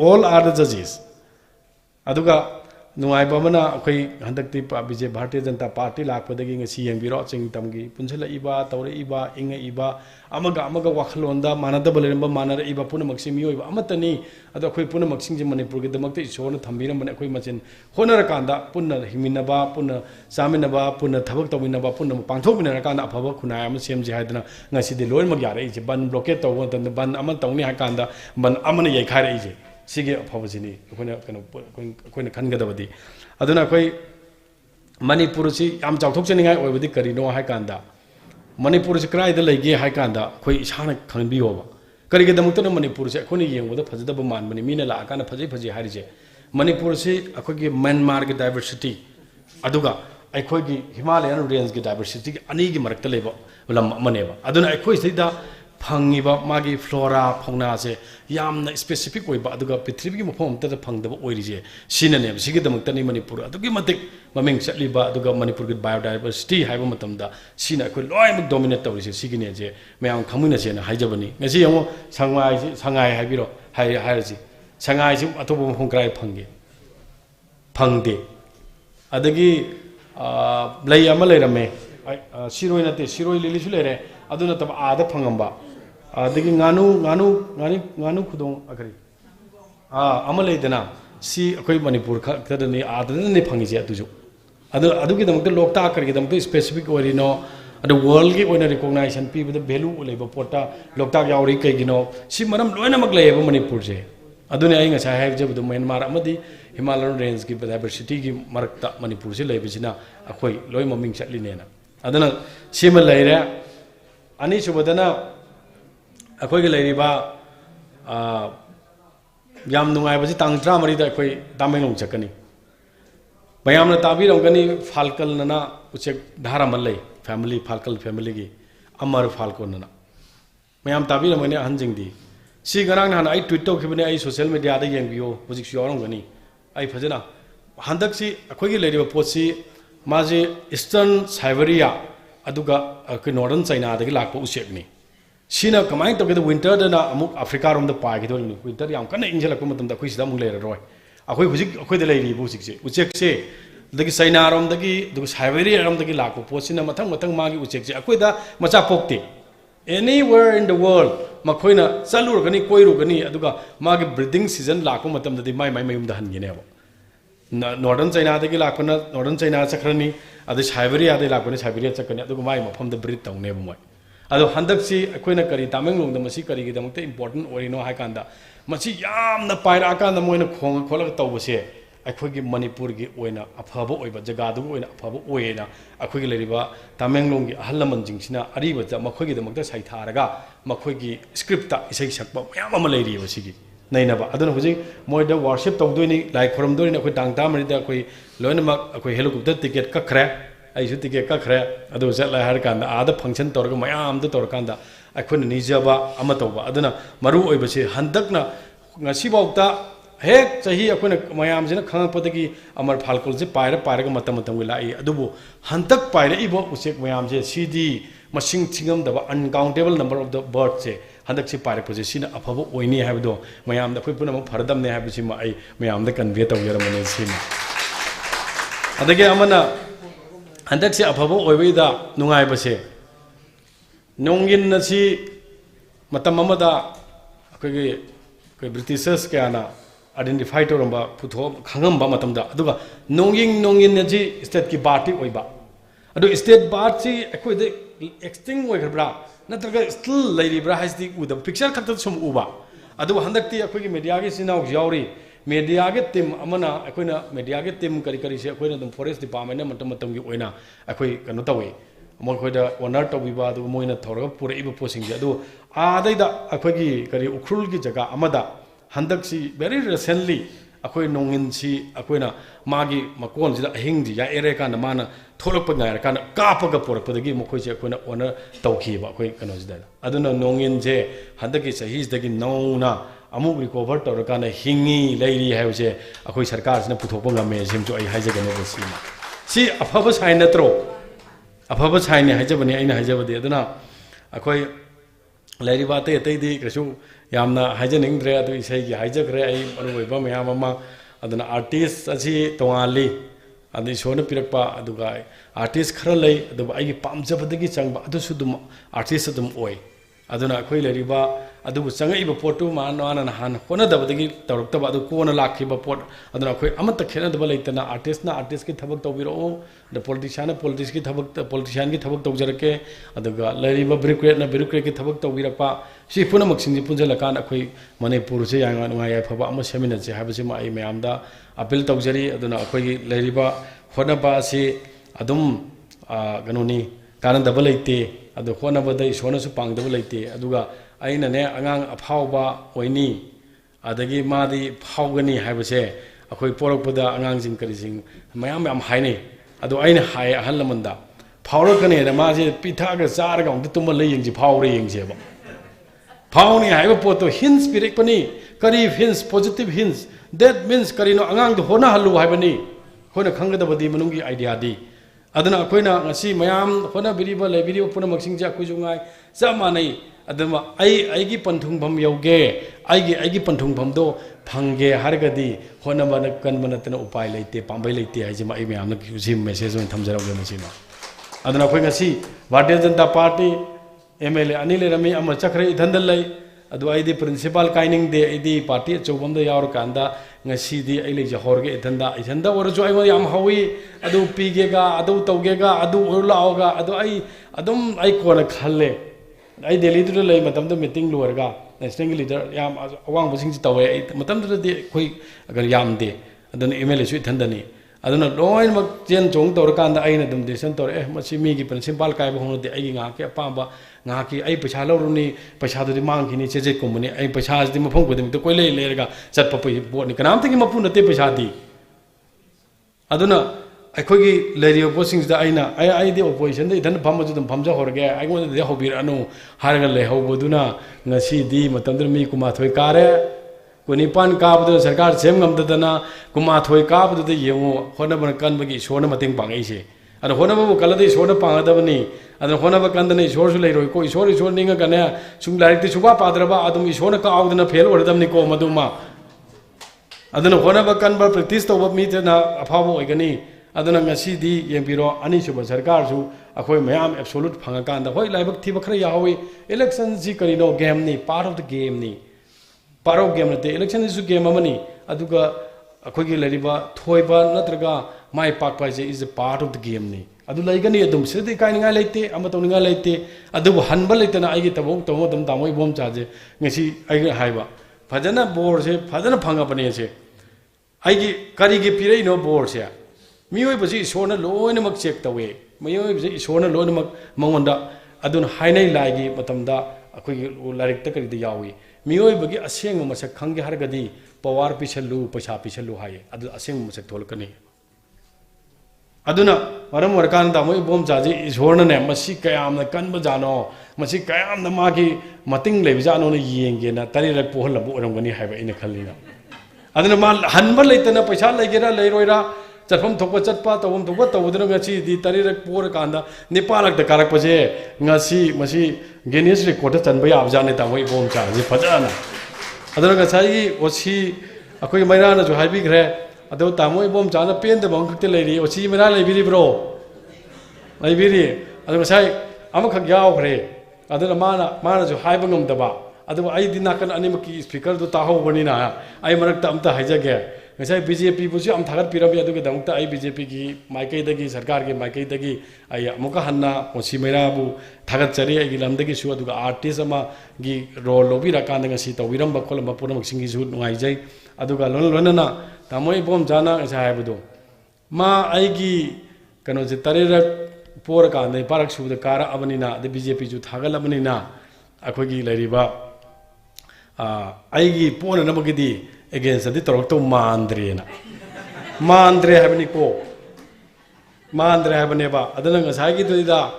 all are the judges aduga nuai bamana akhoi handakti bije bharatiya janata party lakpadagi ngasi yangbiro chingtamgi punsela iba tawre iba inga iba amaga wakhalonda manada baleramba manara iba puna maksimi oiba amatani adu akhoi puna maksingje manipur gi damakte isona thambira mane akhoi machin honara kanda punna himinaba punna saminaba punna thabak tawinaba punna pangthokminara kanda afaba khunai am semji haidana ngasi de loin mag yare ije ban blockade taw tan ban amal tawni ha kanda ban amana yai khare ije sige afabasini akhoi khangadabadi aduna akhoi manipur si am chawthokcheningai oibadi karino ha kanda manipur se krai da lege hai kanda khoi isana khangbi hoba kari ge damuk na manipur se khoni yeng boda phajada ba man mani mina la kana phajai hari je manipur se akhoi ge myanmar ge diversity aduga akhoi ge himalayan range ge diversity ge ani ge marakta leba lam maneba aduna akhoi se da phangiba magi flora phongna se yamna specific oiba aduga prithvi gi mafom ta phangdaba oiri je sinane sigi damuk tani manipur adugi matik maming chatliba aduga manipur gi biodiversity haiba matamda sina ko loi mak dominate tawri se sigi ne je mayam khamuna se na haijabani ngasi yango sangai haibiro hairaji sangai ji atobo mafom krai phangde adagi lei ama leirame siroi nate siroi lili su lere aduna tab ada phangamba adagi nganu khudong akari ama leidana si akhoi manipur khadani adani phangi je atuju adugi damukta lokta kargi damukta specific orino adu world gi oina recognition pi the value leba pota lokta yauri kai gino si maram loina mak leba manipur je aduni ai nga sai je bu myanmar amadi himalayan range gi diversity gi marakta manipur se leba sina akhoi loi maming chatli ne na adana sima leire ani subadana akhoi gi leiriba yam nungai basi tang tra mari da akhoi Tamenglong chakani bayamna tabirong gani falkal nana uchek dharamal lei family falkal family gi amar falkon nana mayam tabirong gani hanjing di si garang han ai tweet to khibne ai social media da yeng bio hojik yorong gani ai phajana handak si akhoi gi leiriba potsi maje eastern Siberia aduga ke northern China da gi lakpo uchek ni sina kamai to ke winter da na amuk Africa rom da pa gi dol ni winter yam kana injala ko matam da khoi sida mung le roi akhoi hujik akhoi da leiri bu sik se uchek se dagi China rom dagi du Siberia rom dagi lakpo posina mathang magi uchek se akhoi da macha pokte anywhere in the world makhoi na salur gani koiru gani aduga magi breeding season lakpo matam da mai mayum da han gi ne ba northern China dagi lakpo na northern China chakrani adu Siberia da lakpo na Siberia chakani aduga mai mafam da breed tong ne ba moi ado handak si akhoi na kari Tamenglong da masi kari gi da mukte important orino ha kanda masi yamna paira kanda moina khong kholag tawbase akhoi gi manipur gi oina afaba oiba jaga du oina afaba oina akhoi gi leriba Tamenglong gi ahallaman jingsina ariba ja makhoi gi da mukta sai tharaga makhoi gi script ta isai sakpa mayam ama leiri wasigi nainaba aduna huji moida worship tawdoini like from doini akhoi tang ta mari da akhoi loina mak akhoi helicopter ticket ka khre ai su ticket ka khre adu jatla har kanda ada function torga mayam da tor kanda akhoi ni jaba ama tawba aduna maru oibase handakna ngasi bauta hek chahi akhoi mayam jina khangapatagi amar phalkul je paira ga matam gi lai adubu handak paira ibo usek mayam je cd masing thingam da uncountable number of the birds je handak si paira pose sina afabo oini habdo mayam da khoi puna phardam ne habisi ma ai mayam da convey tawyer mane sina adage amana handak si afabo oibida nungai base nongin na si matam amada akhoi Britishers kayana identify to ramba putho khangamba matamda aduga nongin na ji state ki party oiba adu state party akhoi de extinct oi gabra natraga still lairibra hasdi uda picture khakta sum uba adu handakti akhoi gi media gi sinau yauri media gi team amana akhoi na media gi team kari se akhoi na dum forest department na matam gi oina akhoi kanu tawe mo khoi da honor to biba adu moina thorga pura iba posing ji adu adai da akhoi gi kari ukrul gi jaga amada handak si very recently akhoi nongin si akhoi na magi makon ji da hing ji ya ere kan mana tholok pa ngai kan ka pa ga por pa gi mo khoi se akhoi na honor tawki ba akhoi kano ji da aduna nongin je handak gi sahi ji da gi nona amuk recover to kan hingi leiri ha se akhoi sarkar sina puthok pa ngame sim jo ai haije ga no sima C अफब sign नत्रो अफब sign हाइजबनी अइना हाइजबदे अदुना अखोई लेरिबा ते अतैदी कसु यामना हाइजनिंग्रे अदु इसाइगी हाइजग्रे अइ मरुबा मयाम अमा अदुना artist असि तोंगाली अदु इशोरना पिरकपा अदुगा artist खरा लै अदुबा आइगी पामजबदगी चंगबा अदुसु दुम आर्टिस्ट अदुम ओय अदुना अखोई लेरिबा अदुबु चंगइबा पोटु माना नहान होनदबदगी तौरक्तबा अदु कोना लाखिबा पोट अदुना अखोई अमत खेनदबा लैतना आर्टिस्टना आर्टिस्ट की थबक तौबिरो द पॉलिटिशियन पॉलिटिक्स की थबक पॉलिटिशियन की थबक तौजरके अदुगा लेरिबा ब्यूरोक्रेट की थबक तौबिरकपा सी पुनमक सिंजी पुंजलकान अखोई मणिपुर से यांगा नुंगाय फबा अमा सेमिनसे हाबसे मा आई मयामदा अपील तौजरी अदुना अखोई लेरिबा होनबा से अदुम गनोनी कानदबा लैते अदु होनबदा इसोरनसु पांगदबा लैते अदुगा अइनने अगांग अफावबा ओइनी अदगी मादी फावगनी हाबसे अखोई पोरकपदा अगांगजिंग करिजिंग मयाम मयाम हाइने अदु अइना हाय अहल लमंदा फावरकने ना माजे पिथागा चारगा उंद तुम लै यंगजी फावरे यंगजेबा फावनी हाइबा पोतो हिंस पिरेकपनी करी हिंस पॉजिटिव हिंस दैट मीन्स करीनो अगांग दो होना हल्लु हाइबनी खोना खंगदबदी मनुंगी आइडिया दी अदुना अखोइना ngasi मयाम होना बिरिबा लेबिरिबा पुनमक्सिंग जा कुजुंगाय जमानै अदमा आइगी पंथुंगभम यौगे आइगी पंथुंगभम दो फंगे हरगदी होनबन कनबनतन उपाय लेते पांबै लेते हाइजिमा आई मयामना कुजी मेसेज ओइन थमजरावगे मसिना अदना अखोइ ngasi Bharatiya Janata party MLA अनि लेरमी अमा चखरे इधंदल लै अदु आइदी प्रिंसिपल काइनिंग दे आइदी पार्टी चौबमदा यावर कांदा ngasi di ai le jahorge ithanda orjo ai yam hawi adu pigega adu tawgega adu urlaoga adu ai adum ai kona khalle ai delhi du lei matam da meeting lorga national leader yam awang busing ji tawe matam da de khoi agar yam de adun email su ithanda ni aduna loin mak chen chong tor kan da ai na dum decision tor masi mi gi principal kai ba hono de ai nga ke apamba nga ki ai paisa loruni paisa du mang ki ni cheje komuni ai paisa di mafong ko de koi le lerga chat pa pai bo ni kanam tagi mapu na te paisa di aduna ai khoi gi lerio posing da ai na ai de opposition de idan pham ju dum pham ja horge ai ngo de hobir anu harga le hoboduna ngasi di matam der mi kuma thoi kare कुनिपान काबदो सरकार same ngमदना कुमा थोय काबदो दे येमो होनब कनबगी सोना मतेंग पांगैसे अन होनब कलदे सोना पांगदबनी अन होनब कंदने ईश्वर सु लेरोय को ईश्वर निंग गने सुंग like सुबा पाद्रबा अदुम ईश्वर का आउदना फेल ओरदमनी को मदुमा अदन होनब कनब प्रैक्टिस तोब मीतना अफाबो ओइगनी अदना ngasi di yembiro ani suba sarkar su akhoi mayam absolute phangakanda hoi laibak thiba khara yawi election ji karino game ni part of the game ni पारो गेम नते इलेक्शन इज गेम अमनी अदुगा अखोगी लरिबा थोइबा नत्रगा माय पाकपा जे is a part of the game नि अदु लैगनी अदुम सिदि काइनिंगा लेते अम तोनिंगा लेते अदु हनबा लेतना आइगी तबो तबो दम तामोय बोम चाजे ngasi आइगी हाइबा फजना बोर से फजना फंगा बने से आइगी करिगी पिरै नो बोर से मियोय बजी ईश्वरना लोइना मक चेक तवे मियोय बजी ईश्वरना लोइना मक मंगोंदा अदुन हाइनै लाइगी मतमदा अखोगी लारिक त करिदि यावी मियोबगी असेंग मसक खंगे हरगदी पवार पिछलु पैसा पिछलु हाय अदु असेंग मसक थोलकनी अदुना मरम वरकान दा मोय बोम जाजी ईश्वरन ने मसी कयामना कनब जानो मसी कयामना मागी मतिंग लेबि जानो ने येंगे ना तरी रे पोहल बु ओरमगनी हायबा इन खल्लिना अदुना मा हनबा लेतना पैसा लेगेरा लेरोइरा चटफम थोपा चटपा तवम थोपा तवदना ngasi di tari rak por kanda nepalak da karak paje ngasi masi Guinness record chanba ya abjane ta moi bom cha ji fajana adana ngasai gi osi akoi maira na jo haibi gre ado ta moi bom cha na pen de bang khte leiri osi maira leibiri bro leibiri ado ngasai amakhak yaw gre adana mana jo haiba ngam daba ado ai dinakan animaki speaker do ta ho bani na ai marak ta amta haijage ngasai BJP busi am thagat piram ya duga dangta ai BJP gi maikai dagi sarkar gi maikai dagi ai amuka hanna osi mera bu thagat chari ai lam dagi su duga artist ama gi role lobi ra kan ngasi to wiram ba kolam pura maksingi su ngai jai aduga lon na tamoi bom jana ngasai hai budo ma ai gi kano je tare ra por ka nei parak su da kara abani na de BJP ju thagal abani na akhoi gi lariba ai gi pona na magidi against the torto mandre na mandre habni ko mandre habne ba adana ngasai gi da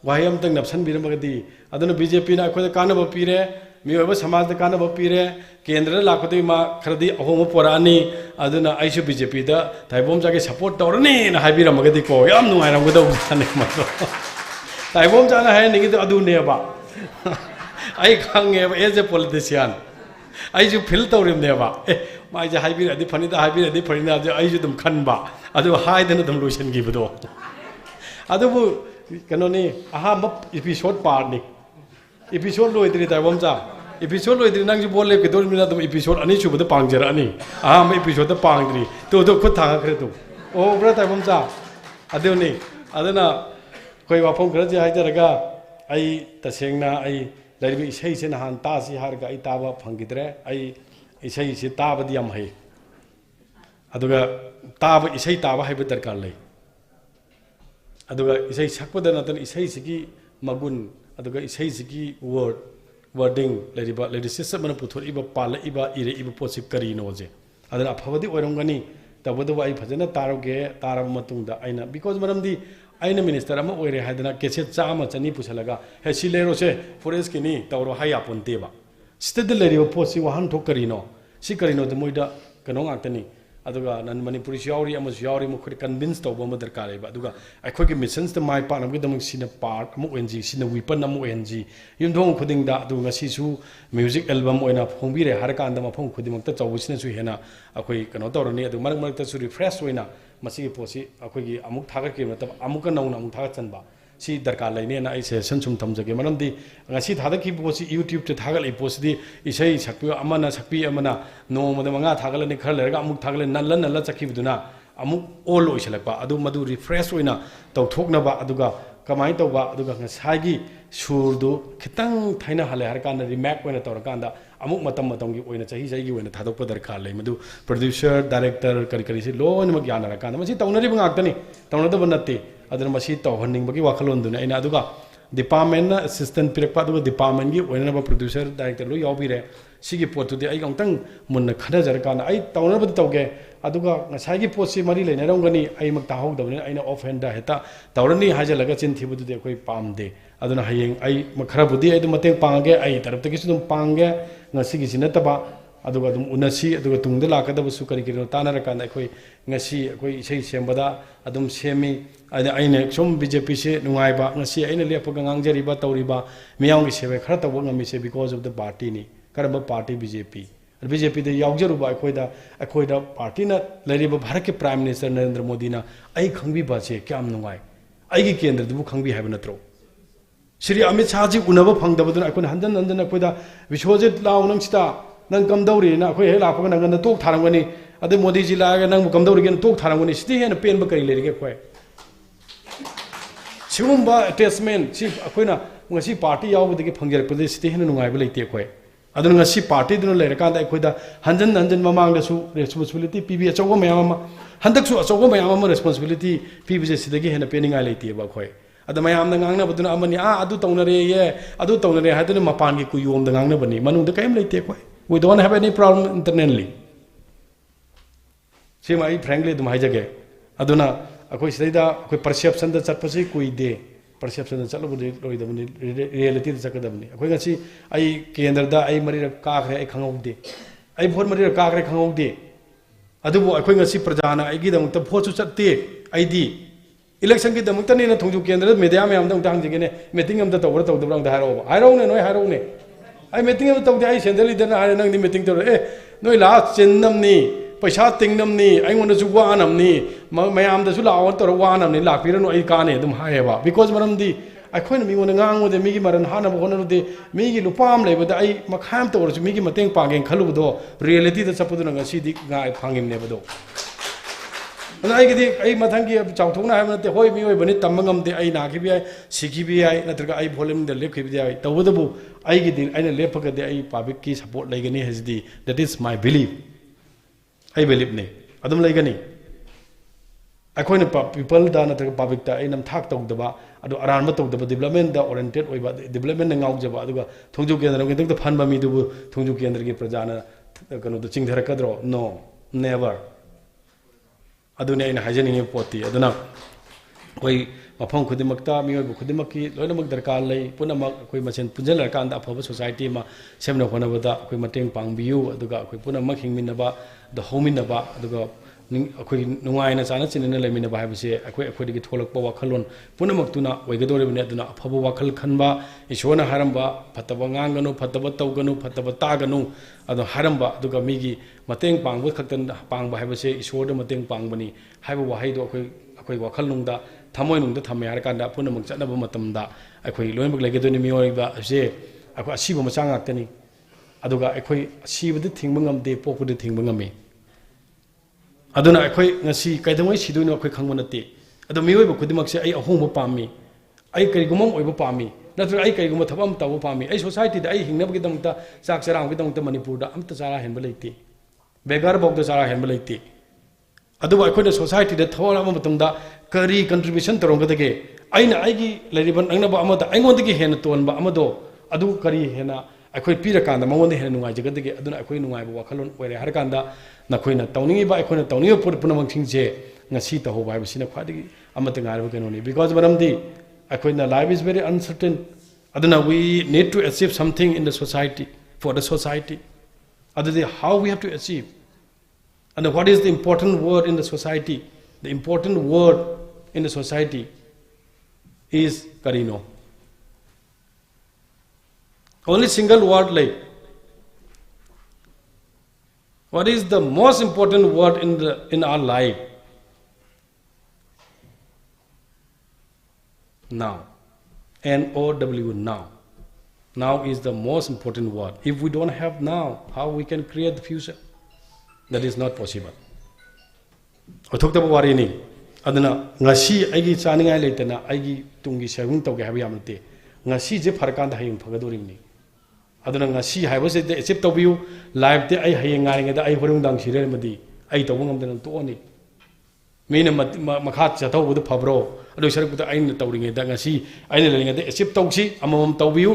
wahayam tang napsan biram gadi adana BJP na akhoi kana ba pire मियोब समाज कानब पीरे केंद्र लाखदि मा खरदी Ahom पोरानी अदुना आइसु BJP दा ताइबोम जाके support तौरनी ना हाइबिरमगदि को याम नुंगाइरमगदौ जाने मतो ताइबोम जाना है निगि तो अदुनेबा आई खांगेबा एज ए पॉलिटिशियन आइसु फिल तौरिमनेबा ए माइजे हाइबिरदि फनिदा हाइबिरदि फनिदा आइसु दुम खनबा अदु हाइदना दुम लोइसनगिबदो अदुबु कनोनी अहाम एपिसोड पार्टनी एपिसोड लोइद्रि ताइबोम जा एपिसोड लोइद्रि नंगजु बोल ले केदोर मिना तुम एपिसोड अनि सुबद पांगजरानी अहाम एपिसोड पांगद्रि तो खुद थांगखरे तो ओ ब्रा ताइबोम जा अदुनी अदना कोई वाफम खर जे हाइजरगा आई तसेंगना आई लरिबि इसै से नहान तासी हारगा आई ताबा फंगिद्रे आई इसै से ताबदि याम है अदुगा ताबा इसै ताबा हाइब दरकार लै अदुगा इसै सकपद नतन इसै सिगी मगुन अदुगा इसै सिगी वर्डिंग लरिबा लिरिसिस मन पुथोरिबा पालइबा इरेइबा पोसि करिनो जे अदना अफबदि ओइरंगनी तबदु आई फजना तारोगे तारब मतुंगदा आइना बिकॉज मरमदी आइना मिनिस्टर अमा ओइरे हादना केसे चामा चनी पुछलगा हे सि लेरोसे फॉरेस्ट किनी तौरो हाया पुनतेबा स्टेट लेरिबा पोसि वाहन ठोक करिनो सि करिनो द मोइदा कनो गाक्तनी अदुगा नन मणिपुरी यावरी अमस यावरी मुखर कन्विंस तौबा म दरकार लेबा अदुगा अखोगे मिशंस द माइ पानम दम सिना पार्ट अमु एनजी सिना विपन अमु एनजी युमधों खुदिंग दा अदुगा सिसु म्यूजिक एल्बम ओइना फोंबिरे हरकान द मफों खुदिमक त चौबसिना सु हेना अखोई कनो तौरनी अदु मरक मरक त सु रिफ्रेश ओइना मसी पोसी अखोगी अमुक थागत के मतलब अमुक नौना अमुक थागत चनबा सी दरकार लेने ना इसे सनसुम थमजगे मरमदी ngasi थादकी पोसी यूट्यूब ते थागल पोसी इसै सकपि अमना सकपि अमना नोमद मंगा थागलनि खर लेरगा अमुक थागल नल्ल नल्ल चखिबदुना अमुक ओल ओइसलकपा अदु मदु रिफ्रेश ओइना तौथोकनबा अदुगा कमाय तौबा अदुगा ngसागी सुरदु खितंग थाइना हले हरकान रिमेक ओइना तौरकांदा अमुक मतम मतमगी ओइना चाहि चाहि ओइना थादोक दरकार ले मदु प्रोड्यूसर डायरेक्टर करि करि से लोन मग याना रकान मसी तौनरि बंगाक्तनी तौनदब नत्ते अदन मसी तौहन्निंगबगी वाखलोंदुना इना अदुगा डिपार्टमेंट असिस्टेंट पिरकपा अदुगा डिपार्टमेंट गी ओइना प्रोड्यूसर डायरेक्टर लो यावबिरे सिगी पोतुदि आई गंतंग मुन्न खनजरकान आई तौनबद तौगे अदुगा ngसागी पोसी मरि लेनरंगनी आई मक ताहौदबने आइना ऑफ हैंड दा हेता तौरनी हाजलगा चिनथिबुदि अखोई पामदे अदुना हयेंग आई मखराबुदि आई मतें पांगे आई तरफतगी सुदुम पांगे ngasiगी सिनतबा अदुगा दुम उनसी अदुगा तुंगदा लाकदबसु करि करि तानरकान अखोई ngasi अखोई इसै सेमबदा अदुम सेमी आइने सोम बीजेपी से नुंगाइबा ngasi आइने लेपगा ngangjariba तौरिबा मियावंगी सेवे खरा तब ngamiसे बिकॉज ऑफ द पार्टी नि करब पार्टी बीजेपी बीजेपी दे यावजरुबा अखोइदा पार्टी ना लेरिबा भारत के प्राइम मिनिस्टर नरेंद्र मोदी ना आई खंगबी बाचे क्याम नुंगाई आईगी केंद्र दुबु खंगबी हाइब नत्रो श्री अमित शाह जी उनब फंगदबदुना अखोन हंजन हंजन अखोइदा विश्वजित लाव नंगसिता नंग कमदौरी ना अखोइ हे लापगा नंगन तोक थारंगनी अदे मोदी जी लागा नंग कमदौरी गेन तोक थारंगनी सिति हेन पेन बकरी लेरिगे खोय सिगुम्बा अटैचमेंट सि अखोइना ngasi पार्टी यावबदगी फंगजरपदे सिति हेन नुंगाइबा लेते खोय अदुन ngasi पार्टी दुन लेरकांदा अखोइदा हंजन हंजन ममांगदसु रेस्पोंसिबिलिटी पीबी अचौगो मयाम हंदकसु अचौगो मयाम रेस्पोंसिबिलिटी पीबीजे सिदगी हेन पेनिंगाइ लेतेबा खोय अद मयाम ngangnabaduna amani adu taunare ye adu taunare haduna mapangi kuyom da ngangnabani manungda kaim leite खोय we don't have any problem internally sima I frankly dum haijage aduna akoi sidaida akoi perception da chatpasi kuide perception da chatlo loi da reality da chakadabni akoi ngasi ai kendra da ai mari ka khre ai khangaude ai bhor mari ka khre khangaude adubu akoi ngasi prajana ai gi damukta bhot chu chatte ai di election ki damukta ne na thongju kendra media me am dang dang jige ne meeting am da tawra tawdabang da haro ne noi haro ne I meeting में तौदे आई sandal इधर ना नंग नी meeting तौर नोई ला चिन्नम नी पैसा तिंगनम नी आई वानम नी ma'am लाओ तौर वानम नी लापीरनो आई काने अदुम हायेबा because मरमदी अखोइन मिगोन ngangude migi maran hana bonorude migi lupam lebada ai makham tawrsu migi mateng pangen khaludo reality da chapuduna ngasi di nga phangim nebado आई मथंगी चाउथोना है होई मी बनी तमंगम दे आई नाखी भी आई सिखी भी आई नत्रगा आई वॉल्यूम दे लेखी भी आई तबदबु आई गी दिन आइना लेपगा दे आई पब्लिक की सपोर्ट लेगनी हजदी that is my believe I believe ने अदम लेगनी अखोइन पीपल दा नत्रगा पब्लिक ता आई नम थाक तौदबा अदो अरान तौदबा डेवलपमेंट दा ओरिएंटेड ओइबा डेवलपमेंट नाउजबा अदुगा थोंजु केंद्र के तक फनबा मी दुबु थोंजु केंद्र के प्रजाना कनो द चिंगधरकद्रो नो नेवर अदुने इन हाइजेनिंग पोती अदुना कोई मफम खुदिमक्ता मियोब खुदिमक्की लोइनमक दरकार लई पुनमक कोई मसेन पुंजलरकांद अफब सोसाइटी मा सेमना होनबदा कोई मतेंग पांगबियु अदुगा कोई पुनमक हिंगमिनबा द होमिनबा अदुगा अखोई नुंगाइना चाना चिनना लेमिनबा हाबसे अखोई अखोइदगी थोलकपा वाखलोन पुनमक्तुना ओइगदोरेबने अदुना अफब वाखल खनबा ईश्वरना हारंबा फतब ngang फतब तौगनु फतब तागनु अदो हारंबा अदुगा मिगी मतेंग पांगब खक्तन पांगबा हाबसे ईश्वरद मतेंग पांगबनी हाइबो वाहाइदो अखोई वाखल नुंगदा थमोय नुंगदा थमे हारकांदा पुनमक चनब मतमदा अखोई लोइमक लेगदोनि मियोइबा असे अखो असिबो मचा ngakतनी अदुगा अखोई असिबदि थिंगब ngamde पोकदि थिंगब ngami aduna akhoi ngasi kaidamoi siduino akhoi khangba nate ado miyoiba khudimakse ai ahongba pami ai karigumam oiba pami natra ai kariguma thabam tabu pami ai society da ai hingnabagi damta chak charam gi damta manipur da amta chara henba leite begar bok da chara henba leite adu akhoi da society da thawala ma matamda kari contribution torongga dage aina aigi leriban angnaba amada aingondagi hena tonba amado adu kari hena akhoi pira kanda mangonda hena nungai jagadage aduna akhoi nungai ba wakhalon oire har kanda nakoina tawningi ba akhoi na tawningi pur punamang singje ngasi ta ho ba bisina khwadigi amata ngarba kenoni because baramdi akhoi na life is very uncertain aduna we need to achieve something in the society for the society adudi how we have to achieve and what is the important word in the society the important word in the society is karino only single word like what is the most important word in our life now NOW now is the most important word if we don't have now how we can create the future that is not possible othokta wari ni aduna ngasi aigi chaningai leitana aigi tungi segung tawge habi amte ngasi je farkan da hayung phagadoring ni aduna ngasi haibase de achieve tawbiu live de ai hayeng ngaringa da ai horung dang sire madi ai tawungam dan to ni mina makha chathau bu phabro adu sarak bu ai na tawringa da ngasi ai na lenga de achieve tawsi amamam tawbiu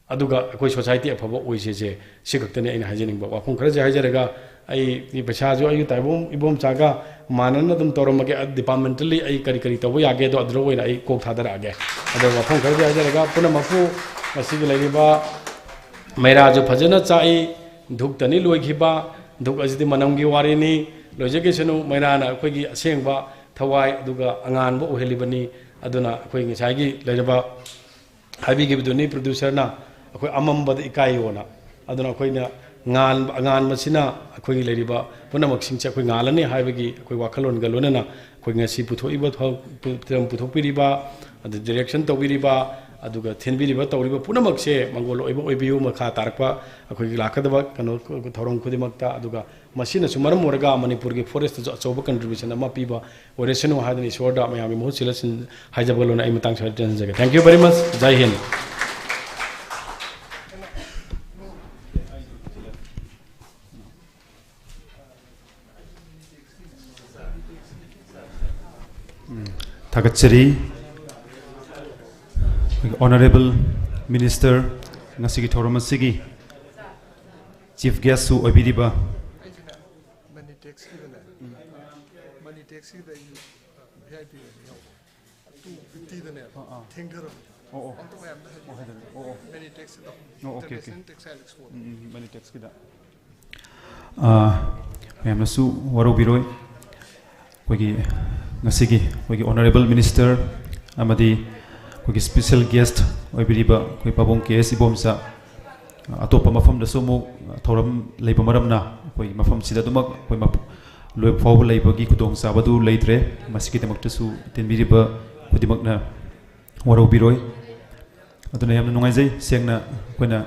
aduga koi society aphaba oise je sikaktane ai na hajening ba wafung khara je hajaraga ai ni paisa jo ai taibom ibom chaga manan dum toramage departmentally ai kari kari tawo yage do adro oina ai kok thadara age adu wafung khara je hajaraga puna mafu masigi laiba maira jo phajana chai dhuktani loigiba dhuk ajidi manamgi warini loijage senu maira na koi gi asengba thawai aduga angan bo ohelibani aduna koi ngisai gi laiba habi gi biduni producer na akoi amambad ikai ona aduna koi na ngan masina akoi leriba punamak singcha akoi ngalani haibagi akoi wakhalon galona na akoi ngasi puthoiba puthopiriba adu direction tawiriba aduga thinbiriba tawriba punamak se mangol oiba oibiu makha tarakpa akoi lakadaba kano thorong khudimakta aduga masina sumaram moraga manipur gi forest jo achoba contribution ama piba oresenu hadani sorda mayami mohut silasin haijabalona ai matang sa jaga thank you very much jai hind Thakachari Honorable Minister Ngasigi Thoramasigi Chief Guest Su Obidiba Many taxi that you VIP 250 the net. Think her. Many taxi. okay taxi export. Many taxi da Mayamna su waro biroi kogi ngasigi kogi Honorable Minister amadi kogi special guest oibiriba koi pabong KS ibomsa atopa mafam da somo thoram leiba maramna koi mafam sida dumak koi map loi faw leibagi kudong sabadu leitre masiki demakta su tenbiriba kudimakna waro biroi aduna yamna nungaijai sengna koina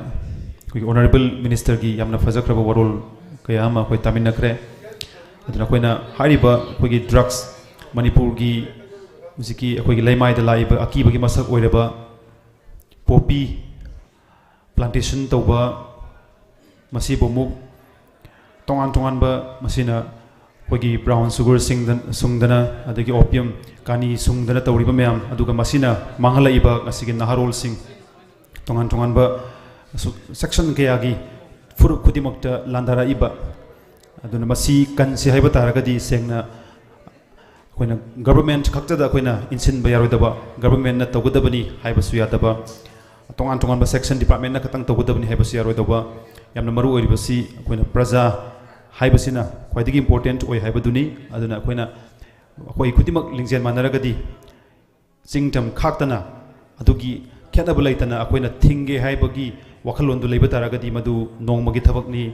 koi Honorable Minister gi yamna fajakraba warol kaya ama koi taminakre aduna koina hariba koi drugs Manipur gi musiki akoi gi laimai da laiba akiba gi masak oiraba poppy plantation tauba masi bomu tongan ba masina koi gi brown sugar sungdana adagi opium kani sungdana tawriba mayam aduga masina mangalaiba ngasigi naharol sing tongan ba section kaya gi fur khudimakta landara iba aduna masi kan si haiba taragadi sengna ꯑꯩꯈꯣꯏꯅ government ꯈꯛꯇꯗ ꯑꯩꯈꯣꯏꯅ ꯏꯟꯁꯤꯟꯕ ꯌꯥꯔꯣꯏꯗꯕ ꯒꯕꯔꯃꯦꯟꯠꯅ ꯇꯧꯒꯗꯕꯅꯤ ꯍꯥꯏꯕꯁꯨ ꯌꯥꯗꯕ ꯇꯣꯉꯥꯟ ꯇꯣꯉꯥꯟꯕ section ꯗꯤꯄꯥꯔꯠꯃꯦꯟꯠꯅ ꯈꯛꯇꯪ ꯇꯧꯒꯗꯕꯅꯤ ꯍꯥꯏꯕꯁꯨ ꯌꯥꯔꯣꯏꯗꯕ ꯌꯥꯝꯅ ꯃꯔꯨ ꯑꯣꯏꯔꯤꯕꯁꯤ ꯑꯩꯈꯣꯏꯅ ꯄ꯭ꯔꯖꯥ ꯍꯥꯏꯕꯁꯤꯅ ꯈ꯭ꯋꯥꯏꯗꯒꯤ ꯏꯝꯄꯣꯔꯇꯦꯟꯠ ꯑꯣꯏ ꯍꯥꯏꯕꯗꯨꯅꯤ ꯑꯗꯨꯅ ꯑꯩꯈꯣꯏ ꯈꯨꯗꯤꯡꯃꯛ ꯂꯤꯡꯖꯦꯜ ꯃꯥꯟꯅꯔꯒꯗꯤ ꯆꯤꯡꯇꯝ ꯈꯥꯛꯇꯅ ꯑꯗꯨꯒꯤ ꯈꯦꯠꯅꯕ ꯂꯩꯇꯅ ꯑꯩꯈꯣꯏꯅ ꯊꯤꯡꯒꯦ ꯍꯥꯏꯕꯒꯤ ꯋꯥꯈꯜꯂꯣꯟꯗꯨ ꯂꯩꯕ ꯇꯥꯔꯒꯗꯤ ꯃꯗꯨ ꯅꯣꯡꯃꯒꯤ ꯊꯕꯛꯅꯤ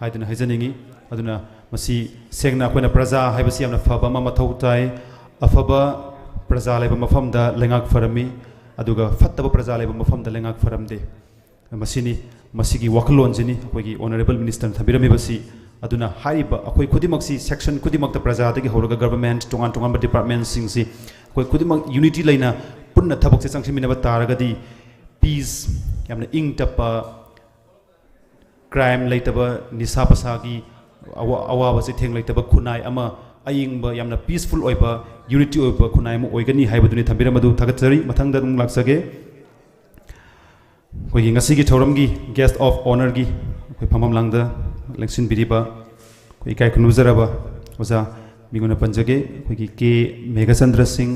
ꯍꯥꯏꯗꯨꯅ ꯍꯥꯏꯖꯅꯤꯡꯉꯤ ꯑꯗꯨꯅ ꯃꯁꯤ ꯁꯦꯡꯅ ꯑꯩꯈꯣꯏꯅ ꯄ꯭ꯔꯖꯥ ꯍꯥꯏꯕꯁꯤ ꯌꯥꯝꯅ ꯐꯕ ꯑꯃ ꯃꯊꯧ ꯇꯥꯏ ꯑꯐꯕ ꯄ꯭ꯔꯖꯥ ꯂꯩꯕ ꯃꯐꯝꯗ ꯂꯩꯉꯥꯛ ꯐꯔꯝꯃꯤ ꯑꯗꯨꯒ ꯐꯠꯇꯕ ꯄ꯭ꯔꯖꯥ ꯂꯩꯕ ꯃꯐꯝꯗ ꯂꯩꯉꯥꯛ ꯐꯔꯝꯗꯦ ꯃꯁꯤꯅꯤ ꯃꯁꯤꯒꯤ ꯋꯥꯈꯜꯂꯣꯟꯁꯤꯅꯤ ꯑꯩꯈꯣꯏꯒꯤ ꯑꯣꯅꯔꯦꯕꯜ ꯃꯤꯅꯤꯁꯇꯔꯅ ꯊꯝꯕꯤꯔꯝꯃꯤꯕꯁꯤ ꯑꯗꯨꯅ ꯍꯥꯏꯔꯤꯕ ꯑꯩꯈꯣꯏ ꯈꯨꯗꯤꯡꯃꯛꯁꯤ ꯁꯦꯛꯁꯟ ꯈꯨꯗꯤꯡꯃꯛꯇ ꯄ꯭ꯔꯖꯥꯗꯒꯤ ꯍꯧꯔꯒ ꯒꯕꯔꯃꯦꯟꯠ ꯇꯣꯉꯥꯟ ꯇꯣꯉꯥꯟꯕ ꯗꯤꯄꯥꯔꯠꯃꯦꯟꯠꯁꯤꯡꯁꯤ ꯑꯩꯈꯣꯏ ꯈꯨꯗꯤꯡꯃꯛ ꯌꯨꯅꯤꯇꯤ ꯂꯩꯅ ꯄꯨꯟꯅ ꯊꯕꯛꯁꯦ ꯆꯪꯁꯤꯟꯃꯤꯟꯅꯕ ꯇꯥꯔꯒꯗꯤ ꯄꯤꯁ ꯌꯥꯝꯅ ꯏꯪ ꯇꯞꯄ ꯀ꯭ꯔꯥꯏꯝ ꯂꯩꯇꯕ ꯅꯤꯁꯥ ꯄꯁꯥꯒꯤ ꯑꯋꯥꯕ ꯆꯩꯊꯦꯡ ꯂꯩꯇꯕ ꯈꯨꯟꯅꯥꯏ ꯑꯃ ꯑꯌꯤꯡꯕ ꯌꯥꯝꯅ ꯄꯤꯁꯐꯨꯜ ꯑꯣꯏꯕ ꯌꯨꯅꯤꯇꯤ ꯑꯣꯏꯕ ꯈꯨꯟꯅꯥꯏ ꯑꯃ ꯑꯣꯏꯒꯅꯤ ꯍꯥꯏꯕꯗꯨꯅꯤ ꯊꯝꯕꯤꯔꯝꯕꯗꯨ ꯊꯥꯒꯠꯆꯔꯤ ꯃꯊꯪꯗ ꯑꯗꯨꯝ ꯂꯥꯛꯆꯒꯦ ꯑꯩꯈꯣꯏꯒꯤ ꯉꯁꯤꯒꯤ ꯊꯧꯔꯝꯒꯤ ꯒꯦꯁꯠ ꯑꯣꯐ ꯑꯣꯅꯔꯒꯤ ꯑꯩꯈꯣꯏ ꯐꯝꯐꯝꯂꯥꯡꯗ ꯂꯦꯡꯁꯤꯟꯕꯤꯔꯤꯕ ꯑꯩꯈꯣꯏ ꯏꯀꯥꯏ ꯈꯨꯔꯨꯝꯖꯔꯕ ꯑꯣꯖꯥ ꯃꯤꯉꯣꯟꯗ ꯄꯟꯖꯒꯦ ꯑꯩꯈꯣꯏꯒꯤ K Meghachandra Singh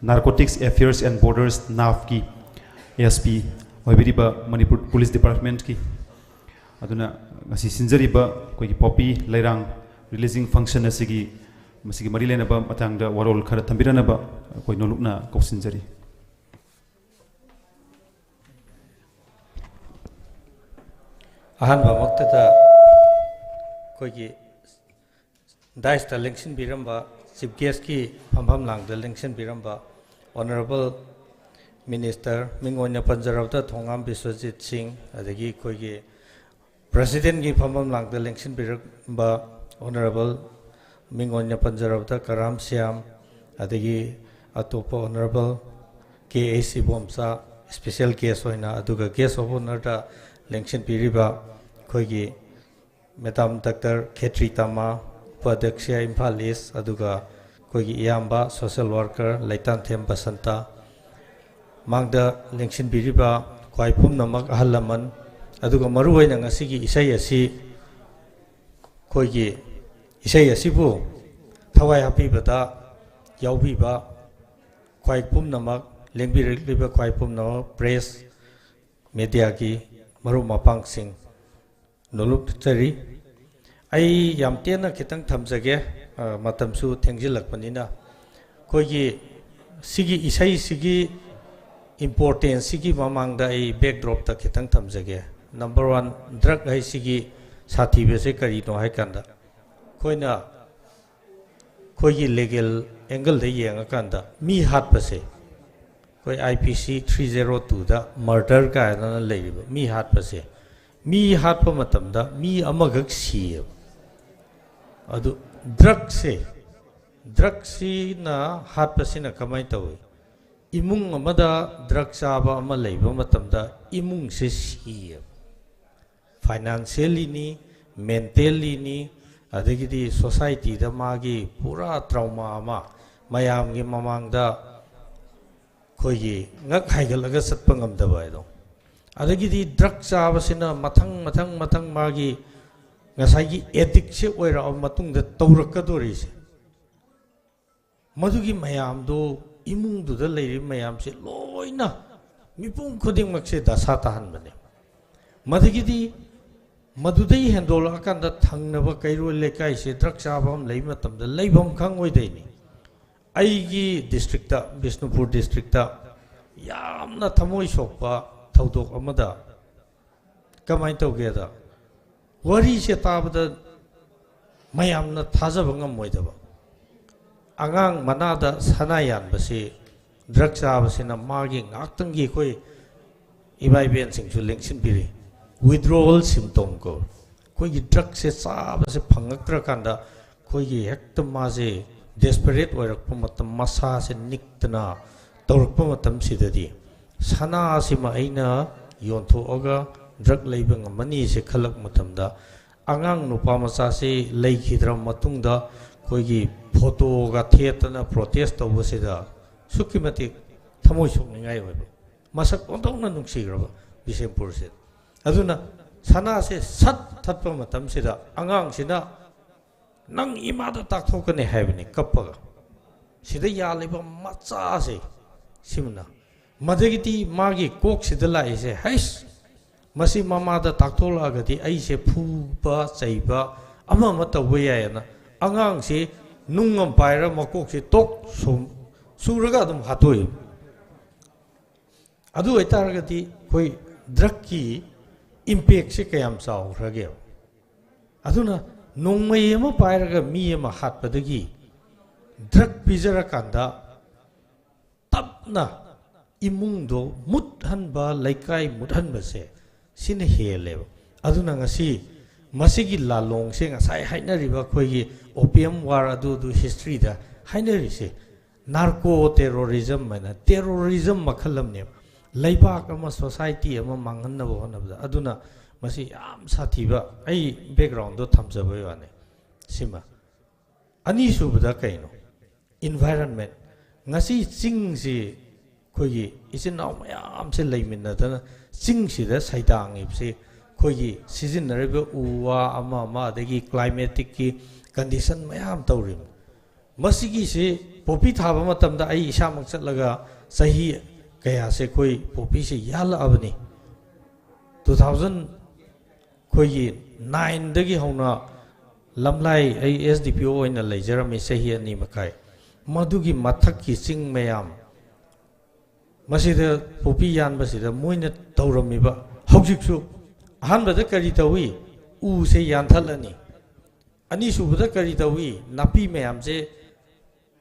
narcotics affairs and borders ꯅꯥꯐꯀꯤ ASP ꯑꯣꯏꯕꯤꯔꯤꯕ ꯃꯅꯤꯄꯨꯔ ꯄꯨꯂꯤꯁ ꯗꯤꯄꯥꯔꯠꯃꯦꯟꯠꯀꯤ ꯑꯗꯨꯅ ꯉꯁꯤ ꯁꯤꯟꯖꯔꯤꯕ ꯑꯩꯈꯣꯏꯒꯤ ꯄꯣꯄꯤ ꯂꯩꯔꯥꯡ ꯔꯤꯂꯤꯖꯤꯡ ꯐꯪꯁꯟ ꯑꯁꯤꯒꯤ ꯃꯁꯤꯒꯤ ꯃꯔꯤ ꯂꯩꯅꯕ ꯃꯇꯥꯡꯗ ꯋꯥꯔꯣꯜ ꯈꯔ ꯊꯝꯕꯤꯔꯅꯕ ꯑꯩꯈꯣꯏ ꯅꯣꯂꯨꯛꯅ ꯀꯧꯁꯤꯟꯖꯔꯤ ꯑꯍꯥꯟꯕ ꯃꯛꯇꯗ ꯑꯩꯈꯣꯏꯒꯤ ꯗꯥꯏꯁꯇ ꯂꯦꯡꯁꯤꯟꯕꯤꯔꯝꯕ ꯆꯤꯐ ꯒꯦꯁꯀꯤ ꯐꯝꯐꯝ ꯂꯥꯡꯗ ꯂꯦꯡꯁꯤꯟꯕꯤꯔꯝꯕ ꯑꯣꯅꯔꯦꯕꯜ ꯃꯤꯅꯤꯁꯇꯔ ꯃꯤꯡ ꯑꯣꯏꯅ ꯄꯟꯖꯔꯕꯗ ꯊꯣꯡꯉꯥꯝ ꯕꯤꯁ꯭ꯋꯖꯤꯠ ꯁꯤꯡ ꯑꯗꯒꯤ ꯑꯩꯈꯣꯏꯒꯤ ꯄ꯭ꯔꯁꯤꯗꯦꯟꯒꯤ ꯐꯝꯐꯝ ꯂꯥꯡꯗ ꯂꯦꯡꯁꯤꯟꯕꯤꯔꯝꯕ ꯑꯣꯅꯔꯦꯕꯜ ꯃꯤꯡ ꯑꯣꯏꯅ ꯄꯟꯖꯔꯕꯗ ꯀꯔꯥꯝ ꯁ꯭ꯌꯥꯝ ꯑꯗꯒꯤ ꯑꯇꯣꯞꯄ honourable KH Ibomcha special gas ꯑꯣꯏꯅ ꯑꯗꯨꯒ ꯒꯦꯁ ꯑꯣꯐ ꯑꯣꯅꯔꯗ ꯂꯦꯡꯁꯤꯟꯕꯤꯔꯤꯕ ꯑꯩꯈꯣꯏꯒꯤ ꯃꯦꯗꯥꯝ ꯗꯥꯛꯇꯔ ꯈꯦꯇ꯭ꯔꯤ ꯇꯥꯃꯥ उपाध्यक्ष इम्फाल ईस्ट इयाम्बा सोशल वर्कर लैतांथेम बसंता मांगद लेंसिनबिरिबा ख्वाई पुमनमक अहल लमन अदुगा मरुओइना ngasiगी isai asi खोइगी isai asiबु थवाई हापिबदा यावबिबा ख्वाई पुमनमक लेंबिरिबा ख्वाई पुमनमक प्रेस मीडिया की मरु मपांगसिंग नोलुक चरी आई याम तेना खितंग थमजगे मतमसु थेंजिलकपनिना कोइगी सिगी इसई सिगी इम्पोर्टेंस सिगी ममांगदा आई बैकड्रॉप ता खितंग थमजगे नंबर 1 ड्रग है सिगी साथी बेसे करिनो है कंदा कोइना कोइगी लीगल एंगल दे येंगा कंदा मी हात पसे कोई IPC 302 दा मर्डर का ना लेरिबा मी हात पसे मी हात प मतमदा मी अमगक सिए अदु ड्रग से ना हात पसिना कमाई तवे इमुंग अमदा ड्रग चाबा अमा लेबा मतमदा इमुंग से सिए फाइनेंशियली नि मेंटली नि अदगिदी सोसाइटी दा मागी पूरा ट्रॉमा अमा मयामगी ममांगदा खोइगी ngak haigalaga satpa ngamdaba edo adagidi drug chabasina mathang mathang mathang magi ngasai addict se oira matung da taurakadori se madugi mayam do imung du da leiri mayam se loina mipum khuding mak se dasa tahan bane madugidi madudai handol akanda thangnaba kairo lekai se drug chabam lei matam da leibam khang oidaini आईगी district Bishnupur district यामना थमोई सोपा थौदोक अमदा कमाई तौगेदा worry से ताबदा मयामना थाजब ngमोइदबा आगांग मनादा सनायान बसे ड्रग चाबसिना मागी ngaktangi कोई इबाइबेन सिंगसु लेंसिन बिरि विथड्रॉवल सिम्पटम को कोई ड्रग से चाबसे फंगक्त्र कांदा कोई हेक्ट माजे desperate oirakpa matam masa se niktana tawrakpa matam sidadi sana asima aina yonthoaga drug leiba ngamani se khalak matamda angang nupa macha se leikhidra matungda koigi photo ga thetana protest tawbasida sukimati thamoi sokningai oiba masak ontongna nungsigraba Bisempur se aduna sana se sat thatpa matam sida angang sina nang imada takthokane haibani kappaga sida yaliba macha se simna madagiti magi kok sida lai se hais masi mama da taktola gati ai se phu ba chaiba ama mata weya na angang se nungam paira makok se tok sum suraga dum hatoi adu etaragati koi drug ki impact se kayam chaw rage aduna nongmai ama pairaga mi ama hatpadagi drug pizara kanda tapna imungdo muthanba laikai muthanba se sine hele aduna ngasi masigi lalong se ngasai hainariba khoigi opium war adu history da hainari se narco terrorism mana terrorism makhalam ne laibak ama society ama manganna bo honabda aduna masi yam sathiba ai background do thamjaba yane sima ani subada kaino environment ngasi ching si khoigi isinaw mayam se leiminna dana ching si da saidang ipse khoigi seasonariba uwa ama dagi climatic ki condition mayam tawrim masigi se popi thaba matamda ai isamak chatlaga sahi kaya se koi popi se yala abani 2000 khoigi 9 dagi hona lamlai ai SDPO oina leijarami sahi ani makai madugi mathak ki ching mayam masida popi yan basida moina tawrami ba haujiksu ahanbada kari tawi u se yanthalani ani subada kari tawi napi mayam se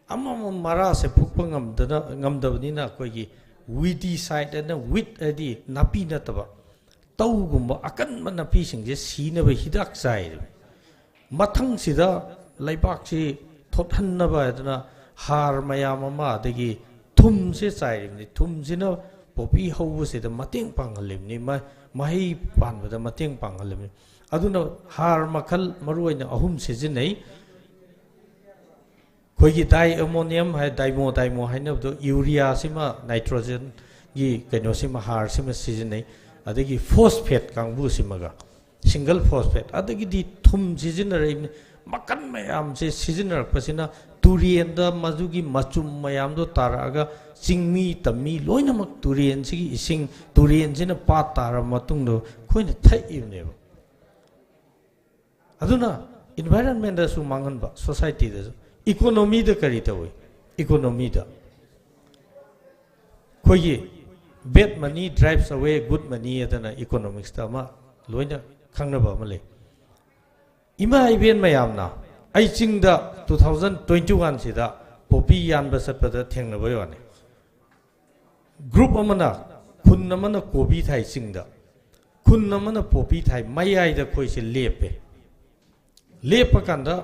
amma mara se phukpa ngamdabnina koigi weedy side and wit adi napi nataba tawgumba akanma napi singje sinaba hidak sai mathang sida laibak si thothanna ba adana har mayam ama adagi thum se sai ni thum sina popi hawu se da mateng pangalim ni mahi panbada mateng pangalim aduna har makhal maruina ahum sejinai khoigi dai ammonium hai daimo haina do urea sima nitrogen gi kaino sima har sima sejinai adagi phosphate kangbu simaga single phosphate adagi di thum sejinare makan mayam se sejinar pasina turian da majugi machum mayam do taraga chingmi tammi loina mak turian sigi ising turian jina pa tara matung do khoina thai ibne aduna environment da su mangan ba society da economy da kari tawi economy da khoyi bad money drives away good money adana economics ta ma loina khangna ba male ima ibn mayamna ai chingda 2021 sida popi yan ba satpada thengna ba yone group amana khun namana kobi thai chingda khun namana popi thai mayai da khoi se lepa kanda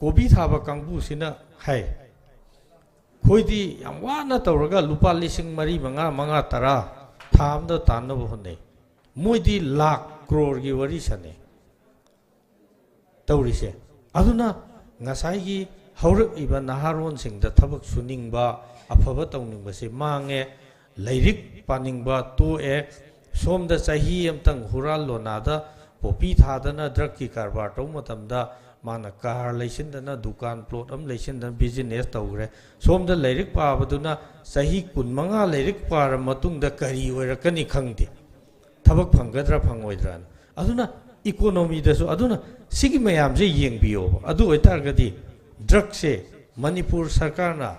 kobi thaba kangbu sina hai khoidi yam wana tawraga lupa lising mari manga tara thamda tanna bo honne moidi lakh crore gi wari sane tawrise aduna ngasai gi haurak iba naharon singda thabak suningba afaba tawning se mange leirik paningba to e somda sahi amtang hural lonada popi thadana drug ki karbar taw matamda mana car leisindana dukan plot am leisindana business tawre somda leirik pabaduna sahi kun manga leirik par matungda kari oirakani khangde thabak phanggadra phangoidra aduna economy da so aduna sigi mayam je yengbiyo adu oitargadi drug se manipur sarkar na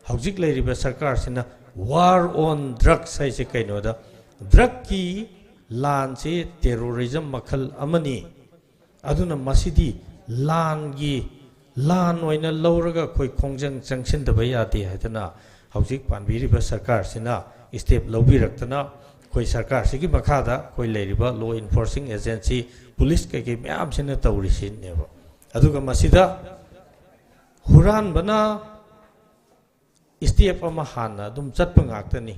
haujik leiriba sarkar sina war on drugs sai se kaino da drug ki lan se terrorism makhal amani aduna masidi lan gi lan oina lawraga khoi khongjang changsin da bayati hadana haujik panbiriba sarkar sina step lawbiraktana khoi sarkar sigi makhada khoi leiriba law enforcing agency police ke myam sina tawrisin neba aduga masida huran bana step ama hana dum chatpa ngaktani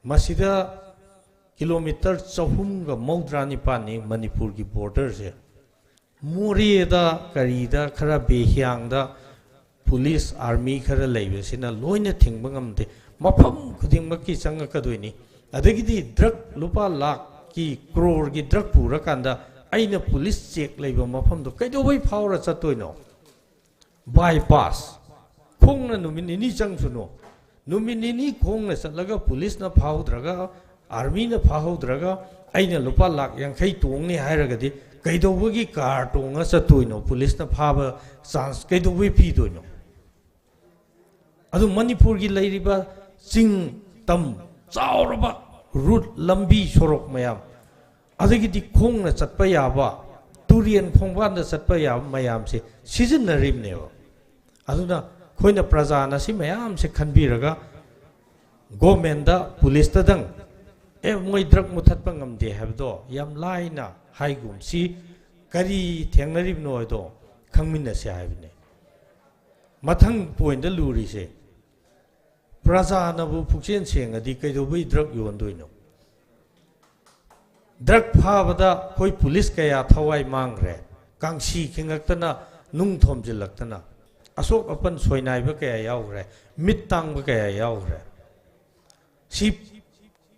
masida kilometer 395 manipur ki border se mori da karida khara behyang da police army khara leibe sina loina thingbangam de mafam khuding makki changa kadoini adagi di drug lupa lakh ki crore ki drug pura kanda aina police check leiba mafam do kaido bai phawra chatoino bypass khong na numin ini chang suno numin ini khong na satlaga police na phaudraga army na phaudraga aina lupa lak yang khai tong ni hairagadi kaidobagi car tonga satuino police na phaba chance kaidobi pi doino adu manipur gi leiriba sing tam chauraba route lambi sorok mayam adagidi khong na chatpa yaba turian khongban da chatpa yaba mayam se season na rim ne aduna khoina praja na si mayam se khanbiraga government da police ta dang moi drug muthatpa ngamde habdo yam laina haigum si kari thengnarib no do khangmin se haibne mathang point da luri se praja na bu phukchen sengadi kaidobui drug yondoino drug phabada koi police kaya thawai mangre kangsi khingaktana nung thomjilaktana asok apan soinai ba kaya yaugre mittang ba kaya yaugre si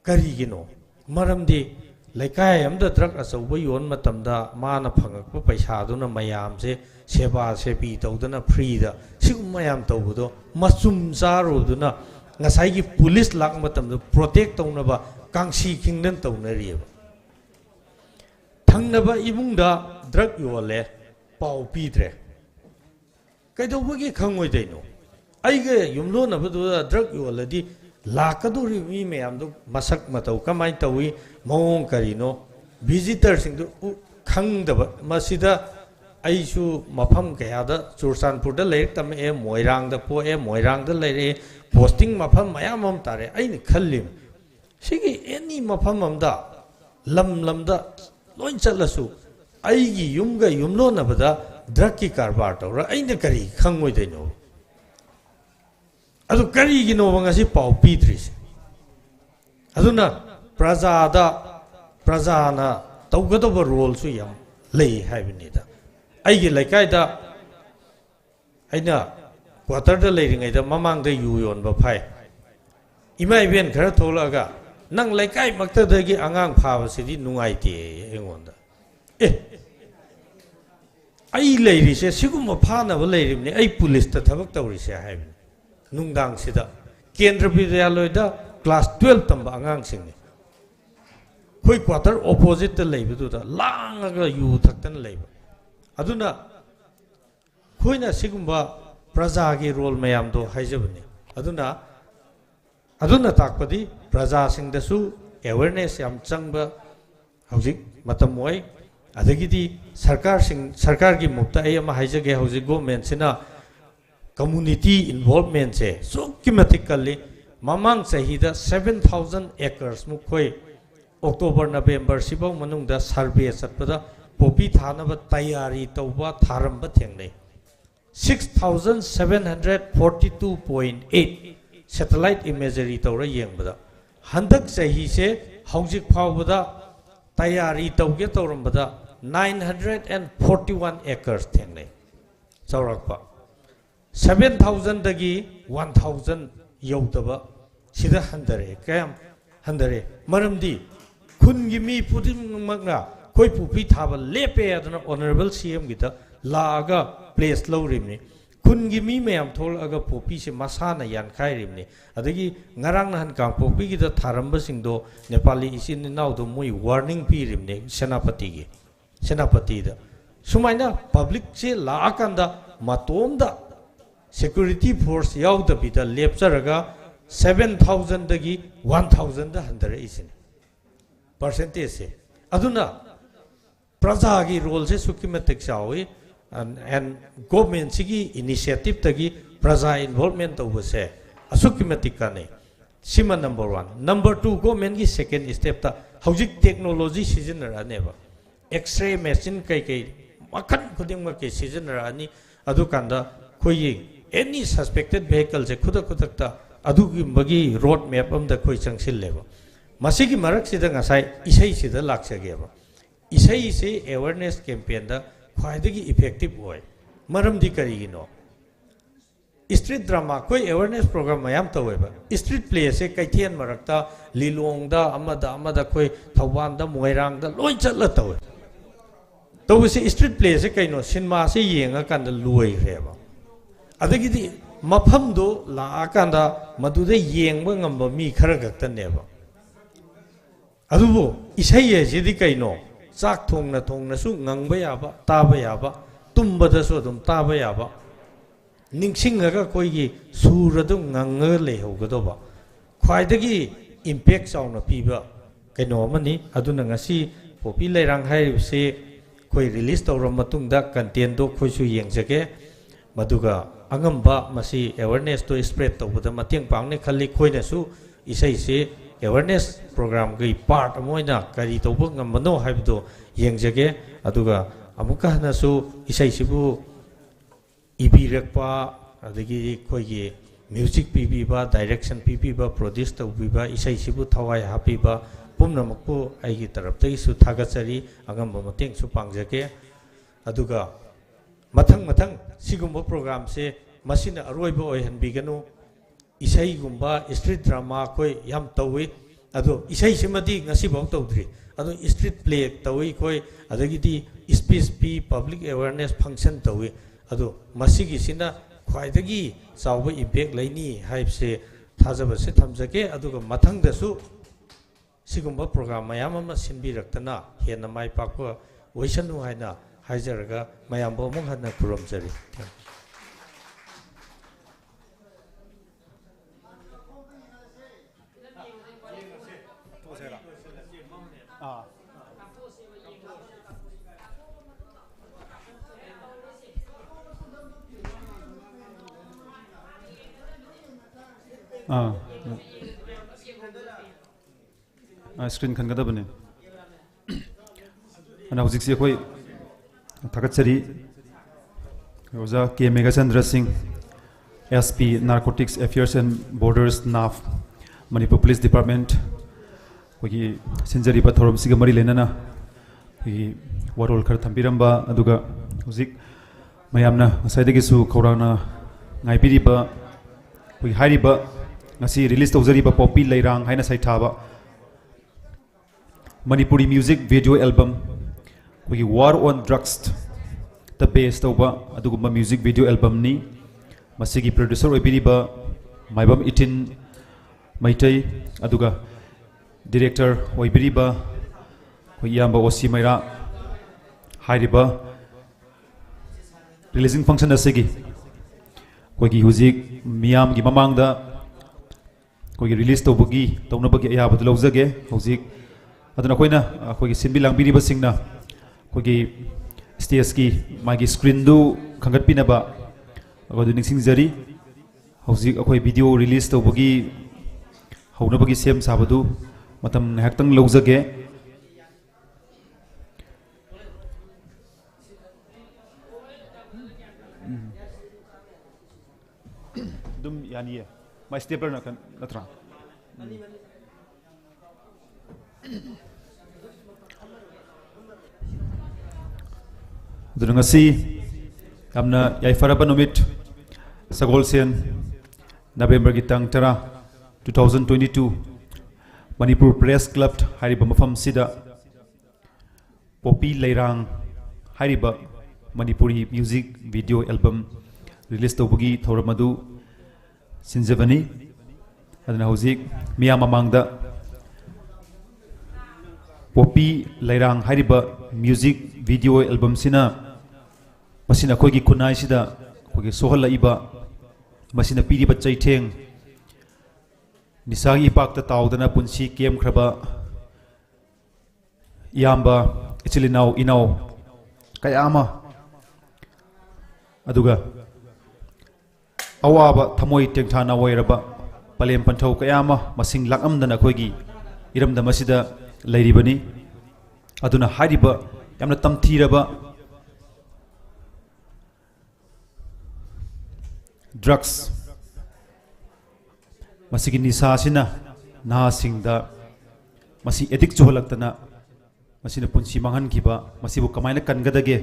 kari gino maramdi laikai amda drug asauba yon matamda mana phangakpa paisa duna mayam se seba sepi tawdana free da sigum mayam tawbudo masum zaro duna ngasai gi police lak matamda protect tawnaba kangsi khingdan tawnariba thangnaba imungda drug yole pau pidre kaidobagi khangoi daino aige yumlo nabadu drug yoladi lakaduri mi mayamdo masak matau kamai tawi mawong karino visitor singdu khangdaba masida aisu mafam kayada chursanpur da leik tam moirang da po moirang da leire posting mafam mayam am tare aini khallim sigi any mafam amda lamda loin chatlasu aigi yumga yumlo nabada drug ki karbar tawra aina kari khangoi daino adu kari gi no ngasi pau pitris aduna prajana tawgadoba role su yam lei haibinida aigi laikai da aina quarter da leiringai da mamang da yu yon ba phai imai ben khara tholaga nang laikai makta da gi angang phaba sidi nungai te engonda ai leiri se sigum phana ba leirimni ai police ta thabak tawri se haibin nungdang sida kendra vidyaloy da class 12 tamba angang singni koi quarter opposite ta leibu da langaga yu thaktan leiba aduna khoina sigumba praja gi role mayam do haijabni aduna takpadi praja sing da su awareness yam changba hojik matam oi adagidi sarkar gi mukta ay ama haijage hojik government sina community involvement se so kimatically mamang sahida 7,000 acres mukhoi October November sibau manung da survey satpada popi thanaba tayari tawba tharamba thengnei 6,742.8 satellite imagery tawra yengbada handak sahi se haujik phawbada tayari tawge tawrambada 941 acres thengnei chaurakpa 7,000 dagi 1,000 yaudaba sida handare kayam handare maramdi khungi mi pudim magna koi pupi thaba lepe adana honorable CM gita laaga place lawrimni khungi mi mayam thol aga pupi se masana yan khairimni adagi ngarang nahan kang pupi gita tharamba singdo Nepali isin naw do moi warning pirimni senapati da sumaina public se laakanda matomda security force yauda bida lepcharaga 7,000 dagi 1,000 da handare isin percentage se aduna praja gi role se sukimatik chawi and government sigi initiative tagi praja involvement obase asukimatik kane sima number 1 number 2 government gi second step ta hojik technology seasonara neba x-ray machine kai makhan khuding ma ke seasonara ani adu kanda khoi any suspected vehicle se khudak ta adugi magi road map amda khoi changsil leba masigi marak sida ngasai isai sida laksage ba isai se awareness campaign da khwaidagi effective hoy maram di kari gino street drama koi awareness program mayam taweba street play se kaithian marakta lilong da amada koi thawban da moirang da loi chatla tawe tawse street play se kaino cinema se yenga kan da luai reba adagi di ꯃꯐꯝꯗꯣ ꯂꯥꯛꯑꯀꯥꯟꯗ ꯃꯗꯨꯗ ꯌꯦꯡꯕ ꯉꯝꯕ ꯃꯤ ꯈꯔ ꯈꯛꯇꯅꯦꯕ ꯑꯗꯨꯕꯨ ꯏꯁꯩ ꯍꯥꯏꯁꯤꯗꯤ ꯀꯩꯅꯣ ꯆꯥꯛ ꯊꯣꯡꯅ ꯊꯣꯡꯅꯁꯨ ꯉꯪꯕ ꯌꯥꯕ ꯇꯥꯕ ꯌꯥꯕ ꯇꯨꯝꯕꯗꯁꯨ ꯑꯗꯨꯝ ꯇꯥꯕ ꯌꯥꯕ ꯅꯤꯡꯁꯤꯡꯉꯒ ꯑꯩꯈꯣꯏꯒꯤ ꯁꯨꯔꯗꯨ ꯉꯪꯉꯒ ꯂꯩꯍꯧꯒꯗꯧꯕ ꯈ꯭ꯋꯥꯏꯗꯒꯤ ꯏꯝꯄꯦꯛ ꯆꯥꯎꯅ ꯄꯤꯕ ꯀꯩꯅꯣ ꯑꯃꯅꯤ ꯑꯗꯨꯅ ꯉꯁꯤ ꯄꯣꯄꯤ ꯂꯩꯔꯥꯡ ꯍꯥꯏꯔꯤꯕꯁꯤ ꯑꯩꯈꯣꯏ ꯔꯤꯂꯤꯁ ꯇꯧꯔꯕ ꯃꯇꯨꯡꯗ ꯀꯟꯇꯦꯟꯗꯣ ꯑꯩꯈꯣꯏꯁꯨ ꯌꯦꯡꯖꯒꯦ ꯃꯗꯨꯒ ꯑꯉꯝꯕ ꯃꯁꯤ ꯑꯦꯋꯥꯔꯅꯦꯁꯇꯣ ꯁ꯭ꯄ꯭ꯔꯦꯗ ꯇꯧꯕꯗ ꯃꯇꯦꯡ ꯄꯥꯡꯅꯤ ꯈꯜꯂꯤ ꯑꯩꯈꯣꯏꯅꯁꯨ ꯏꯁꯩꯁꯤ ꯑꯦꯋꯥꯔꯅꯦꯁ ꯄ꯭ꯔꯣꯒ꯭ꯔꯥꯝꯒꯤ ꯄꯥꯔꯠ ꯑꯃ ꯑꯣꯏꯅ ꯀꯔꯤ ꯇꯧꯕ ꯉꯝꯕꯅꯣ ꯍꯥꯏꯕꯗꯣ ꯌꯦꯡꯖꯒꯦ ꯑꯗꯨꯒ ꯑꯃꯨꯛꯀ ꯍꯟꯅꯁꯨ ꯏꯁꯩꯁꯤꯕꯨ ꯏꯕꯤꯔꯛꯄ ꯑꯗꯒꯤ ꯑꯩꯈꯣꯏꯒꯤ ꯃ꯭ꯌꯨꯖꯤꯛ ꯄꯤꯕꯤꯕ ꯗꯥꯏꯔꯦꯛꯁꯟ ꯄꯤꯕꯤꯕ ꯄ꯭ꯔꯣꯗ꯭ꯌꯨꯁ ꯇꯧꯕꯤꯕ ꯏꯁꯩꯁꯤꯕꯨ ꯊꯋꯥꯏ ꯍꯥꯞꯄꯤꯕ ꯄꯨꯝꯅꯃꯛꯄꯨ ꯑꯩꯒꯤ ꯇꯔꯞꯇꯒꯤꯁꯨ ꯊꯥꯒꯠꯆꯔꯤ ꯑꯉꯝꯕ ꯃꯇꯦꯡꯁꯨ ꯄꯥꯡꯖꯒꯦ ꯑꯗꯨꯒ ꯃꯊꯪ ꯁꯤꯒꯨꯝꯕ ꯄ꯭ꯔꯣꯒ꯭ꯔꯥꯝꯁꯦ ꯃꯁꯤꯅ ꯑꯔꯣꯏꯕ ꯑꯣꯏꯍꯟꯕꯤꯒꯅꯨ ꯏꯁꯩꯒꯨꯝꯕ ꯁ꯭ꯇ꯭ꯔꯤꯠ ꯗ꯭ꯔꯃꯥ ꯑꯩꯈꯣꯏ ꯌꯥꯝ ꯇꯧꯏ ꯑꯗꯣ ꯏꯁꯩꯁꯤꯃꯗꯤ ꯉꯁꯤꯐꯥꯎ ꯇꯧꯗ꯭ꯔꯤ ꯑꯗꯣ ꯁ꯭ꯇ꯭ꯔꯤꯠ ꯄ꯭ꯂꯦ ꯇꯧꯏ ꯑꯩꯈꯣꯏ ꯑꯗꯒꯤꯗꯤ ꯁ꯭ꯄꯤꯆ ꯄꯤ ꯄꯕ꯭ꯂꯤꯛ ꯑꯦꯋꯥꯔꯅꯦꯁ ꯐꯪꯁꯟ ꯇꯧꯏ ꯑꯗꯣ ꯃꯁꯤꯒꯤꯁꯤꯅ ꯈ꯭ꯋꯥꯏꯗꯒꯤ ꯆꯥꯎꯕ ꯏꯝꯄꯦꯛ ꯂꯩꯅꯤ ꯍꯥꯏꯕꯁꯦ ꯊꯥꯖꯕꯁꯦ ꯊꯝꯖꯒꯦ ꯑꯗꯨꯒ ꯃꯊꯪꯗꯁꯨ सिगुम्बा प्रोग्राम मयाम अमा सिनबिरक्तना हेन्ना माइ पाकपा ओइसनु हाइना हाइजरगा मयाम बो अमुक हन्ना खुरमजरी स्क्रीन खनगदबने अना हुजिक कोई थगचरी ओजा K Meghachandra Singh SP narcotics affairs and borders NAF Manipur police department कोई सिंजरी थौरम सिग मरी लेना वरोल खर थम्बिरंबा अदुगा हुजिक मयामना ngsaidagsu khorana ngaipiriba कोई हारिबा ngasi release tawjariba poppy leirang haina saithaba Manipuri music video album कोई war on drugs the base तौबा अदुगुम्बा music video album नि मसिगी producer ओइबिरिबा Maibam इटिन Meitei अदुगा director ओइबिरिबा कोई याम्बा ओसी मैरा हारिबा releasing function असिगी कोई हुजिक मियाम की ममांगदा कोई release तौबगी तौनबगी अयाबदु लौजगे हुजिक अदुना कोइना कोई सिनबि लांबिरिबा सिंगना कोई स्टेज की मागी स्क्रीन दु खंगत पिनबा अगदु निसिंग जरी हौजिक अखोय वीडियो रिलीज तौबगी हौनबगी सेम साबदु मतम नहक्तंग लौजगे दुम यानिए माय स्टेपलर नत्रा Durungasi amna yaifaraban numit sagolsen November gitang tara 2022 Manipur Press Club hariba mafam sida Poppy Leirang hariba Manipuri music video album release tawbagi thauramadu sinjavani aduna hauzik miya mamangda Poppy Leirang hariba music video album sina masina koigi kunai sida koigi sohal iba masina piri ba chaitheng nisagi pak ta tawdana punsi kem khraba yamba ichilinau inau kayama aduga awaba thamoi tengthana wairaba palem panthau kayama masing lakamdana koigi iramda masida leiribani aduna hariba yamna tamthiraba drugs masigi nisa sina na singda masi addict chohlaktana masina punsi manghan kiba masibu kamaina kangadage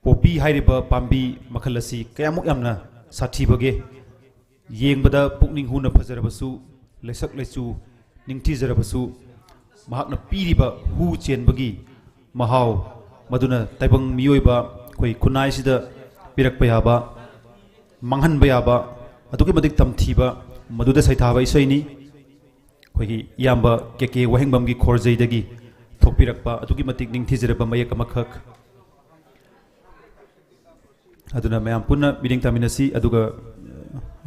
poppy hairiba pambi makhalasi kayamuk yamna sathibage yengbada pukning huna phajarabasu lesak lechu ningthi jarabasu mahakna piriba hu chenbagi mahau maduna taibang miyoiba koi kunai sida pirakpa yaba manghan bayaba atuki matik tamthiba maduda saithaba isoini khoi yamba keke wahengbam gi khorjei dagi thokpirakpa atuki matik ningthijraba mayak amakhak aduna mayam punna meeting taminasi aduga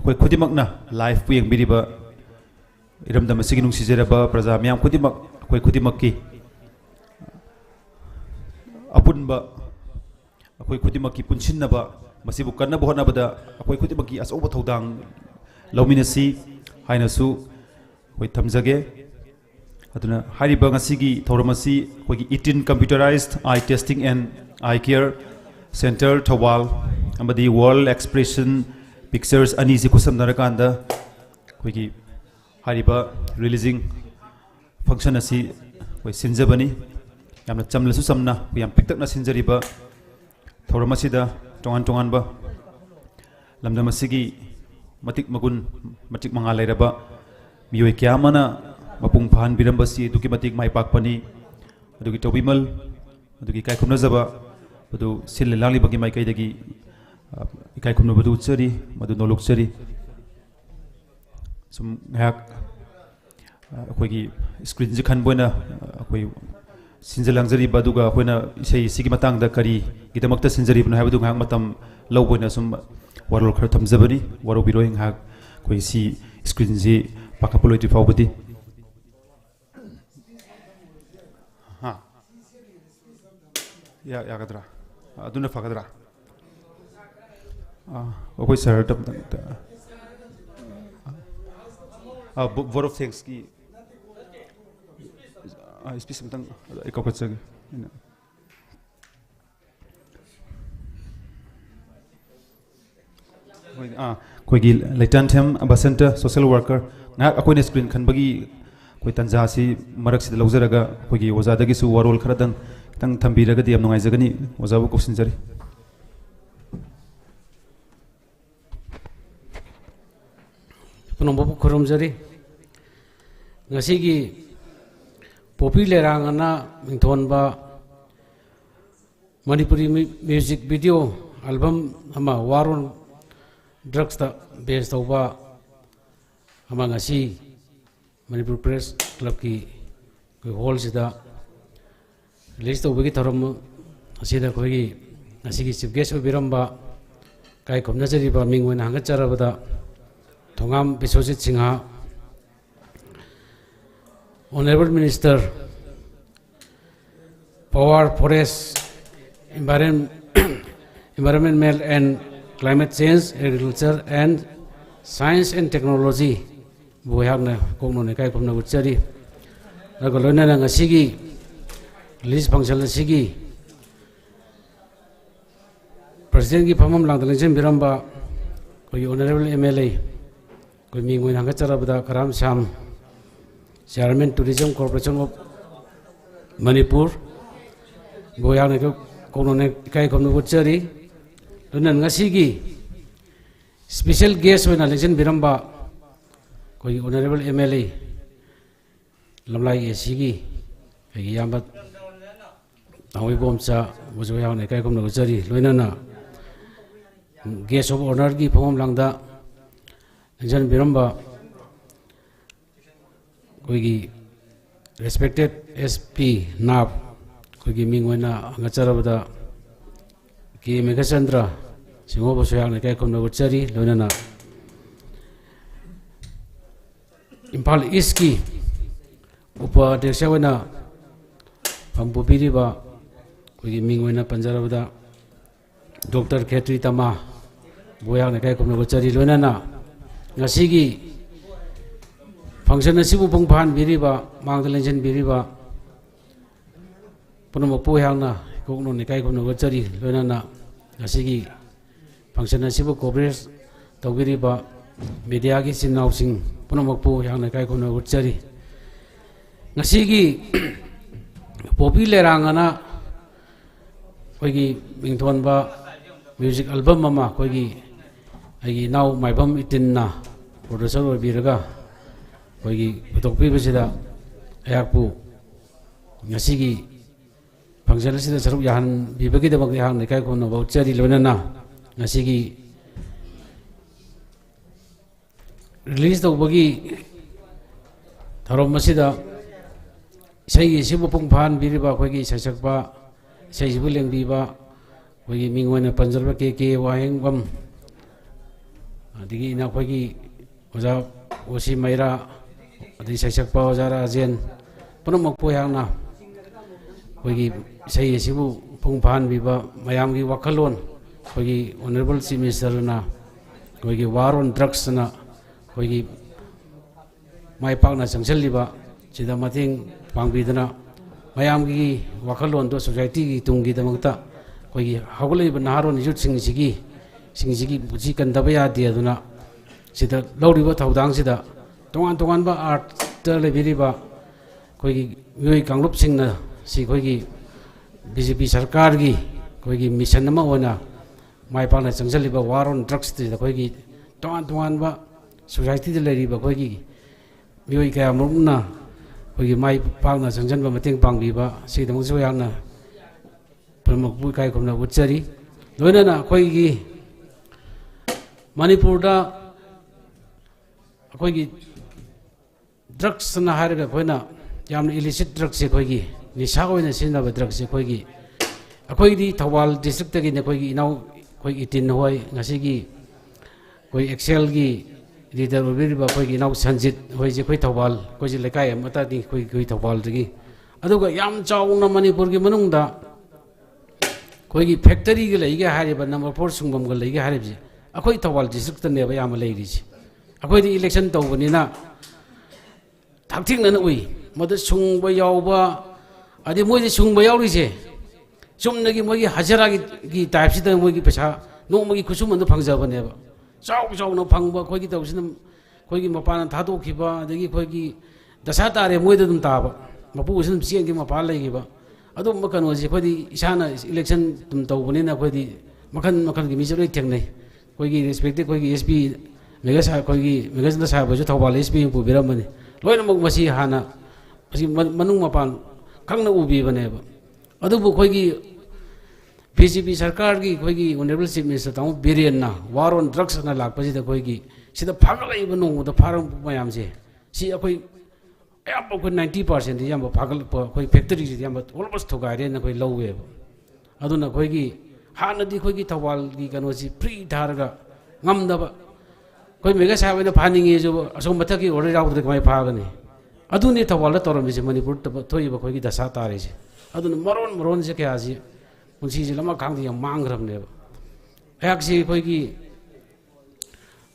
khoi khudimakna live pu yengbiriba iramdam asigi nungsijraba praja mayam khudimak khoi khudimakki apunba akhoi khudimakki punshinnaba masibu kannaba honabada akhoi khudimakki asoba thodang lawminasi hainasu khoi thamjage aduna hariba ngasigi thoramasi khoi 18 computerized eye testing and eye care center thawal amadi wall expression pictures ani si kusamnarakanda khoi hariba releasing function asi khoi sinjabani yamna chamlasu samna yam piktakna sinjariba thoramasida tongan tongan ba lamdamasigi matik magun matik manga lairaba miyoi kyamana mapung phan birambasi duki matik mai pakpani adugi tobimal adugi kai khumna jaba adu sil lali bagi mai kai dagi kai khumna badu chari madu nolok chari sum hak akhoi screen ji khan boina akhoi sinjalangjari baduga akhoi sei sigi matang da kari gidamakta sinjari bna habadu ngak matam lowboina sum warol khar thamjabani waro biroing hak khoi si screen ji pakapuloi tifawbadi ha ya gadra aduna fagadra akhoi sir tam vote of thanks ki speech tang ikapachag koigi Leitan Them Ambassador social worker na akoine screen khan bagi koi tanja si marak si lawjaraga koigi oza dagi su warol kharadang tang thambiraga di am nungai jagani oza bu question jari punombo khorom jari ngasi gi popi Leirang ana mingthon ba Manipuri music video album ama waron drugs ta based over ama ngasi Manipur Press Club ki hall sida release to bagi thoram asida khoi ngasi ki chief guest biramba kai khomna jari ba mingwen hanga charabada thongam Biswajit Singha Honorable Minister Power Forest Environment and Climate Change, Agriculture and Science and Technology. Boyakna kongno ne kai komna uchari. Nagolona na ngasigi list function sigi. President ki phamam langdalengchen biramba koi Honorable MLA koi mingwen hanga charabada Karam Sham Chairman Tourism Corporation of Manipur. Boyakna kongno ne kai komna uchari. Lunan ngasigi special guest when election biramba koi Honorable MLA lamlai esigi kai yambat awi bomcha bujwa ne kai komna uchari loinana guest of honor gi phom langda election biramba koi gi respected SP NAP koi gi mingwena ngacharabada ki Megachandra singo bosoyak ne kai komna uchari loinana Impal East ki upadeksha wena pampu piriba koi mingwena panjarabada Dr. Khetri Tama boyak ne kai komna uchari loinana ngasigi function asibu pungphan biriba mangdalenjen biriba punomo poyangna kokno ne kai komna uchari loinana ngasigi function asibu coverage tawbiriba media ki sinau sing punomakpu yang ne kai komna uchari ngasigi popi Leirang ana koigi mingthon ba music album mama koigi agi now maibam itinna producer obiraga koigi putokpi besida ayakpu ngasigi function asida saruk yahan bibagi dabak yang ne kai komna uchari lonana ngasigi release tawbagi tharom masida isai sibu pungphan biriba khoi sasakpa isai sibu lengbiba khoi mingwana panjarba ke waheng bam adigi ina khoi oja osi maira adi sasakpa oja rajen punamok poyangna khoi isai sibu pungphan biba mayamgi wakalon khoi honorable chief minister na khoi war on drugs na khoi mai pakna changchaliba sida mating pangbidana mayamgi wakalon do society gi tungi damakta khoi hawlaiba naharon youth singigi buji kandaba yadi aduna sida lawriba thaudang sida tongan ba art ta lebiriba khoi yoi kanglup singna si khoi BJP sarkar gi khoi mission nama ona mai pakna changchaliba war on drugs ti khoi tongan ba society de leriba khoi mioi kaya murna khoi mai pakna changchanba mating pangbiba sidamuk so yangna pramak bu kai khomna utchari loina na khoi gi manipur da khoi gi drugs na haraga khoina yamna illicit drugs se khoi gi nisha oina sinaba drugs se khoi gi akhoi di Thawal district tagi ne khoi gi inau khoi itin hoi ngasi gi khoi excel gi leader ubiriba khoi gi inau sanjit hoi je khoi Thawal khoi je lekai amata di khoi Thawal dagi aduga yam chauna manipur gi manungda khoi gi factory gi leiga hariba number 4 sungbam ga leiga haribji akhoi Thawal district ne ba yam leiri ji akhoi di election tawbani na thakthing na ui mada sungba yawba adi moi de sungba yawri je sumnagi moi hajara gi type sida moi gi pesa no moi khusum an phangjaba ne ba chaw no phangba khoi gi tawsin khoi gi mapana thado khiba adagi khoi gi dasa tare moi de dum taba mapu usin siang gi mapa lai gi ba adu makano je khoi di isana election dum tawbani na khoi di makan gi mi joi theng nei khoi gi respect khoi gi SP mega sa khoi gi mega sa ba ju Thawal SP pu biramani loina mok masi hana masi manung mapan khangna ubi bane ba adu bu khoi gi BJP sarkar gi khoi gi honorable chief minister tamu birian na war on drugs na lakpaji da khoi gi sida phagalai ba nong da pharang mayam je si akhoi ayam ko 90% yam phagal khoi factory ji yam almost thogare na khoi lowe ba aduna khoi gi hana di khoi gi Thawal gi kano ji free tharaga ngamda ba khoi mega sabe na phaninge jo asom mathaki order out de mai phagani aduni Thawal la toram ji manipur ta thoi ba khoi gi dasa tare ji aduna maron je kya ji punsi ji lama khang di yam mangram ne ba ayak ji khoi gi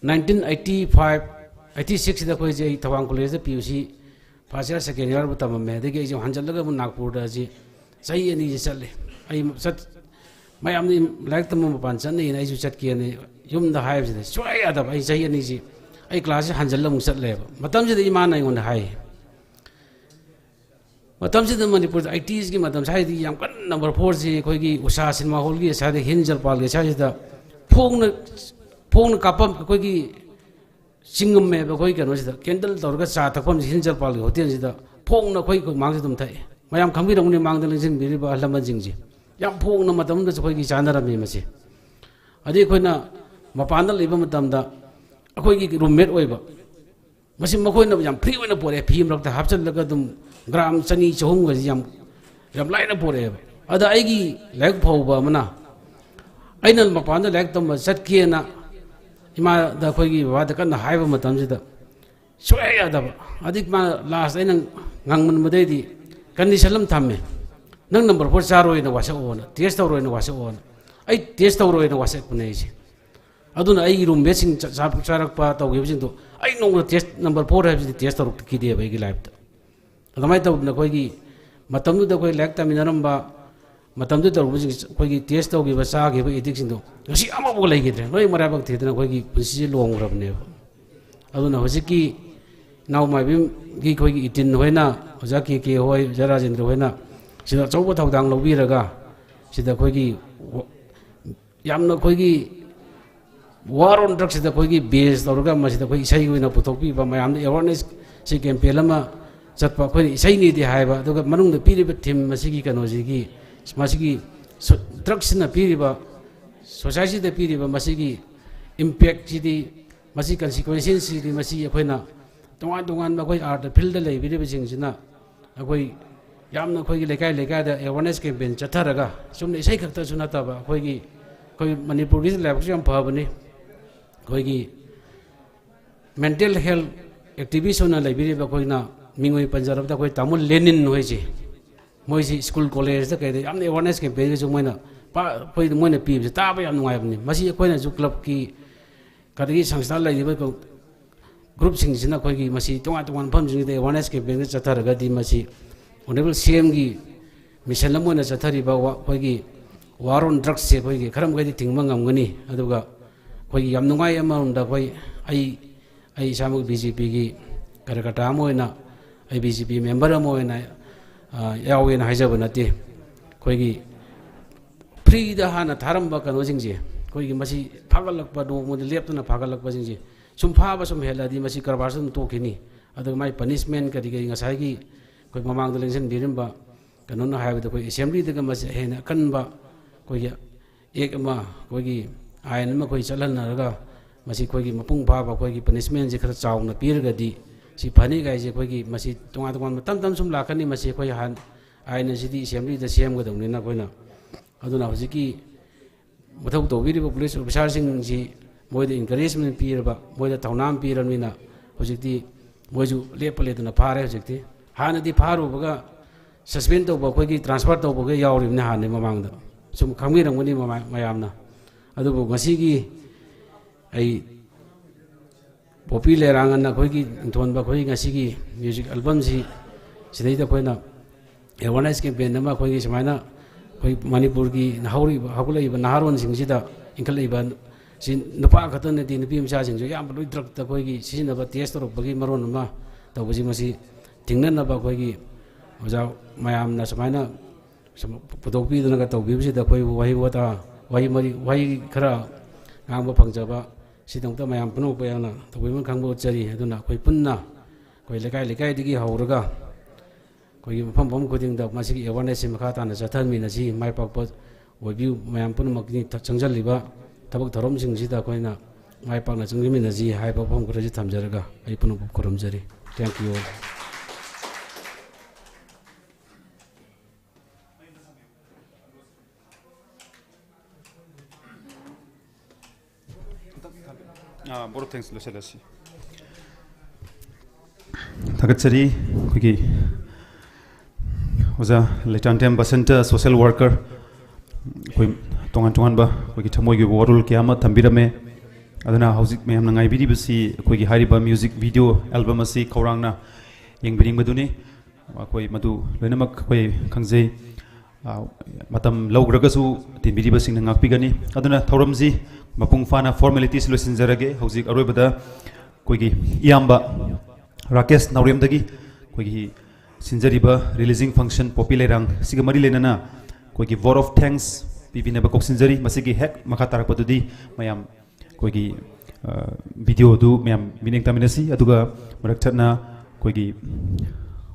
1985 86 da khoi ji Thawang college da PUC first year second year bu tamam me de ge ji hanjal laga Nagpur da ji sai ani ji challe ai sat mayam ni like tamam pan chan ni ai ju chat ki ani yum da hai ji swai adab ai sai ani ji ai class hanjal la mu chat le ba matam ji de iman ai ngon hai matam ji de manipur ITs gi matam sai di yam kan number 4 ji khoi gi usha cinema hall gi sa de hinjal pal ge sa ji da phong kapam khoi gi singam me ba khoi ka no ji da candle tor ga sa thakpam ji hinjal pal ge hotel ji da phong na khoi mang ji dum thai mayam khambi rong ni mang de jing bi ba lam jing ji yam phong na matam da khoi gi chanara me ma si adi khoi na mapan da leiba matam da khoi gi roommate oi ba masi makhoi na yam free oina pore phim rak da hapchal laga dum gram chani chhum ga yam laina pore ba ada ai gi lek phau ba mana aina mapan da lek tam sat ki na ima da khoi gi wa da kan hai ba matam ji da soya ya da ba adik ma last aina ngang man ma dei di condition lam thamme nang number 4 charoi na wasa ona test roi na wasa ona ai test roi na wasa kunai ji aduna ai room besing charak pa taw gi bising to ai nong test number 4 ha test ro ki de ba gi live ta adamai taw na khoi gi matam du da khoi lek ta minaram ba matam du tor bising khoi gi test taw gi ba sa gi ba edik sing to ngasi ama bo lai gi de loi mara bak the na khoi gi pusi long rab ne aduna hojiki naw mai bim gi khoi gi itin hoina oja ki hoi jarajendra hoina sida chauba thaudang lobi raga sida khoi gi yamna khoi gi war on drugs da khoi gi base torga ma sida khoi isai goina puthokpi ba mayam da awareness si campaign lama chatpa khoi isai ni di haiba aduga manung da piri ba thim ma sigi kano ji gi ma sigi drugs na piri ba society da piri ba ma sigi impact ji di masi consequences di masi akoina tongan akhoi art field lei bi bi sing sina akhoi yamna akhoi gi lekai da awareness campaign chatharaga sumne isai khakta suna ta ba akhoi gi koi manipur gi lab jam phabani akhoi gi mental health activist ona lei bi ba akhoi na mingoi panjarab da akhoi tamul lenin hoiji moisi school college da kai da yamna awareness campaign gi sumaina pa akhoi moina pi ta ba yam ngai bani masi akhoi na ju club ki kadagi samstha lei ba ko group sing sina khoi gi masi tongan pham jing de awareness campaign gi chatharaga di masi honorable CM gi mission lamona chathari ba khoi gi war on drugs se khoi gi kharam gai thingma ngamgani aduga khoi gi yam nungai amount da khoi ai samu BJP gi karakata moina ai BJP member moina yawen haijaba nate khoi gi free da hana tharam ba kano jing je khoi gi masi phagalak ba do mo lep na phagalak ba jing je sum pha ba sum hela di masi karbar sum to khini adu mai punishment ka di gi ngasai gi khoi mamang da lengsen birim ba kano na haiba da khoi assembly da masi hena kan ba khoi gi ek ma khoi gi ain ma khoi chalan na raga masi khoi gi mapung pha ba khoi gi punishment je khara chaw na pir ga di si phani gai je khoi gi masi tonga tam sum lakani masi khoi han ain si di assembly da sem ga dongni na khoi na aduna hojiki mathau to biri police officer sing ji moi da encouragement pirba moi da taunam piramina hojikti moi ju lepale duna phare hojikti hana di pharu baga suspend to ba khoi gi transfer to ba ga yawri na han mamang da sum khamgi rangani mayamna adu bo ngasi gi ai popi Leirang na khoi gi thon ba khoi ngasi gi music album si sidai da khoi na awareness campaign na ma khoi gi samaina khoi manipur gi nahuri hakulai ba naharon sing sida inkalai ba sin nupa khatan di nupi mcha sing jo yam loi drug ta khoi gi sin ba test ro bagi maron ma to buji masi tingnan na ba khoi gi oja mayam na samaina putopi dana ka to bi sida khoi wahi wata wahi mari wahi khara ngang ba phangjaba sidong ta mayam puno pa yana to bi man khangbo chari aduna khoi punna khoi lekai digi hauraga khoi pham khuding da masi awareness ma kha ta na chathan mi na si mai pak pa oibiu mayam pun mak ni changjal liba tabak thorom sing si da khoi na mai pak na chungmi na ji hai pa pham khura ji thamjaraga ai puno khorom jari thank you board of thanks lo selasi thagatsari khoi oza Leitan Tem Basanta social worker khoi tongan ba khoi thamoi gi warul kyama thambirame adana hauzik meyam nangai bidi bisi khoi gi hariba music video album asi khorangna yengbiring maduni khoi madu loinamak khoi khangjei matam logragasu tinbiri basing ngakpigani aduna thoramji mapung fana formalities lo sinjarage hauzik aroibada khoi gi iyamba Rakesh Naurem dagi khoi gi sinjariba releasing function popi Leirang siga mari lenana koi gi vote of thanks pipine ba kok sinjari masigi hek makha tarak patudi mayam koi gi video du mayam mining taminasi aduga marak chatna koi gi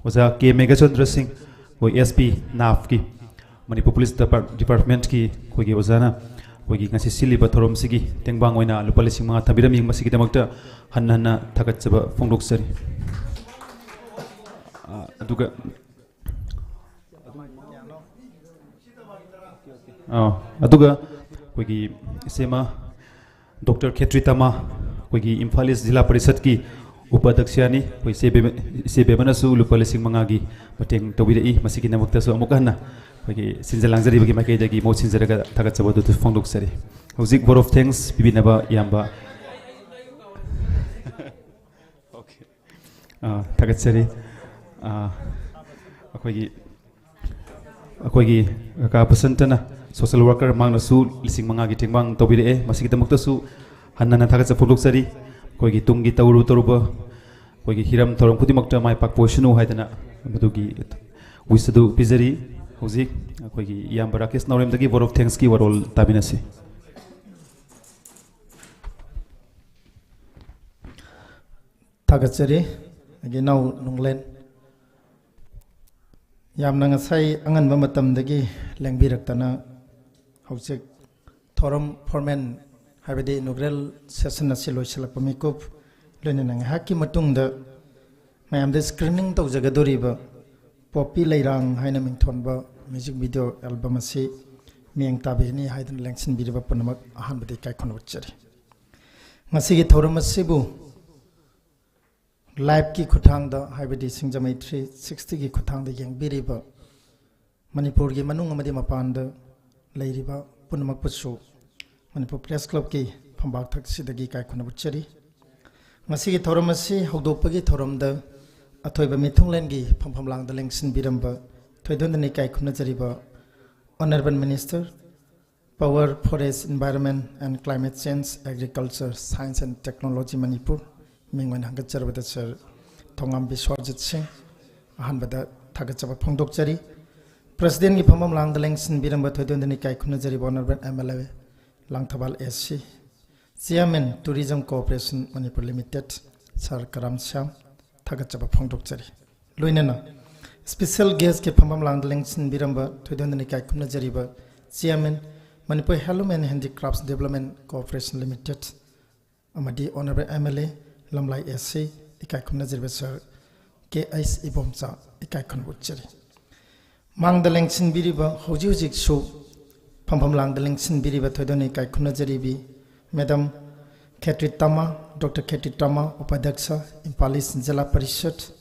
oza K Megachandra Singh koi SP NAF ki Manipur Police Department ki koi gi oza na koi gi ngasi siliba thorom sigi tengbang oina lupa lising mga thabiraming masigi damakta hanna thakatchaba phongdoksari aduga aduga koi gi sema Dr. Khetri Tama koi gi Imphal East Jila Parishad ki upadhyakshya ni koi sebe manasu lupa lising mga gi pateng tawira I masigi namakta so amukana koi gi sinjalangjari bagi makai dagi mo sinjaraga thakatchaba du phongdoksari hauzik vote of thanks bibinaba yamba okay thakatchari akoigi ka pasantana social worker mangna su lising manga gi tingbang tobire e masigi damakta su hanna thaga cha phuluk sari koigi tungi taruba koigi hiram thorom khudimakta mai pak poishnu haidana madugi wisadu pizari hauzik akoigi yam Rakesh Naurem dagi vote of thanks ki warol tabinasi thagachari agi nau nunglen yamna ngasai angan ba matam dagi lengbirak tana hauzik thorom formen ꯍꯥꯏꯕꯗꯤ ꯏꯅꯣꯒ꯭ꯔꯦꯜ session ꯑꯁꯤ ꯂꯣꯏꯁꯤꯜꯂꯛꯄ ꯃꯤꯀꯨꯞ ꯂꯣꯏꯅꯅ ꯉꯥꯏꯍꯥꯛꯀꯤ ꯃꯇꯨꯡꯗ ꯃꯌꯥꯝꯗ screening ꯇꯧꯖꯒꯗꯣꯔꯤꯕ poppy ꯂꯩꯔꯥꯡ ꯍꯥꯏꯅ ꯃꯤꯡꯊꯣꯟꯕ music video album ꯑꯁꯤ ꯃꯤꯠꯌꯦꯡ ꯇꯥꯕꯤꯒꯅꯤ ꯍꯥꯏꯗꯨꯅ ꯂꯦꯡꯁꯤꯟꯕꯤꯔꯤꯕ ꯄꯨꯝꯅꯃꯛ ꯑꯍꯥꯟꯕꯗ ꯏꯀꯥꯏ ꯈꯨꯝꯅ ꯎꯠꯆꯔꯤ ꯉꯁꯤꯒꯤ ꯊꯧꯔꯝ ꯑꯁꯤꯕꯨ ꯂꯥꯏꯚꯀꯤ ꯈꯨꯠꯊꯥꯡꯗ ꯍꯥꯏꯕꯗꯤ ꯁꯤꯡꯖꯃꯩ 360ꯒꯤ ꯈꯨꯠꯊꯥꯡꯗ ꯌꯦꯡꯕꯤꯔꯤꯕ ꯃꯅꯤꯄꯨꯔꯒꯤ ꯃꯅꯨꯡ ꯑꯃꯗꯤ ꯃꯄꯥꯟꯗ ꯂꯩꯔꯤꯕ ꯄꯨꯝꯅꯃꯛꯄꯨꯁꯨ ꯃꯅꯤꯄꯨꯔ ꯄ꯭ꯔꯦꯁ ꯀ꯭ꯂꯕꯀꯤ ꯐꯝꯕꯥꯛꯊꯛꯁꯤꯗꯒꯤ ꯏꯀꯥꯏ ꯈꯨꯝꯅ ꯎꯠꯆꯔꯤ ꯉꯁꯤꯒꯤ ꯊꯧꯔꯝ ꯑꯁꯤ ꯍꯧꯗꯣꯛꯄꯒꯤ ꯊꯧꯔꯝꯗ ꯑꯊꯣꯏꯕ ꯃꯤꯊꯨꯡꯂꯦꯟꯒꯤ ꯐꯝꯐꯝꯂꯥꯡꯗ ꯂꯦꯡꯁꯤꯟꯕꯤꯔꯝꯕ ꯊꯣꯏꯗꯣꯛꯅ ꯏꯀꯥꯏ ꯈꯨꯝꯅꯖꯔꯤꯕ Honorable Minister, Power, Forest, Environment and Climate Change, Agriculture, Science and Technology Manipur, Mingwan Hangacharavada Sir, Tongam Biswarjit Singh, Ahanbada Tagachava Pongdokchari, President Gipamam Lang the Langsin Biramba Todon the Nikai Kunazari Honorable MLA, Langtabal SC, Chairman Tourism Corporation Manipur Limited, Sir Karam Syam, Tagachava Pongdokchari. Luinana. Special guest ke Pamam Lang Langsin Biramba Todon the Nikai Kunazariba, Chairman Manipur Handloom and Handicrafts Development Corporation Limited, Amadi Honorable MLA, Lamlai SC, Ikai Kunazariba Sir, K.I.S. Ibomsa, Ikai Kunbuchari. Mang the Langsin Biriba, Hojuzik Show, Pam Lang the Langsin Biriba Todon Ikai Kunazaribi, Madam Katri Tama, Dr. Katri Tama, Upadaksa, Impalis Zela Parishad,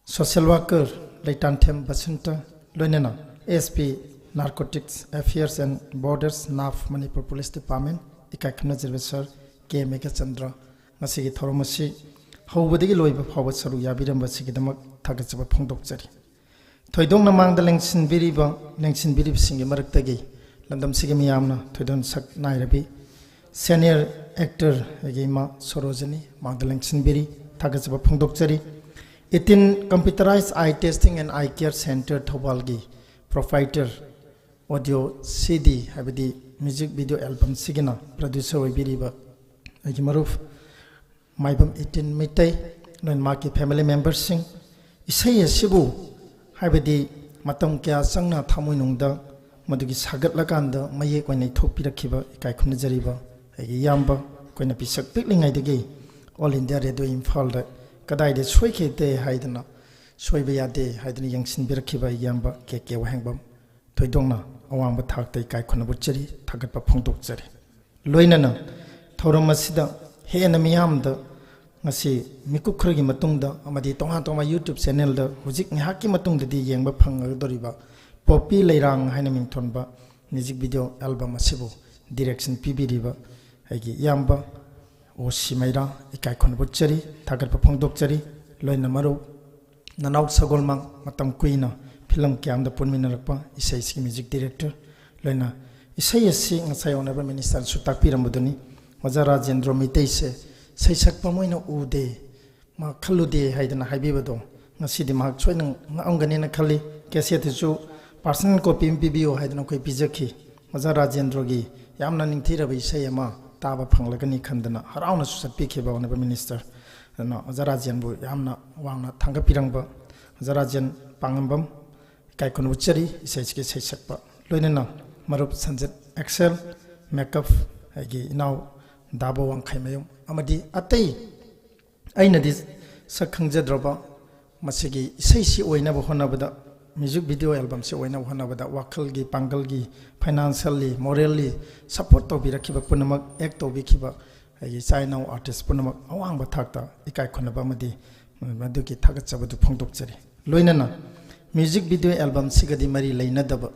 Social Worker, Laitanthem Basanta, Loinena, ASP, Narcotics Affairs and Borders, NAF, Manipur Police Department, Ikai Kunazariba Sir, K. Megachandra, Masigi Thoromasi, Howadi Loiba Power Saru Yabiram Basikidamak, Tagachaba Pongdokchari. Toidong Namang the Langsin Biriba, Langsin Birib Singi Maratagi, Landam Sigamiamna, Toidon Sak Nairabi, Senior Actor Agima Sorozani, Mang the Langsin Biri, Tagachaba Pongdokchari. 18 Computerized Eye Testing and Eye Care Center Thobalgi, Provider, Audio CD, Habidi, Music Video Album Sigina, Producer Biriba, Agimaruf, Maibam 18 Mitai, Non Maki Family Members Sing, Isaiah Shibu, Habidi, Matam Kya Sangna Tamununda, Madugi Sagat Lakanda, Maye when I took Pirakiba, Ikai Kunazariba, Yamba, when a piece of pickling idea, all in their radio in folder. Kadai de Swake de Haidana, Swabia de Haidani Youngsin Birkiba Yamba, Keke Wangbam, Toidona, Awamba Tak de Kai Kunabucheri, Tagapa Pongdokcheri. Loinana, Toramasida, He and Miam the Masi, Mikukrigi Matunda, Amadi Tonga Toma YouTube channel, the Huzik Haki Matunda de Yamba Panga Doriba, Poppy Leirang Heineming Tonba, music video album Asibo, direction PB River, Agi Yamba. O Shimaira, Ikai Konbucheri, Tagar Pongdokcheri, Loina Maru, Nanaut Sagolmang, Matam Queen, Pilam Kiam the Punminarapa, Isai music director, Loina, Isai sing as I honorable minister Sutapira Muduni, Mazara Jendro Mitese, Saisak Pamoino Ude, Makalude, Haiden Habibado, Nasidi Mark Swing, Anganina Kali, Cassiatu, personal copy MPBO Haidanoki Pizaki, Mazara Jendrogi, Yamna Nintira Visayama. Taba Panglagani Kandana, Harana Sapiki Honorable Minister, Zarajan Bu Yamna Wanga Tangapirangba, Zarajan Pangambam, Kaikon Ucheri, Isaiski Sakpa, Lunina, Marup Sanjit Excel, Makeup, Agi now Dabo and Kaimayum, Amadi Atei Ainadis Sakangja Droba, Masigi, Isaisi Oinaba Honabada. Music video album se oina hona bada wakalgi pangalgi financially morally support to birakiba punamak act to bikiba ai China artist punamak awang ba thakta ikai khonaba madi maduki thagat chabadu phongdokchari loinana music video album sigadi mari leina daba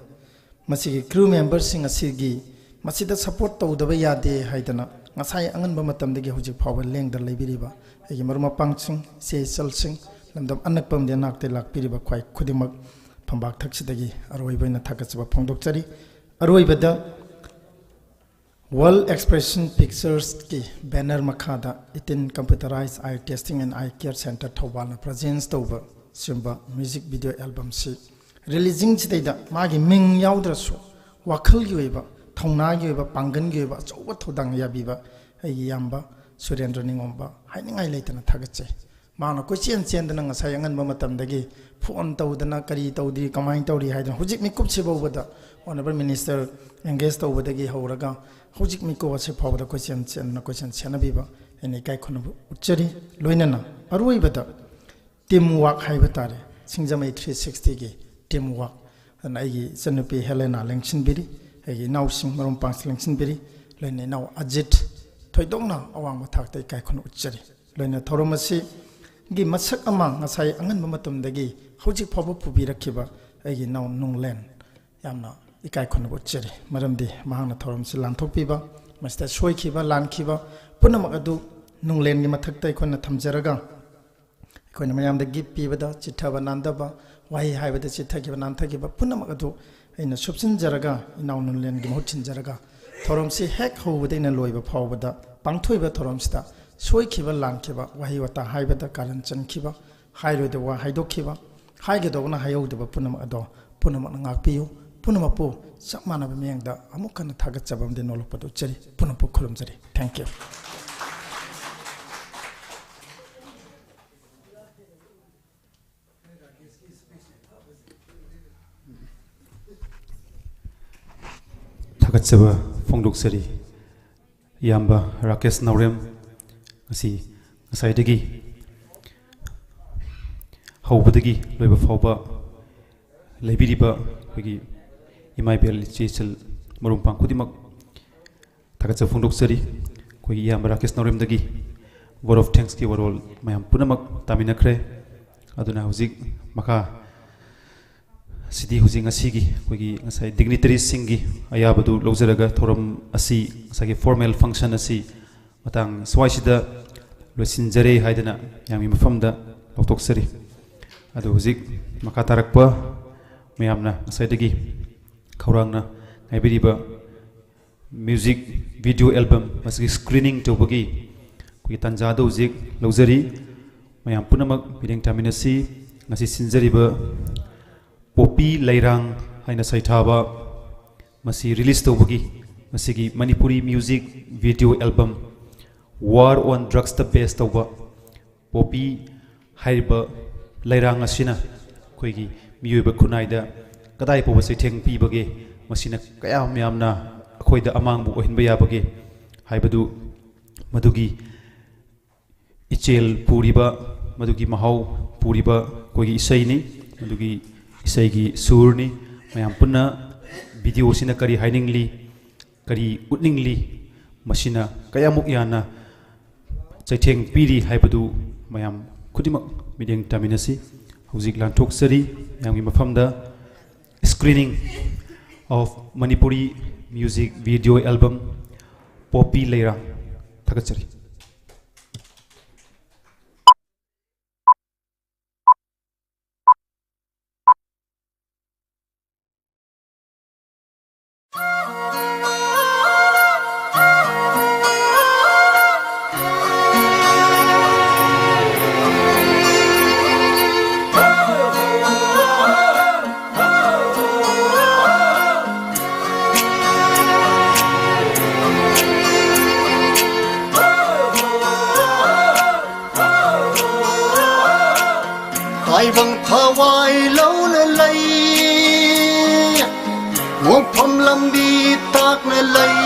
masigi crew members sing asigi masida support to daba yade haidana ngasai angan ba matam degi hujik phawa lengda leibiriba ai maruma pangching se chalsing lamdam anakpam de nakte lakpiriba khwai khudimak Pambak Taxidagi, Aroiba Takasaba Pongdokchari, Aroibada World Expression Pictures Ki Banner Makada, 18 Computerized Eye Testing and Eye Care Center Tawala presents Toba, Simba music video album si releasing today Magi Ming Yaudrasu, Wakal Yueva, Tona Yueva, Pangan Yueva, Chowa Todang Yabiba, Yamba, Surendra Ningomba, hiding I later Tagache, ꯃꯥꯅ ꯀꯣꯏꯆꯦꯟ ꯆꯦꯟꯗꯅ ꯉꯁꯥꯏ ꯑꯉꯟꯕ ꯃꯇꯝꯗꯒꯤ phone ꯇꯧꯗꯅ ꯀꯔꯤ ꯇꯧꯗ꯭ꯔꯤ ꯀꯃꯥꯏꯅ ꯇꯧꯔꯤ ꯍꯥꯏꯗꯅ ꯍꯧꯖꯤꯛ ꯃꯤꯀꯨꯞꯁꯤ ꯐꯥꯎꯕꯗ ꯑꯣꯅꯔꯦꯕꯜ ꯃꯤꯅꯤꯁꯇꯔ ꯑꯦꯡꯒꯦꯖ ꯇꯧꯕꯗꯒꯤ ꯍꯧꯔꯒ ꯍꯧꯖꯤꯛ ꯃꯤꯀꯨꯞ ꯑꯁꯤ ꯐꯥꯎꯕꯗ ꯀꯣꯏꯆꯦꯟ ꯆꯦꯟꯗꯅ ꯀꯣꯏꯆꯦꯟ ꯁꯦꯟꯅꯕꯤꯕ ꯑꯩꯅ ꯏꯀꯥꯏ ꯈꯨꯝꯅꯕ ꯎꯠꯆꯔꯤ ꯂꯣꯏꯅꯅ ꯑꯔꯣꯏꯕꯗ ꯇꯤꯝ ꯋꯥꯛ ꯍꯥꯏꯕ ꯇꯥꯔꯦ ꯁꯤꯡꯖꯃꯩ 360ꯒꯤ ꯇꯤꯝ ꯋꯥꯛ ꯑꯗꯨꯅ ꯑꯩꯒꯤ ꯏꯆꯟꯅꯨꯄꯤ ꯍꯦꯂꯦꯅꯥ ꯂꯦꯡꯁꯤꯟꯕꯤꯔꯤ ꯑꯩꯒꯤ ꯏꯅꯥꯎꯁꯤꯡ ꯃꯔꯨꯞꯄꯥꯡꯁꯤꯡ ꯂꯦꯡꯁꯤꯟꯕꯤꯔꯤ ꯂꯣꯏꯅ ꯏꯅꯥꯎ ꯑꯖꯤꯠ ꯊꯣꯏꯗꯣꯛꯅ ꯑꯋꯥꯡꯕ ꯊꯥꯛꯇ ꯏꯀꯥꯏ ꯈꯨꯝꯅꯕ ꯎꯠꯆꯔꯤ ꯂꯣꯏꯅ ꯊꯧꯔꯝ ꯑꯁꯤꯒꯤ ꯃꯁꯛ ꯑꯃ ꯉꯁꯥꯏ ꯑꯉꯟꯕ ꯃꯇꯝꯗꯒꯤ ꯍꯧꯖꯤꯛ ꯐꯥꯎꯕ ꯄꯨꯕꯤꯔꯛꯈꯤꯕ ꯑꯩꯒꯤ ꯏꯅꯥꯎ ꯅꯨꯡꯂꯦꯟ ꯌꯥꯝꯅ ꯏꯀꯥꯏ ꯈꯨꯝꯅꯕ ꯎꯠꯆꯔꯤ ꯃꯔꯝꯗꯤ ꯃꯍꯥꯛꯅ ꯊꯧꯔꯝꯁꯤ ꯂꯥꯟꯊꯣꯛꯄꯤꯕ ꯃꯁꯤꯗ ꯁꯣꯏꯈꯤꯕ ꯂꯥꯟꯈꯤꯕ ꯄꯨꯝꯅꯃꯛ ꯑꯗꯨ ꯅꯨꯡꯂꯦꯟꯒꯤ ꯃꯊꯛꯇ ꯑꯩꯈꯣꯏꯅ ꯊꯝꯖꯔꯒ ꯑꯩꯈꯣꯏꯅ ꯃꯌꯥꯝꯗ ꯒꯤꯐ ꯄꯤꯕꯗ ꯆꯤꯊꯕ ꯅꯥꯟꯗꯕ ꯋꯥꯍꯩ ꯍꯥꯏꯕꯗ ꯆꯤꯊꯈꯤꯕ ꯅꯥꯟꯊꯈꯤꯕ ꯄꯨꯝꯅꯃꯛ ꯑꯗꯨ ꯑꯩꯅ ꯁꯨꯞꯆꯤꯟꯖꯔꯒ ꯏꯅꯥꯎ ꯅꯨꯡꯂꯦꯟꯒꯤ ꯃꯍꯨꯠ ꯁꯤꯟꯖꯔꯒ ꯊꯧꯔꯝꯁꯤ ꯍꯦꯛ ꯍꯧꯕꯗꯩꯅ ꯂꯣꯏꯕ ꯐꯥꯎꯕꯗ ꯄꯥꯡꯊꯣꯛꯏꯕ ꯊꯧꯔꯝꯁꯤꯗ ꯁꯣꯏꯈꯤꯕ ꯂꯥꯟꯈꯤꯕ ꯋꯥꯍꯩ ꯋꯥꯇꯥ ꯍꯥꯏꯕꯗ ꯀꯥꯔꯟ ꯆꯟꯈꯤꯕ ꯍꯥꯏꯔꯣꯏꯗꯕ ꯋꯥ ꯍꯥꯏꯗꯣꯛꯈꯤꯕ ꯍꯥꯏꯒꯗꯧꯕꯅ ꯍꯥꯏꯍꯧꯗꯕ ꯄꯨꯝꯅꯃꯛ ꯑꯗꯣ ꯄꯨꯝꯅꯃꯛꯅ ꯉꯥꯛꯄꯤꯌꯨ ꯄꯨꯝꯅꯃꯛꯄꯨ ꯆꯞ ꯃꯥꯟꯅꯕ ꯃꯤꯠꯌꯦꯡꯗ ꯑꯃꯨꯛ ꯍꯟꯅ ꯊꯥꯒꯠꯆꯕ ꯑꯃꯗꯤ ꯅꯣꯛꯂꯛꯄꯗ ꯎꯠꯆꯔꯤ ꯄꯨꯝꯅꯃꯛꯄꯨ ꯈꯨꯔꯨꯝꯖꯔꯤ ꯊꯦꯡꯛ ꯌꯨ ꯊꯥꯒꯠꯆꯕ ꯐꯣꯡꯗꯣꯛꯆꯔꯤ ꯏꯌꯥꯝꯕ ꯔꯥꯀꯦꯁ ꯅꯥꯎꯔꯦꯝ ꯉꯁꯤ ꯉꯁꯥꯏꯗꯒꯤ ꯍꯧꯕꯗꯒꯤ ꯂꯣꯏꯕ ꯐꯥꯎꯕ ꯂꯩꯕꯤꯔꯤꯕ ꯑꯩꯈꯣꯏꯒꯤ ꯏꯃꯥ ꯏꯕꯦꯜ ꯏꯆꯦ ꯏꯆꯜ ꯃꯔꯨꯞ ꯈꯨꯗꯤꯡꯃꯛ ꯊꯥꯒꯠꯆꯕ ꯐꯣꯡꯗꯣꯛꯆꯔꯤ ꯑꯩꯈꯣꯏꯒꯤ ꯏꯌꯥꯝꯕ ꯔꯥꯀꯦꯁ ꯅꯥꯎꯔꯦꯝꯗꯒꯤ ꯋꯥꯔꯗ ꯑꯣꯐ ꯊꯦꯡꯛꯁꯀꯤ ꯋꯥꯔꯣꯜ ꯃꯌꯥꯝ ꯄꯨꯝꯅꯃꯛ ꯇꯥꯃꯤꯟꯅꯈ꯭ꯔꯦ ꯑꯗꯨꯅ ꯍꯧꯖꯤꯛ ꯃꯈꯥ ꯁꯤꯗꯤ ꯍꯧꯖꯤꯛ ꯉꯁꯤꯒꯤ ꯑꯩꯈꯣꯏꯒꯤ ꯉꯁꯥꯏ ꯗꯤꯒꯅꯤꯇꯔꯤꯁꯤꯡꯒꯤ ꯑꯌꯥꯕꯗꯨ ꯂꯧꯖꯔꯒ ꯊꯧꯔꯝ ꯑꯁꯤ ꯉꯁꯥꯏꯒꯤ ꯐꯣꯔꯃꯦꯜ ꯐꯪꯁꯟ ꯑꯁꯤ ꯃꯇꯥꯡ ꯁ꯭ꯋꯥꯏꯁꯤꯗ ꯂꯣꯏꯁꯤꯟꯖꯔꯦ ꯍꯥꯏꯗꯅ ꯃꯌꯥꯝꯒꯤ ꯃꯐꯝꯗ ꯂꯥꯎꯊꯣꯛꯆꯔꯤ ꯑꯗꯨ ꯍꯧꯖꯤꯛ ꯃꯈꯥ ꯇꯥꯔꯛꯄ ꯃꯌꯥꯝꯅ ꯉꯁꯥꯏꯗꯒꯤ ꯈꯧꯔꯥꯡꯅ ꯉꯥꯏꯕꯤꯔꯤꯕ ꯃ꯭ꯌꯨꯖꯤꯛ ꯚꯤꯗꯤꯑꯣ ꯑꯦꯜꯕꯝ ꯃꯁꯤꯒꯤ ꯁ꯭ꯀ꯭ꯔꯤꯅꯤꯡ ꯇꯧꯕꯒꯤ ꯑꯩꯈꯣꯏꯒꯤ ꯇꯥꯟꯖꯥꯗꯨ ꯍꯧꯖꯤꯛ ꯂꯧꯖꯔꯤ ꯃꯌꯥꯝ ꯄꯨꯝꯅꯃꯛ ꯃꯤꯠꯌꯦꯡ ꯇꯥꯃꯤꯟꯅꯁꯤ ꯉꯁꯤ ꯁꯤꯟꯖꯔꯤꯕ ꯄꯣꯄꯤ ꯂꯩꯔꯥꯡ ꯍꯥꯏꯅ ꯁꯩꯊꯥꯕ ꯃꯁꯤ ꯔꯤꯂꯤꯁ ꯇꯧꯕꯒꯤ ꯃꯁꯤꯒꯤ Manipuri music video album war on ꯗ꯭ꯔꯛꯁꯇ ꯕꯦꯁ ꯇꯧꯕ ꯄꯣꯄꯤ ꯍꯥꯏꯔꯤꯕ ꯂꯩꯔꯥꯡ ꯑꯁꯤꯅ ꯑꯩꯈꯣꯏꯒꯤ ꯃꯤꯑꯣꯏꯕ ꯈꯨꯟꯅꯥꯏꯗ ꯀꯗꯥꯏ ꯐꯥꯎꯕ ꯆꯩꯊꯦꯡ ꯄꯤꯕꯒꯦ ꯃꯁꯤꯅ ꯀꯌꯥꯝ ꯌꯥꯝꯅ ꯑꯩꯈꯣꯏꯗ ꯑꯃꯥꯡꯕ ꯑꯣꯏꯍꯟꯕ ꯌꯥꯕꯒꯦ ꯍꯥꯏꯕꯗꯨ ꯃꯗꯨꯒꯤ ꯏꯆꯦꯜ ꯄꯨꯔꯤꯕ ꯃꯗꯨꯒꯤ ꯃꯍꯥꯎ ꯄꯨꯔꯤꯕ ꯑꯩꯈꯣꯏꯒꯤ ꯏꯁꯩꯅꯤ ꯃꯗꯨꯒꯤ ꯏꯁꯩꯒꯤ ꯁꯨꯔꯅꯤ ꯃꯌꯥꯝ ꯄꯨꯟꯅ ꯚꯤꯗꯤꯑꯣꯁꯤꯅ ꯀꯔꯤ ꯍꯥꯏꯅꯤꯡꯂꯤ ꯀꯔꯤ ꯎꯠꯅꯤꯡꯂꯤ ꯃꯁꯤꯅ ꯀꯌꯥꯃꯨꯛ ꯌꯥꯝꯅ ꯆꯩꯊꯦꯡ ꯄꯤꯔꯤ ꯍꯥꯏꯕꯗꯨ ꯃꯌꯥꯝ ꯈꯨꯗꯤꯡꯃꯛ ꯃꯤꯠꯌꯦꯡ ꯇꯥꯃꯤꯟꯅꯁꯤ ꯍꯧꯖꯤꯛ ꯂꯥꯟꯊꯣꯛꯆꯔꯤ ꯃꯌꯥꯝꯒꯤ ꯃꯐꯝꯗ screening of Manipuri music video album ꯄꯣꯄꯤ ꯂꯩꯔꯥꯡ ꯊꯥꯒꯠꯆꯔꯤ Taibang thawai lo na lay Ngopam lambi tak na lay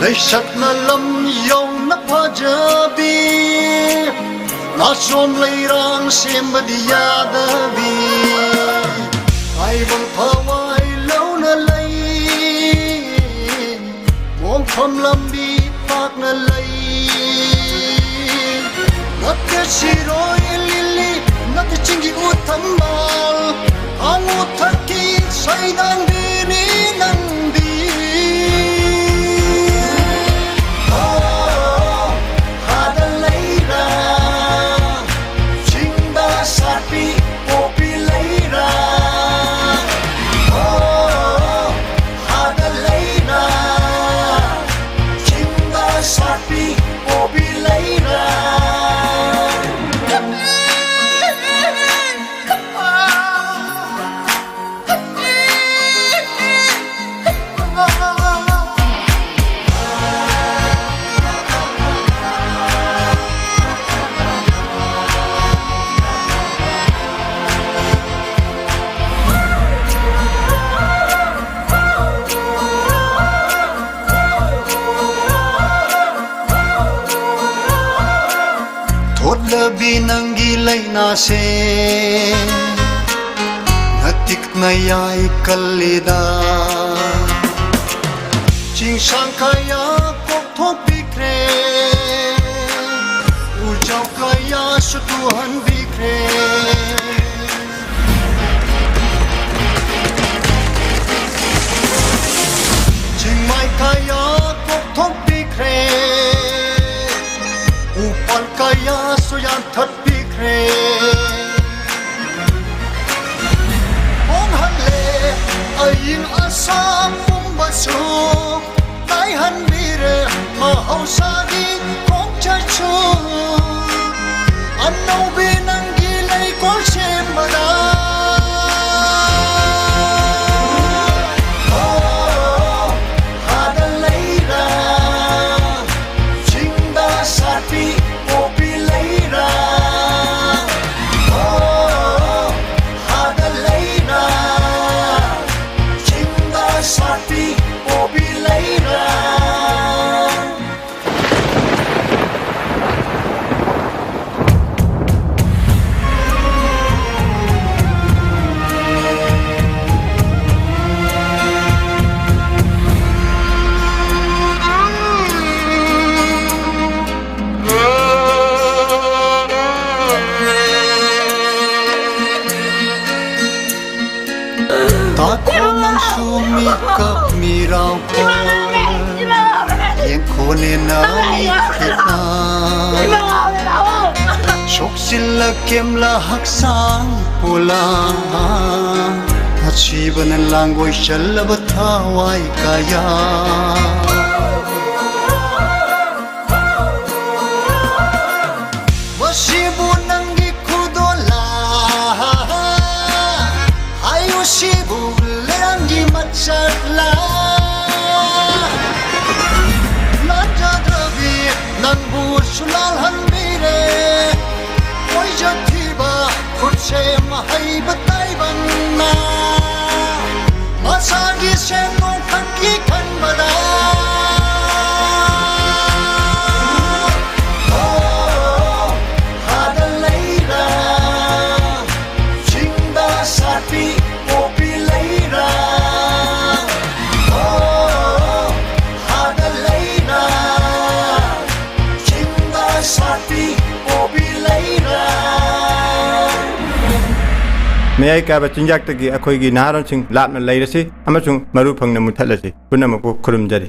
Lay sak na lam yong na pajabi Nason Leirang simba diyada bi Taibang thawai lo na lay Ngopam lambi tak na lay Natte shiroi lili, natte chingi utamal Ang utaki saydang dini nandi Oh, hada leira Chinda sapi, popi leira Oh, hada leira Chinda sapi, popi leira ꯊꯣꯛꯂꯕꯤ ꯅꯪꯒꯤ ꯂꯩꯅꯥꯁꯦ ꯅꯇꯤꯛꯅ ꯌꯥꯏ ꯀꯜꯂꯤꯗ ꯆꯤꯡꯁꯥꯡ ꯀꯌꯥ ꯀꯣꯛꯊꯣꯛꯄꯤꯈ꯭ꯔꯦ 우정 kaya sutuhan bikre Jingmai kaya kokthok bikre Upal kaya suyan that bikre Ong hanle ayin asam pumbasu Tai han bire mahausagi kong chachu Ano binanggilay ko siyemada Oh, hada Leirang Chinda sapi kopi Leirang Oh, hada Leirang Chinda sapi kopi Leirang Takolang sumikap miraw ko Yang kunin na kita Sok sila kemla haksang pula At siba ng langgoy siya labataway kaya Masibo ng ikudola Ayusibo Leirang di matsatla Lanjadrabi Nang busulal hanbire Oy jatiba Kutse mahay batay banna Masagi senong kakikan bada Oh, hada Leirang Chinda sapi kopi Leirang Oh, hada Leirang Chinda sapi kopi Leirang May ka ba chinjak tagi akhoi gi naron sing lat na leirasi amasung maru phang na muthalasi punamaku khurum jari